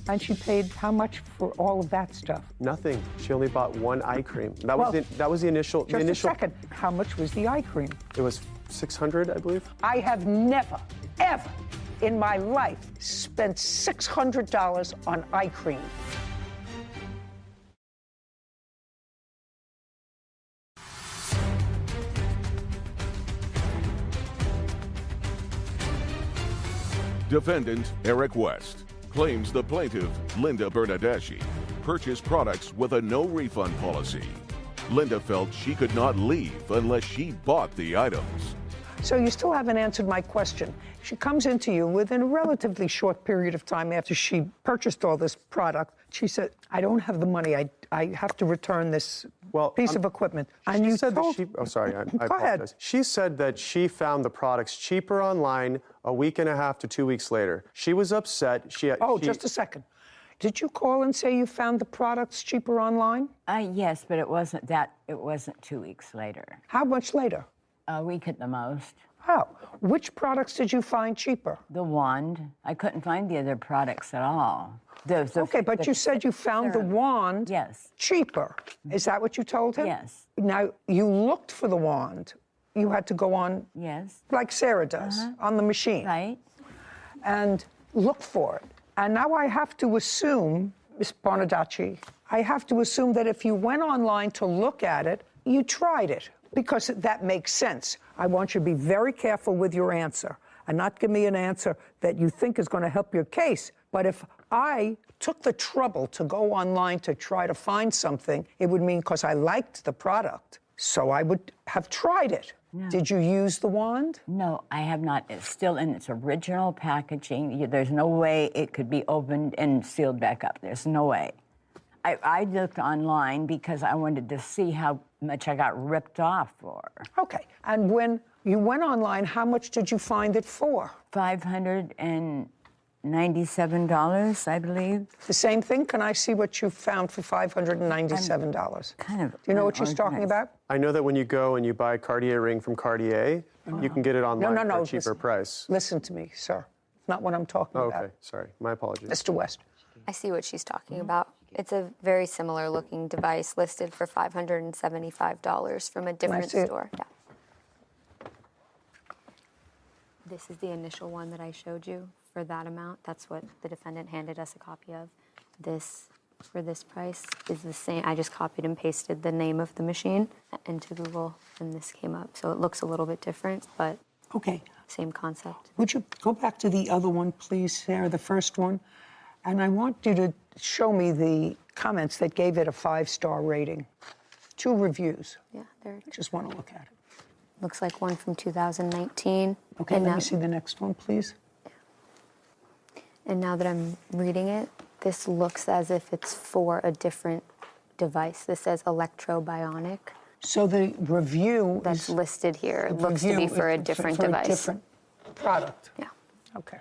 And she paid how much for all of that stuff? Nothing. She only bought one eye cream. That was the initial. Just a second. How much was the eye cream? It was $600, I believe. I have never, ever in my life spent $600 on eye cream. Defendant Eric West claims the plaintiff, Linda Bernadeschi, purchased products with a no-refund policy. Linda felt she could not leave unless she bought the items. So you still haven't answered my question. She comes into you within a relatively short period of time after she purchased all this product. She said, I don't have the money. I have to return this piece of equipment. And you said that she... Oh, sorry. I apologize. Ahead. She said that she found the products cheaper online a week and a half to 2 weeks later. She was upset. Just a second. Did you call and say you found the products cheaper online? Yes, but it wasn't that. It wasn't 2 weeks later. How much later? A week at the most. Oh, which products did you find cheaper? The wand. I couldn't find the other products at all. Okay, but you said you found the wand cheaper. Is that what you told him? Yes. Now, you looked for the wand. You had to go on, like Sarah does, on the machine. Right. And look for it. And now I have to assume, Ms. Bernadeschi, I have to assume that if you went online to look at it, you tried it, because that makes sense. I want you to be very careful with your answer and not give me an answer that you think is going to help your case. But if I took the trouble to go online to try to find something, it would mean because I liked the product. So I would have tried it. No. Did you use the wand? No, I have not. It's still in its original packaging. There's no way it could be opened and sealed back up. There's no way. I looked online because I wanted to see how much I got ripped off for. Okay. And when you went online, how much did you find it for? $597, I believe. The same thing? Can I see what you found for $597? Kind of. Do you know what she's talking about? I know that when you go and you buy a Cartier ring from Cartier, you can get it online for a cheaper price. Listen to me, sir. Not what I'm talking about. Okay, sorry. My apologies. Mr. West. I see what she's talking about. It's a very similar looking device listed for $575 from a different store. Yeah. This is the initial one that I showed you for that amount. That's what the defendant handed us a copy of. This, for this price, is the same. I just copied and pasted the name of the machine into Google, and this came up. So it looks a little bit different, but same concept. Would you go back to the other one, please, Sarah, the first one? And I want you to show me the comments that gave it a 5-star rating. 2 reviews. Yeah, there. I just want to look at it. Looks like one from 2019. Okay, let me see the next one, please. And now that I'm reading it, this looks as if it's for a different device. This says electrobionic. So the review that's listed here looks to be for a different device. A different product. Yeah. Okay.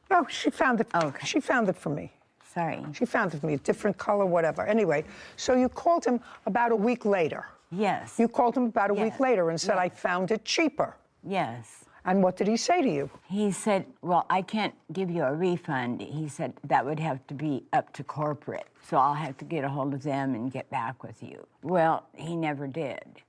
Oh, she found it. Okay. She found it for me. Sorry. She found it for me, a different color, whatever. Anyway, so you called him about a week later. Yes. You called him about a week later and said, I found it cheaper. Yes. And what did he say to you? He said, well, I can't give you a refund. He said that would have to be up to corporate, so I'll have to get a hold of them and get back with you. Well, he never did.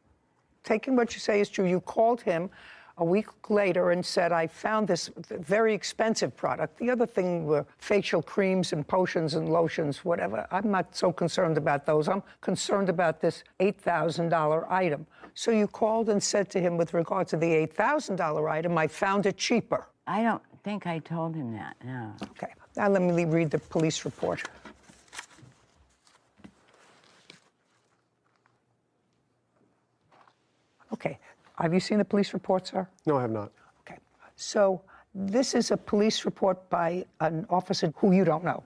Taking what you say is true, you called him a week later and said, I found this very expensive product. The other thing were facial creams and potions and lotions, whatever. I'm not so concerned about those. I'm concerned about this $8,000 item. So you called and said to him, with regard to the $8,000 item, I found it cheaper. I don't think I told him that, no. Okay, now let me read the police report. Okay. Have you seen the police report, sir? No, I have not. Okay. So this is a police report by an officer who you don't know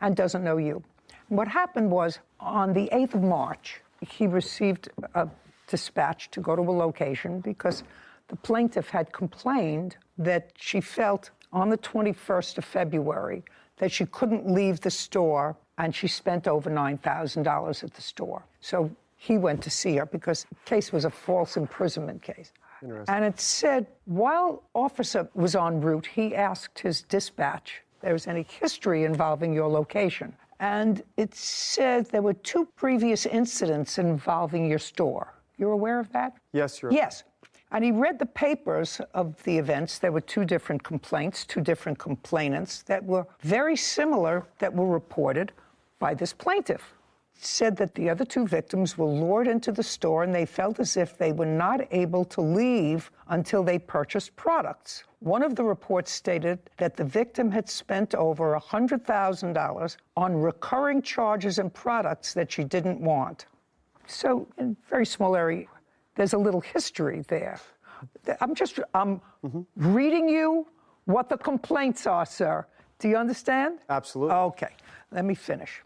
and doesn't know you. What happened was, on the 8th of March, he received a dispatch to go to a location because the plaintiff had complained that she felt on the 21st of February that she couldn't leave the store, and she spent over $9,000 at the store. So he went to see her because the case was a false imprisonment case. And it said, while officer was en route, he asked his dispatch if there was any history involving your location. And it said there were 2 previous incidents involving your store. You're aware of that? Yes, Your Yes. And he read the papers of the events. There were 2 different complaints, 2 different complainants that were very similar that were reported by this plaintiff. Said that the other 2 victims were lured into the store and they felt as if they were not able to leave until they purchased products. One of the reports stated that the victim had spent over $100,000 on recurring charges and products that she didn't want. So, in a very small area, there's a little history there. I'm reading you what the complaints are, sir. Do you understand? Absolutely. Okay, let me finish.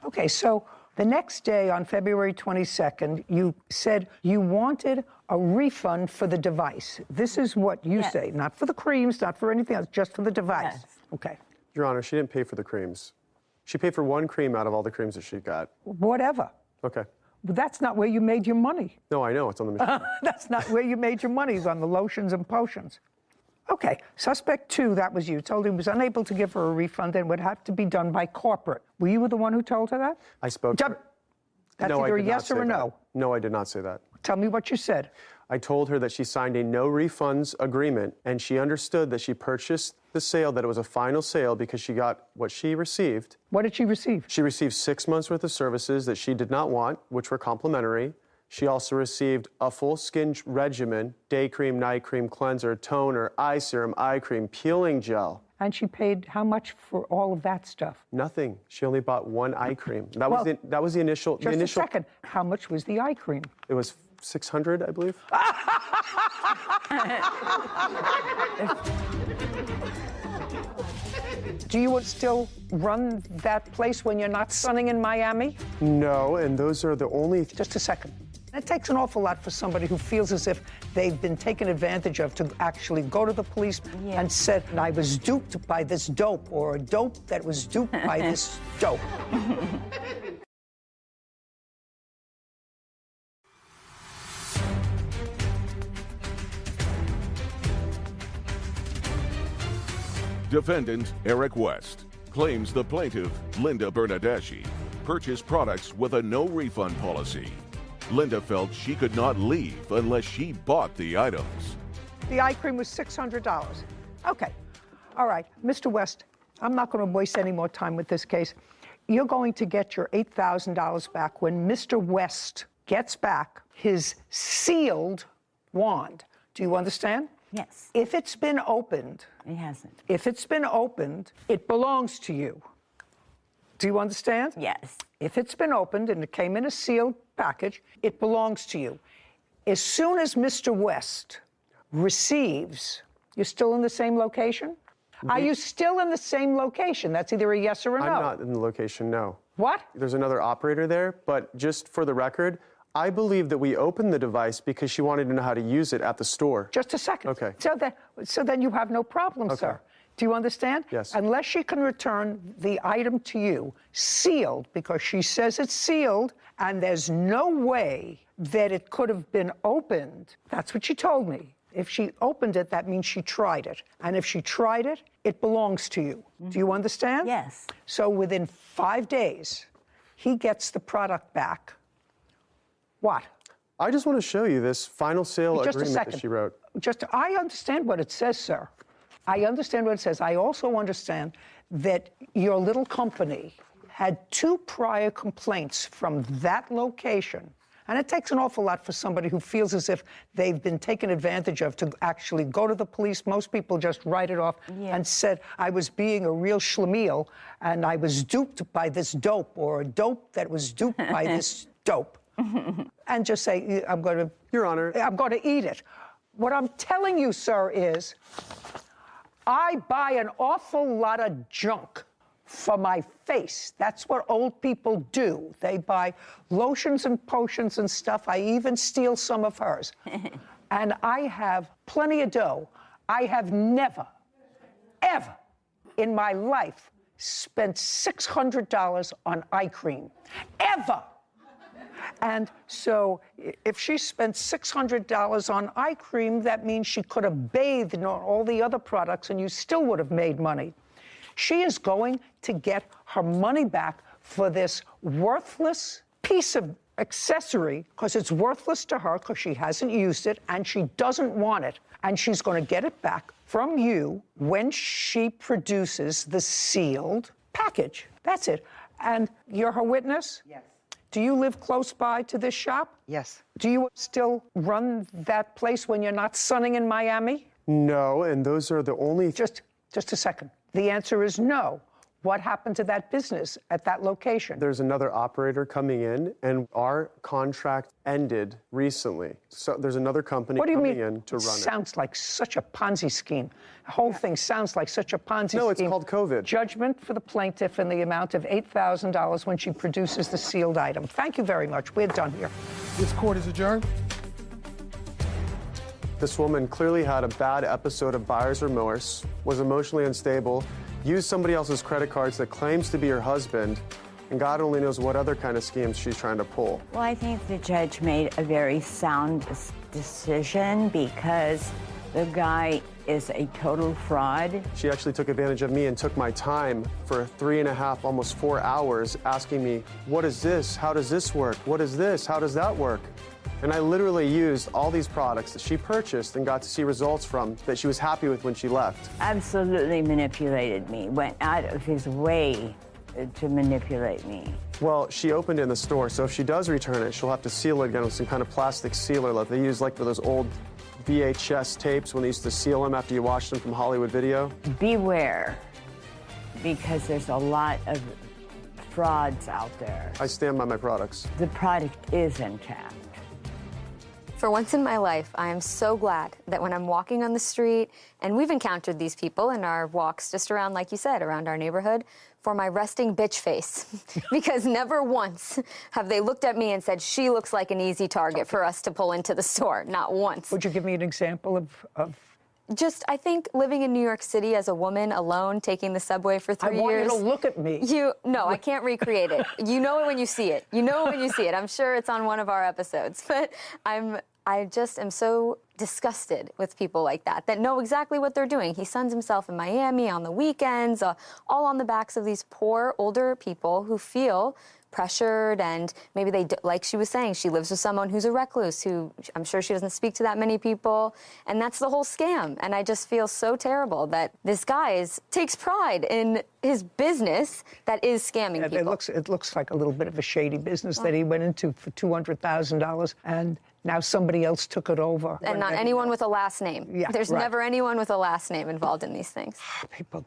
Okay, so the next day, on February 22nd, you said you wanted a refund for the device. This is what you say, not for the creams, not for anything else, just for the device. Yes. Okay. Your Honor, she didn't pay for the creams. She paid for 1 cream out of all the creams that she got. Whatever. Okay. But that's not where you made your money. No, I know. It's on the machine. That's not where you made your money, is on the lotions and potions. Okay, suspect 2, that was you, told him he was unable to give her a refund and would have to be done by corporate. Were you the one who told her that? I spoke to her. That's No, I either a did not yes or say a no. that. No, I did not say that. Tell me what you said. I told her that she signed a no refunds agreement, and she understood that she purchased the sale, that it was a final sale because she got what she received. What did she receive? She received 6 months worth of services that she did not want, which were complimentary. She also received a full skin regimen, day cream, night cream, cleanser, toner, eye serum, eye cream, peeling gel. And she paid how much for all of that stuff? Nothing. She only bought 1 eye cream. That was the initial. Just a second. How much was the eye cream? It was $600, I believe. Do you still run that place when you're not sunning in Miami? No, and those are the only. Just a second. It takes an awful lot for somebody who feels as if they've been taken advantage of to actually go to the police and said, I was duped by this dope, or a dope that was duped by this dope. Defendant Eric West claims the plaintiff, Linda Bernadeschi, purchased products with a no refund policy. Linda felt she could not leave unless she bought the items. The eye cream was $600. Okay. All right. Mr. West, I'm not going to waste any more time with this case. You're going to get your $8,000 back when Mr. West gets back his sealed wand. Do you understand? Yes. If it's been opened... It hasn't. If it's been opened, it belongs to you. Do you understand? Yes. If it's been opened and it came in a sealed package, it belongs to you. As soon as Mr. West receives, you're still in the same location? Are you still in the same location? That's either a yes or a no. I'm not in the location, no. What? There's another operator there, but just for the record, I believe that we opened the device because she wanted to know how to use it at the store. Just a second. Okay. So then you have no problem, Okay. sir. Do you understand? Yes. Unless she can return the item to you sealed, because she says it's sealed, and there's no way that it could have been opened. That's what she told me. If she opened it, that means she tried it. And if she tried it, it belongs to you. Do you understand? Yes. So within 5 days, he gets the product back. What? I just want to show you this final sale Just a agreement second. that she wrote. I understand what it says, sir. I understand what it says. I also understand that your little company had 2 prior complaints from that location. And it takes an awful lot for somebody who feels as if they've been taken advantage of to actually go to the police. Most people just write it off and said, I was being a real schlemiel and I was duped by this dope, or a dope that was duped by this dope. And just say, Your Honor, I'm going to eat it. What I'm telling you, sir, is I buy an awful lot of junk for my face. That's what old people do. They buy lotions and potions and stuff. I even steal some of hers. And I have plenty of dough. I have never, ever in my life spent $600 on eye cream. Ever. And so if she spent $600 on eye cream, that means she could have bathed in all the other products and you still would have made money. She is going to get her money back for this worthless piece of accessory, because it's worthless to her because she hasn't used it and she doesn't want it. And she's going to get it back from you when she produces the sealed package. That's it. And you're her witness? Yes. Do you live close by to this shop? Yes. Do you still run that place when you're not sunning in Miami? No, and those are the only... Just a second. The answer is no. What happened to that business at that location? There's another operator coming in, and our contract ended recently. So there's another company coming in to run it. Sounds like such a Ponzi scheme. The whole thing sounds like such a Ponzi scheme. No, it's called COVID. Judgment for the plaintiff in the amount of $8,000 when she produces the sealed item. Thank you very much. We're done here. This court is adjourned. This woman clearly had a bad episode of buyer's remorse, was emotionally unstable, used somebody else's credit cards that claims to be her husband, and God only knows what other kind of schemes she's trying to pull. Well, I think the judge made a very sound decision because the guy is a total fraud. She actually took advantage of me and took my time for 3.5, almost 4 hours, asking me, what is this? How does this work? What is this? How does that work? And I literally used all these products that she purchased and got to see results from that she was happy with when she left. Absolutely manipulated me, went out of his way to manipulate me. Well, she opened it in the store, so if she does return it, she'll have to seal it again with some kind of plastic sealer that they use like for those old VHS tapes when they used to seal them after you watched them from Hollywood Video. Beware, because there's a lot of frauds out there. I stand by my products. The product is intact. For once in my life, I am so glad that when I'm walking on the street, and we've encountered these people in our walks just around, like you said, around our neighborhood, for my resting bitch face. Because never once have they looked at me and said, she looks like an easy target for us to pull into the store. Not once. Would you give me an example of... Just, I think, living in New York City as a woman alone, taking the subway for 3 years. I want you to look at me. No, I can't recreate it. You know it when you see it. You know it when you see it. I'm sure it's on one of our episodes. But I just am so disgusted with people like that know exactly what they're doing. He suns himself in Miami on the weekends, all on the backs of these poor older people who feel pressured, and maybe like she was saying, she lives with someone who's a recluse, who I'm sure she doesn't speak to that many people, and that's the whole scam. And I just feel so terrible that this guy takes pride in his business that is scamming people. It looks like a little bit of a shady business that he went into for $200,000, and now somebody else took it over. And not anyone with a last name. Yeah, There's never anyone with a last name involved in these things. People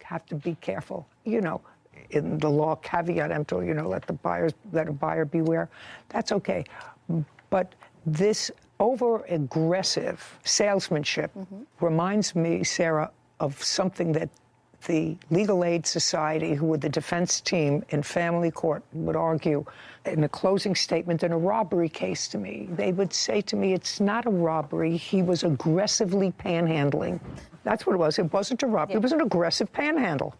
have to be careful. You know, in the law, caveat emptor, let a buyer beware. That's okay. But this over-aggressive salesmanship reminds me, Sarah, of something that the Legal Aid Society, who were the defense team in family court, would argue in a closing statement in a robbery case to me. They would say to me, it's not a robbery. He was aggressively panhandling. That's what it was. It wasn't a robbery. It was an aggressive panhandle.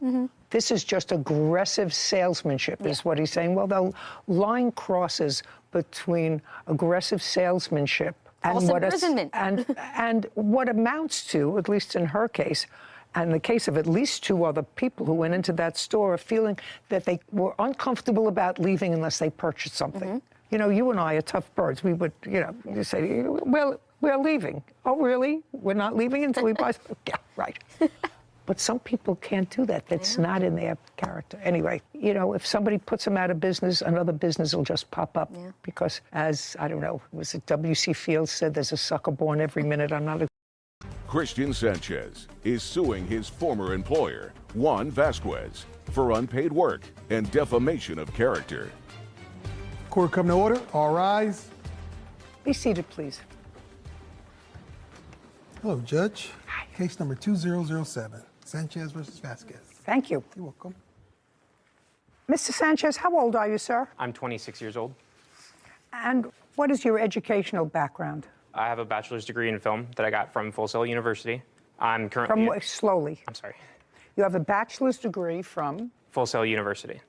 This is just aggressive salesmanship, is what he's saying. Well, the line crosses between aggressive salesmanship and False imprisonment. and what amounts to, at least in her case, and in the case of at least 2 other people who went into that store, a feeling that they were uncomfortable about leaving unless they purchased something. You know, you and I are tough birds. We would, you say, well, we're leaving. Oh, really? We're not leaving until we buy something? Yeah, right. But some people can't do that. That's not in their character. Anyway, if somebody puts them out of business, another business will just pop up. Because as, I don't know, was it W.C. Fields said, there's a sucker born every minute. I'm not a... Christian Sanchez is suing his former employer, Juan Vasquez, for unpaid work and defamation of character. Court come to order. All rise. Be seated, please. Hello, Judge. Case number 2007, Sanchez versus Vasquez. Thank you. You're welcome. Mr. Sanchez, how old are you, sir? I'm 26 years old. And what is your educational background? I have a bachelor's degree in film that I got from Full Sail University. I'm currently... Slowly. I'm sorry. You have a bachelor's degree from? Full Sail University.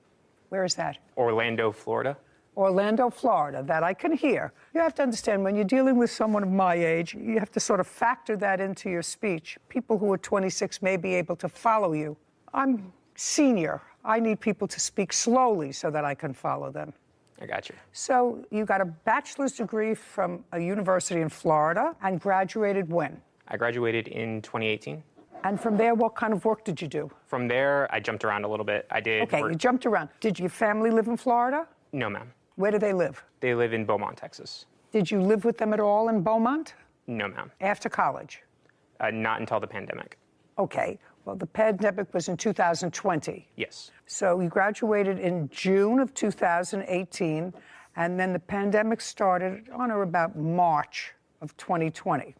Where is that? Orlando, Florida. Orlando, Florida. That I can hear. You have to understand, when you're dealing with someone of my age, you have to sort of factor that into your speech. People who are 26 may be able to follow you. I'm senior. I need people to speak slowly so that I can follow them. I got you. So you got a bachelor's degree from a university in Florida and graduated when? I graduated in 2018. And from there, what kind of work did you do? From there, I jumped around a little bit. I did Okay, work... you jumped around. Did your family live in Florida? No, ma'am. Where do they live? They live in Beaumont, Texas. Did you live with them at all in Beaumont? No, ma'am. After college? Not until the pandemic. Okay. Well, the pandemic was in 2020. Yes. So you graduated in June of 2018, and then the pandemic started on or about March of 2020.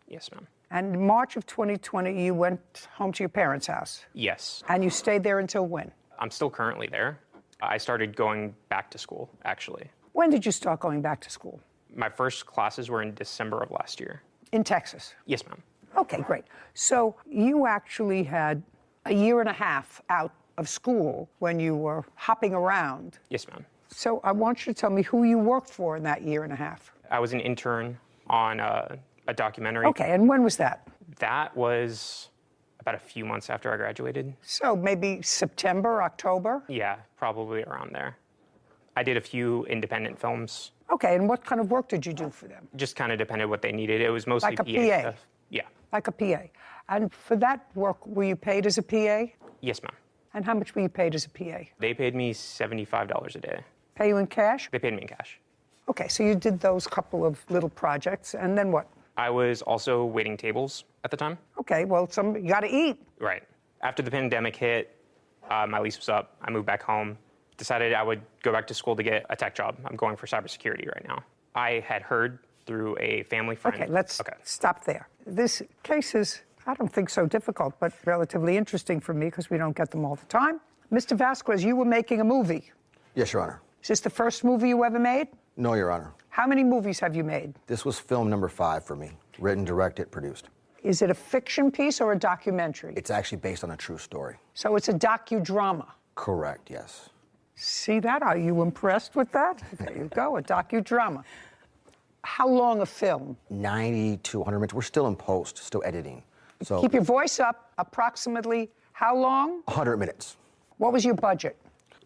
Yes, ma'am. And in March of 2020, you went home to your parents' house? Yes. And you stayed there until when? I'm still currently there. I started going back to school, actually. When did you start going back to school? My first classes were in December of last year. In Texas? Yes, ma'am. Okay, great. So you actually had a year and a half out of school when you were hopping around. Yes, ma'am. So I want you to tell me who you worked for in that year and a half. I was an intern on a documentary. Okay, and when was that? That was about a few months after I graduated. So maybe September, October? Yeah, probably around there. I did a few independent films. Okay, and what kind of work did you do for them? Just kind of depended what they needed. It was mostly Like a PA PA? stuff. Yeah. Like a PA. And for that work, were you paid as a PA? Yes, ma'am. And how much were you paid as a PA? They paid me $75 a day. Pay you in cash? They paid me in cash. Okay, so you did those couple of little projects, and then what? I was also waiting tables at the time. Okay, well, you got to eat. Right. After the pandemic hit, my lease was up. I moved back home. Decided I would go back to school to get a tech job. I'm going for cybersecurity right now. I had heard through a family friend. Okay, let's stop there. This case is, I don't think so difficult, but relatively interesting for me because we don't get them all the time. Mr. Vasquez, you were making a movie. Yes, Your Honor. Is this the first movie you ever made? No, Your Honor. How many movies have you made? This was film number 5 for me. Written, directed, produced. Is it a fiction piece or a documentary? It's actually based on a true story. So it's a docudrama? Correct, yes. See that? Are you impressed with that? There you go, a docudrama. How long a film? 90 to 100 minutes. We're still in post, still editing. So Keep your voice up. Approximately how long? 100 minutes. What was your budget?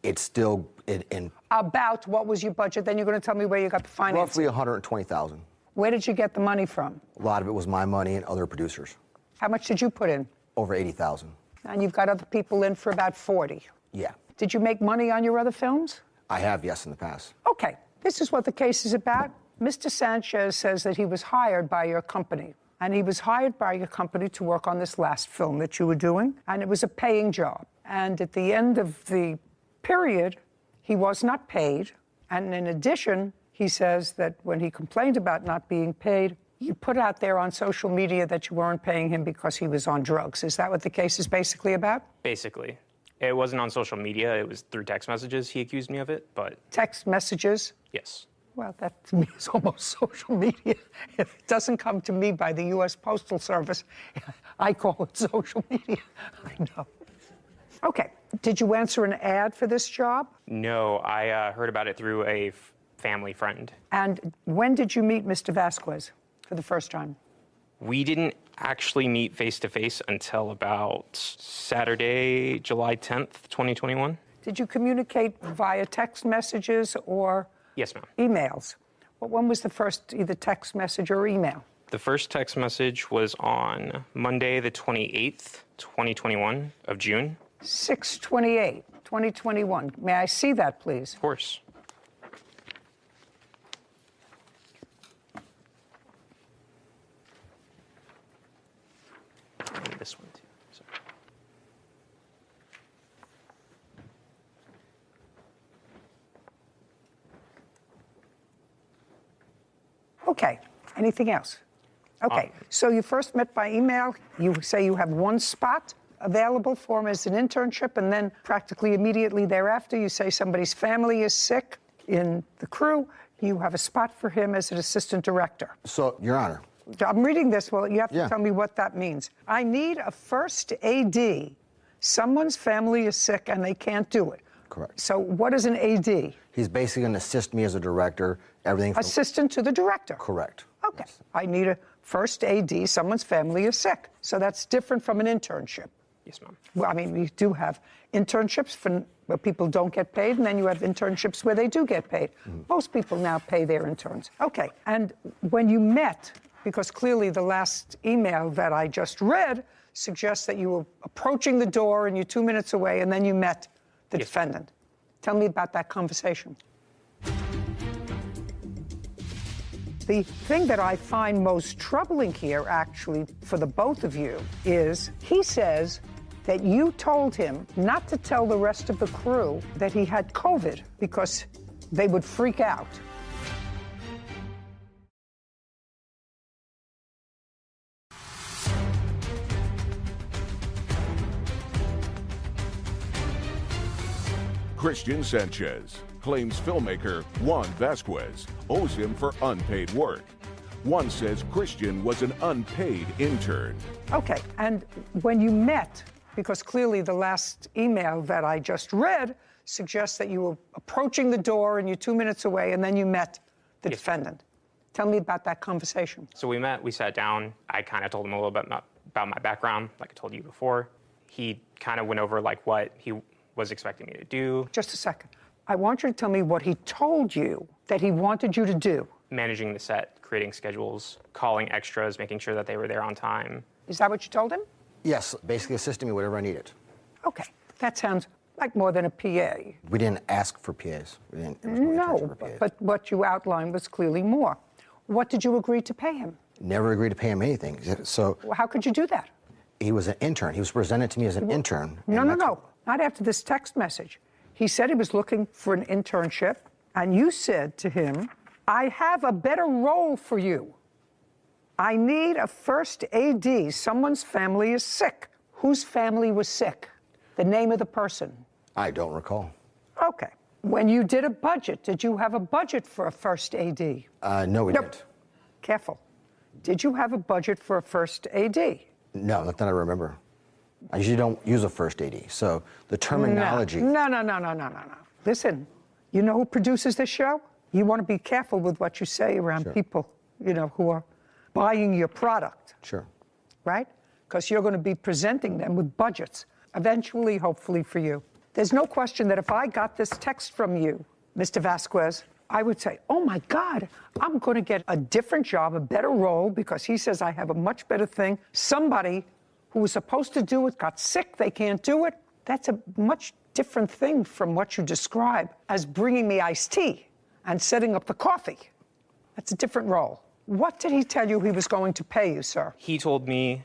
It's still in About what was your budget? Then you're going to tell me where you got the financing. roughly 120,000. Where did you get the money from? A lot of it was my money and other producers. How much did you put in? Over 80,000. And you've got other people in for about 40. Yeah. Did you make money on your other films? I have, yes, in the past. Okay, this is what the case is about. Mr. Sanchez says that he was hired by your company. And he was hired by your company to work on this last film that you were doing. And it was a paying job. And at the end of the period, he was not paid. And in addition, he says that when he complained about not being paid, you put out there on social media that you weren't paying him because he was on drugs. Is that what the case is basically about? Basically. It wasn't on social media. It was through text messages he accused me of it, but... Text messages? Yes. Well, that to me is almost social media. If it doesn't come to me by the U.S. Postal Service, I call it social media. I know. Okay. Did you answer an ad for this job? No, I heard about it through a family friend. And when did you meet Mr. Vasquez for the first time? We didn't actually meet face-to-face until about Saturday, July 10th, 2021. Did you communicate via text messages or Yes, ma'am. emails? Well, when was the first either text message or email? The first text message was on Monday, the 28th, 2021 of June. 6/28, 2021. May I see that, please? Of course. And this one, too. Sorry. Okay. Anything else? Okay. So you first met by email. You say you have one spot available for him as an internship, and then practically immediately thereafter, you say somebody's family is sick in the crew. You have a spot for him as an assistant director. So, Your Honor. I'm reading this. Well, you have to tell me what that means. I need a first AD. Someone's family is sick and they can't do it. Correct. So what is an AD? He's basically going to assist me as a director, everything from... Assistant to the director. Correct. Okay. Yes. I need a first AD. Someone's family is sick. So that's different from an internship. Yes, ma'am. Well, I mean, we do have internships where people don't get paid, and then you have internships where they do get paid. Most people now pay their interns. Okay. And when you met, because clearly the last email that I just read suggests that you were approaching the door and you're 2 minutes away, and then you met the defendant. Tell me about that conversation. The thing that I find most troubling here, actually, for the both of you, is he says that you told him not to tell the rest of the crew that he had COVID because they would freak out. Christian Sanchez claims filmmaker Juan Vasquez owes him for unpaid work. One says Christian was an unpaid intern. Okay, and when you met, because clearly the last email that I just read suggests that you were approaching the door and you're 2 minutes away, and then you met the defendant. Tell me about that conversation. So we met, we sat down. I kind of told him a little bit about my background, like I told you before. He kind of went over like what he was expecting me to do. Just a second. I want you to tell me what he told you that he wanted you to do. Managing the set, creating schedules, calling extras, making sure that they were there on time. Is that what you told him? Yes, basically assisting me whatever I needed. Okay, that sounds like more than a PA. We didn't ask for PAs. There was no intention for PAs. But what you outlined was clearly more. What did you agree to pay him? Never agreed to pay him anything. So well, how could you do that? He was an intern. He was presented to me as an intern. No. Not after this text message. He said he was looking for an internship, and you said to him, I have a better role for you. I need a first AD. Someone's family is sick. Whose family was sick? The name of the person. I don't recall. Okay. When you did a budget, did you have a budget for a first AD? No, we didn't. Careful. Did you have a budget for a first AD? No, not that I remember. I usually don't use a first AD, so the terminology... No. Listen, you know who produces this show? You want to be careful with what you say around people, who are buying your product. Sure. Right? Because you're going to be presenting them with budgets, eventually, hopefully, for you. There's no question that if I got this text from you, Mr. Vasquez, I would say, oh, my God, I'm going to get a different job, a better role, because he says I have a much better thing. Somebody who was supposed to do it got sick, they can't do it. That's a much different thing from what you describe as bringing me iced tea and setting up the coffee. That's a different role. What did he tell you he was going to pay you, sir? He told me,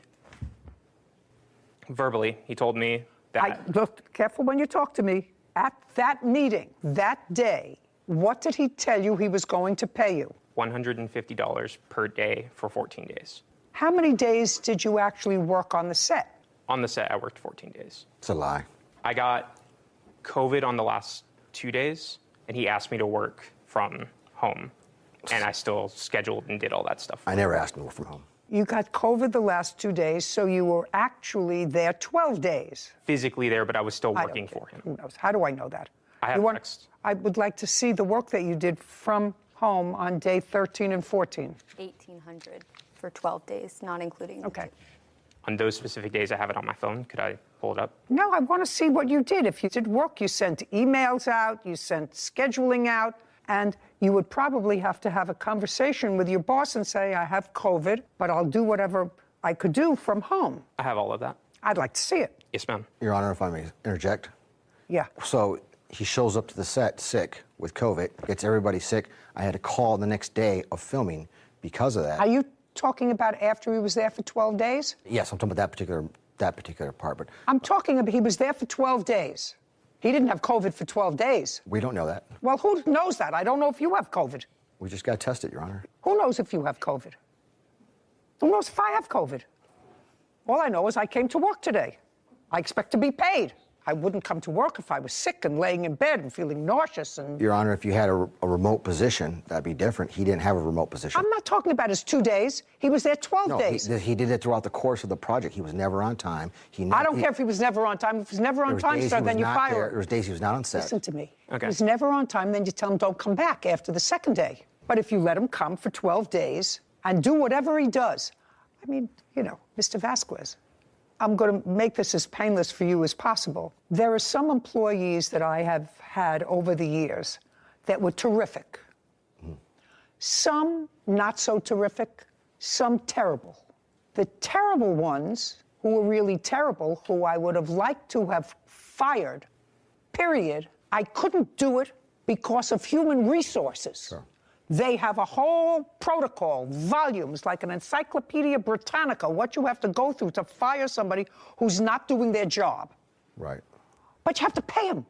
verbally, he told me that... Look, careful when you talk to me. At that meeting, that day, what did he tell you he was going to pay you? $150 per day for 14 days. How many days did you actually work on the set? On the set, I worked 14 days. It's a lie. I got COVID on the last 2 days, and he asked me to work from home and I still scheduled and did all that stuff. I never asked him to work from home. You got COVID the last 2 days, so you were actually there 12 days. Physically there, but I was still working for him. Who knows? How do I know that? I have text. I would like to see the work that you did from home on day 13 and 14. 1,800 for 12 days, not including. Okay. On those specific days, I have it on my phone. Could I pull it up? No, I want to see what you did. If you did work, you sent emails out, you sent scheduling out, and you would probably have to have a conversation with your boss and say, I have COVID, but I'll do whatever I could do from home. I have all of that. I'd like to see it. Yes, ma'am. Your Honor, if I may interject. Yeah. So he shows up to the set sick with COVID, gets everybody sick. I had to call the next day of filming because of that. Are you talking about after he was there for 12 days? Yes, I'm talking about that particular part, but I'm talking about he was there for 12 days. He didn't have COVID for 12 days. we don't know that. Well, who knows that? I don't know if you have COVID. We just got tested, Your Honor. Who knows if you have COVID? Who knows if I have COVID? All I know is I came to work today. I expect to be paid. I wouldn't come to work if I was sick and laying in bed and feeling nauseous and... Your Honor, if you had a remote position, that'd be different. He didn't have a remote position. I'm not talking about his 2 days. He was there 12 days. He did it throughout the course of the project. He was never on time. I don't care if he was never on time. If he was never on time, sir, then you fire him. There was days he was not on set. Listen to me. Okay. If he was never on time, then you tell him don't come back after the second day. But if you let him come for 12 days and do whatever he does, I mean, you know, Mr. Vasquez, I'm going to make this as painless for you as possible. There are some employees that I have had over the years that were terrific. Some not so terrific, some terrible. The terrible ones, who were really terrible, who I would have liked to have fired, period, I couldn't do it because of human resources. Sure. They have a whole protocol, volumes, like an Encyclopedia Britannica, what you have to go through to fire somebody who's not doing their job. Right. But you have to pay him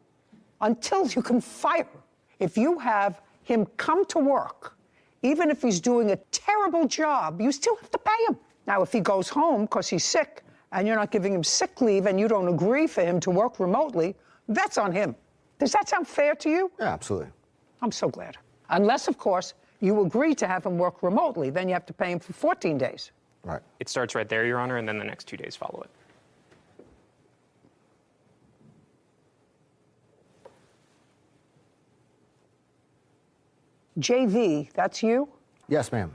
until you can fire him. If you have him come to work, even if he's doing a terrible job, you still have to pay him. Now, if he goes home because he's sick and you're not giving him sick leave and you don't agree for him to work remotely, that's on him. Does that sound fair to you? Yeah, absolutely. I'm so glad. Unless, of course, you agree to have him work remotely, then you have to pay him for 14 days. Right. It starts right there, Your Honor, and then the next 2 days follow it. JV, that's you? Yes, ma'am.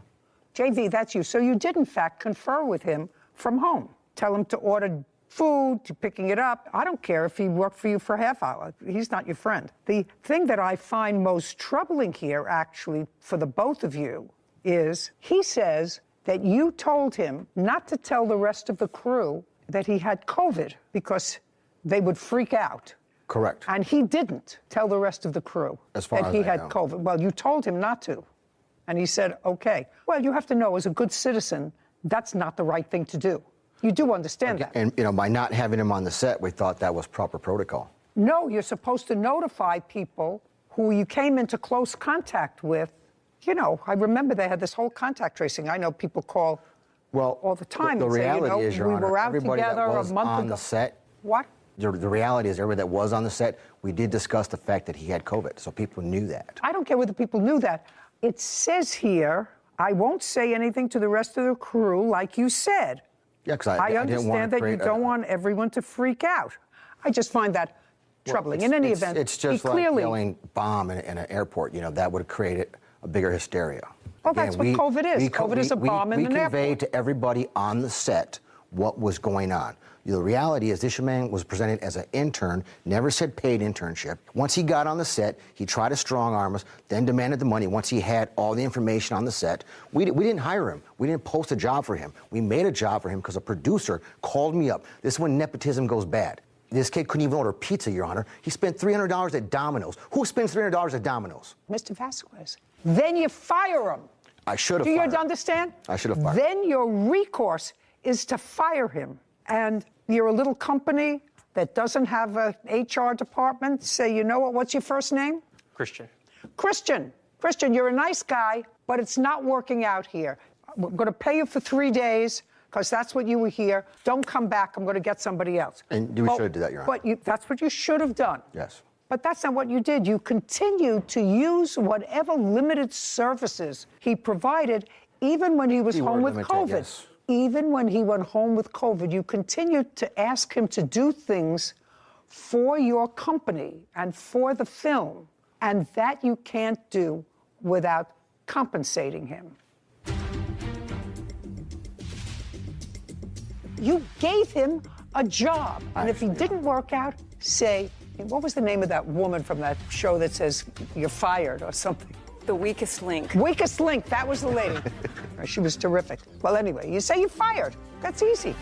JV, that's you. So you did, in fact, confer with him from home. Tell him to order food, to picking it up. I don't care if he worked for you for a half hour. He's not your friend. The thing that I find most troubling here, actually, for the both of you, is he says that you told him not to tell the rest of the crew that he had COVID because they would freak out. Correct. And he didn't tell the rest of the crew As far that as he I had know. COVID. Well, you told him not to. And he said, okay. Well, you have to know, as a good citizen, that's not the right thing to do. You do understand that. And, you know, by not having him on the set, we thought that was proper protocol. No, you're supposed to notify people who you came into close contact with. You know, I remember they had this whole contact tracing. I know people call all the time the and say, reality you know, is, Your we Honor, were out everybody together that was a month on ago. the set. What? The reality is, everybody that was on the set, we did discuss the fact that he had COVID, so people knew that. I don't care whether people knew that. It says here, I won't say anything to the rest of the crew, like you said. Yeah, because I didn't want understand to that you don't want everyone to freak out. I just find that troubling. In any event, it's just he like clearly yelling bomb in an airport. You know, that would create a bigger hysteria. Well, that's what COVID is. COVID is a bomb in an airport. We conveyed to everybody on the set what was going on. The reality is, this man was presented as an intern, never said paid internship. Once he got on the set, he tried to strong-arm us, then demanded the money once he had all the information on the set. We didn't hire him. We didn't post a job for him. We made a job for him because a producer called me up. This is when nepotism goes bad. This kid couldn't even order pizza, Your Honor. He spent $300 at Domino's. Who spends $300 at Domino's? Mr. Vasquez, then you fire him. I should have Do fired you him. understand? I should have fired him. Then your recourse is to fire him. And you're a little company that doesn't have an HR department. Say, you know what? What's your first name? Christian. Christian, you're a nice guy, but it's not working out here. We're going to pay you for 3 days because that's what you were here. Don't come back. I'm going to get somebody else. And we should have done that, Your Honor. But that's what you should have done. Yes. But that's not what you did. You continued to use whatever limited services he provided, even when he was home with COVID. Yes. Even when he went home with COVID, you continued to ask him to do things for your company and for the film, and that you can't do without compensating him. You gave him a job, and if he didn't work out, say, what was the name of that woman from that show that says you're fired or something? The weakest link. Weakest link, that was the lady. She was terrific. Well, anyway, you say you're fired. That's easy.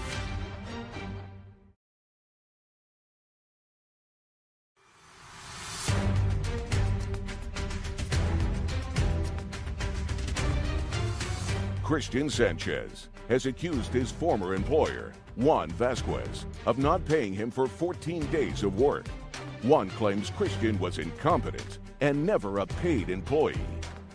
Christian Sanchez has accused his former employer, Juan Vasquez, of not paying him for 14 days of work. Juan claims Christian was incompetent and never a paid employee.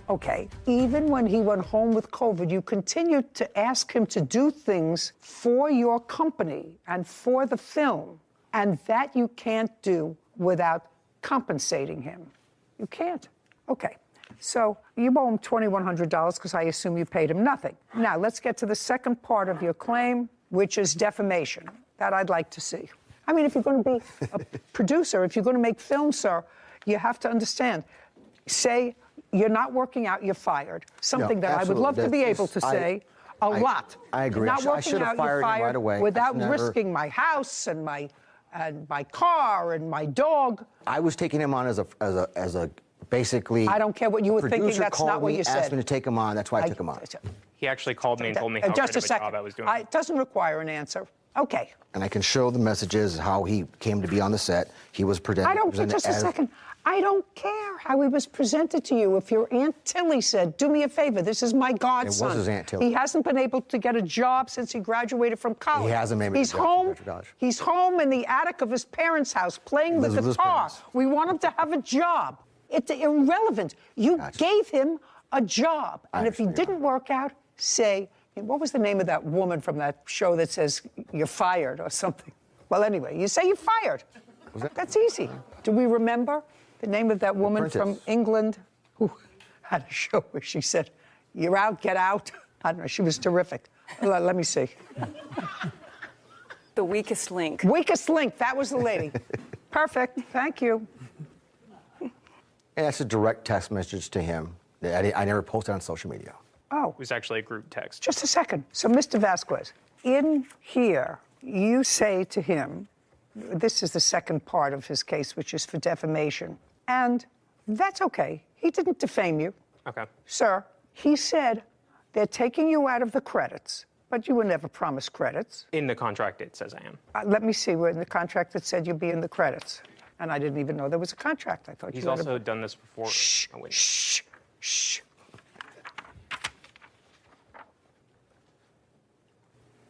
Okay, even when he went home with COVID, you continued to ask him to do things for your company and for the film, and that you can't do without compensating him. You can't. Okay. So you owe him $2,100 because I assume you paid him nothing. Now, let's get to the second part of your claim, which is defamation. That I'd like to see. I mean, if you're going to be a producer, if you're going to make films, sir, you have to understand. Say you're not working out, you're fired. Something that I would love to be able to say a lot. I agree. Not working out, you're fired right away. without risking my house and my car and my dog. I was taking him on as a basically. I don't care what you were thinking. That's not what you said. Asked me to take him on. That's why I took him on. He actually called me and told me how just good of a a second. job I was doing. It doesn't require an answer. Okay. And I can show the messages, how he came to be on the set. He was presented. Just a second. I don't care how he was presented to you. If your Aunt Tilly said, do me a favor, this is my godson. It was his Aunt Tilly. He hasn't been able to get a job since he graduated from college. He hasn't made He's home. He's home in the attic of his parents' house playing the guitar. We want him to have a job. It's irrelevant. You gave him a job. And if he didn't work out, say, what was the name of that woman from that show that says you're fired or something? Well, anyway, you say you're fired. That's easy. Do we remember the name of that woman from England who had a show where she said, you're out, get out? I don't know. She was terrific. Let me see. The weakest link. Weakest link. That was the lady. Perfect. Thank you. And that's a direct text message to him. I never posted on social media. Oh. It was actually a group text. Just a second. So, Mr. Vasquez, in here, you say to him, this is the second part of his case, which is for defamation. And that's okay. He didn't defame you. Okay. Sir, he said they're taking you out of the credits, but you were never promised credits. In the contract, it says I am. Let me see where in the contract that said you'd be in the credits. And I didn't even know there was a contract. I thought He's you had also done this before. Shh, shh, shh.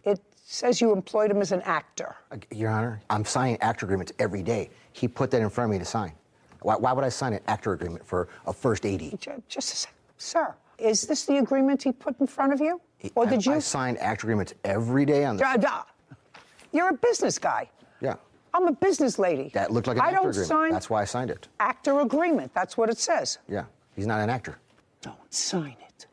It says you employed him as an actor. Your Honor, I'm signing actor agreements every day. He put that in front of me to sign. Why would I sign an actor agreement for a first AD? Just a second. Sir, is this the agreement he put in front of you? Or did you? I sign actor agreements every day on the... You're a business guy. Yeah. I'm a business lady. That looked like an actor agreement. That's why I signed it. Actor agreement. That's what it says. Yeah. He's not an actor. Don't sign it.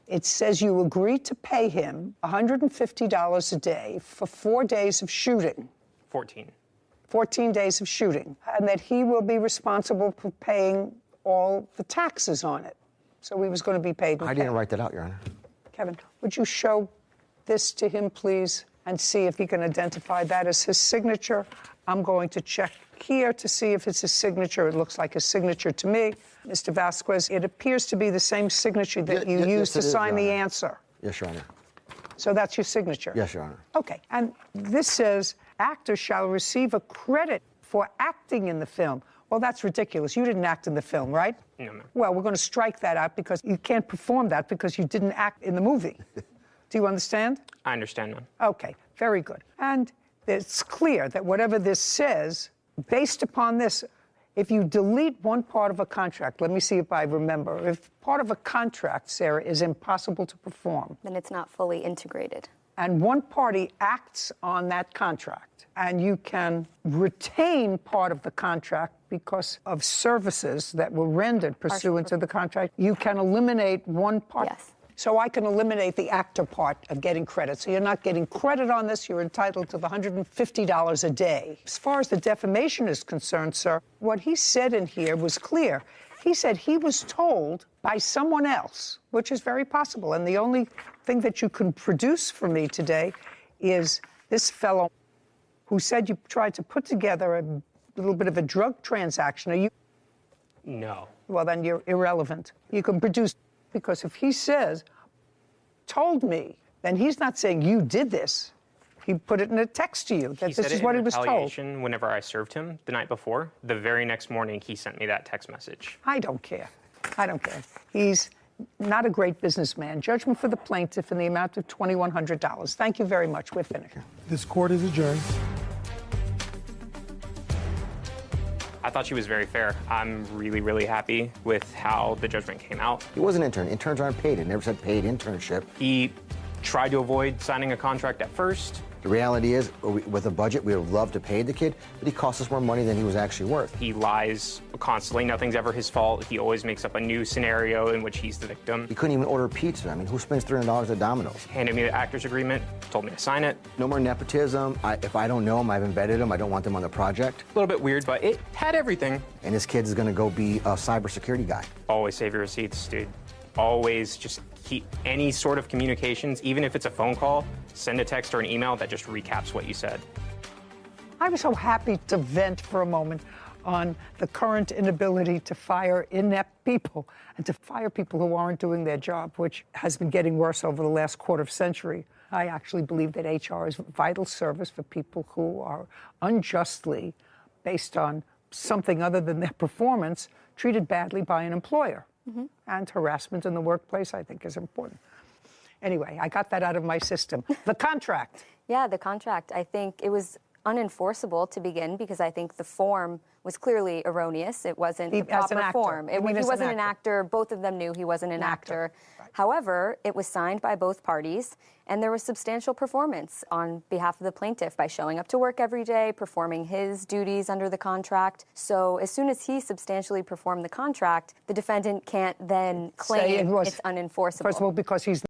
It says you agreed to pay him $150 a day for 4 days of shooting. 14. 14 days of shooting. And that he will be responsible for paying all the taxes on it. So he was going to be paid in I didn't write that out, Your Honor. Kevin, would you show this to him, please, and see if he can identify that as his signature? I'm going to check here to see if it's his signature. It looks like a signature to me. Mr. Vasquez, it appears to be the same signature that you used to sign the answer. Yes, Your Honor. So that's your signature? Yes, Your Honor. Okay. And this says, actor shall receive a credit for acting in the film. Well, that's ridiculous. You didn't act in the film, right? No, ma'am. Well, we're going to strike that out because you can't perform that because you didn't act in the movie. Do you understand? I understand, ma'am. Okay, very good. And it's clear that whatever this says, based upon this, if you delete one part of a contract, let me see if I remember, if part of a contract, Sarah, is impossible to perform. Then it's not fully integrated. and one party acts on that contract, and you can retain part of the contract because of services that were rendered pursuant to the contract, you can eliminate one part. Yes. So I can eliminate the actor part of getting credit. So you're not getting credit on this. You're entitled to the $150 a day. As far as the defamation is concerned, sir, what he said in here was clear. He said he was told by someone else, which is very possible. And the only thing that you can produce for me today is this fellow who said you tried to put together a little bit of a drug transaction. Are you? No. Well, then you're irrelevant. You can produce, because if he says, told me, then he's not saying you did this. He put it in a text to you that this is what he was told. Retaliation whenever I served him the night before. The very next morning, he sent me that text message. I don't care. I don't care. He's not a great businessman. Judgment for the plaintiff in the amount of $2,100. Thank you very much. We're finished. This court is adjourned. I thought she was very fair. I'm really, really happy with how the judgment came out. He was an intern. Interns aren't paid. It never said paid internship. He tried to avoid signing a contract at first. The reality is, with a budget, we would love to pay the kid, but he cost us more money than he was actually worth. He lies constantly. Nothing's ever his fault. He always makes up a new scenario in which he's the victim. He couldn't even order pizza. I mean, who spends $300 at Domino's? Handed me the actor's agreement, told me to sign it. No more nepotism. If I don't know him, I've embedded him. I don't want them on the project. A little bit weird, but it had everything. And this kid is going to go be a cybersecurity guy. Always save your receipts, dude. Always just keep any sort of communications, even if it's a phone call, send a text or an email that just recaps what you said. I was so happy to vent for a moment on the current inability to fire inept people and to fire people who aren't doing their job, which has been getting worse over the last quarter century. I actually believe that HR is a vital service for people who are unjustly, based on something other than their performance, treated badly by an employer. Mm-hmm. And harassment in the workplace, I think, is important. Anyway, I got that out of my system. The contract. Yeah, the contract. I think it was unenforceable to begin because I think the form was clearly erroneous. It wasn't the proper form. He wasn't an actor. Both of them knew he wasn't an actor. Right. However, it was signed by both parties, and there was substantial performance on behalf of the plaintiff by showing up to work every day, performing his duties under the contract. So as soon as he substantially performed the contract, the defendant can't then claim it's unenforceable. First of all, because he's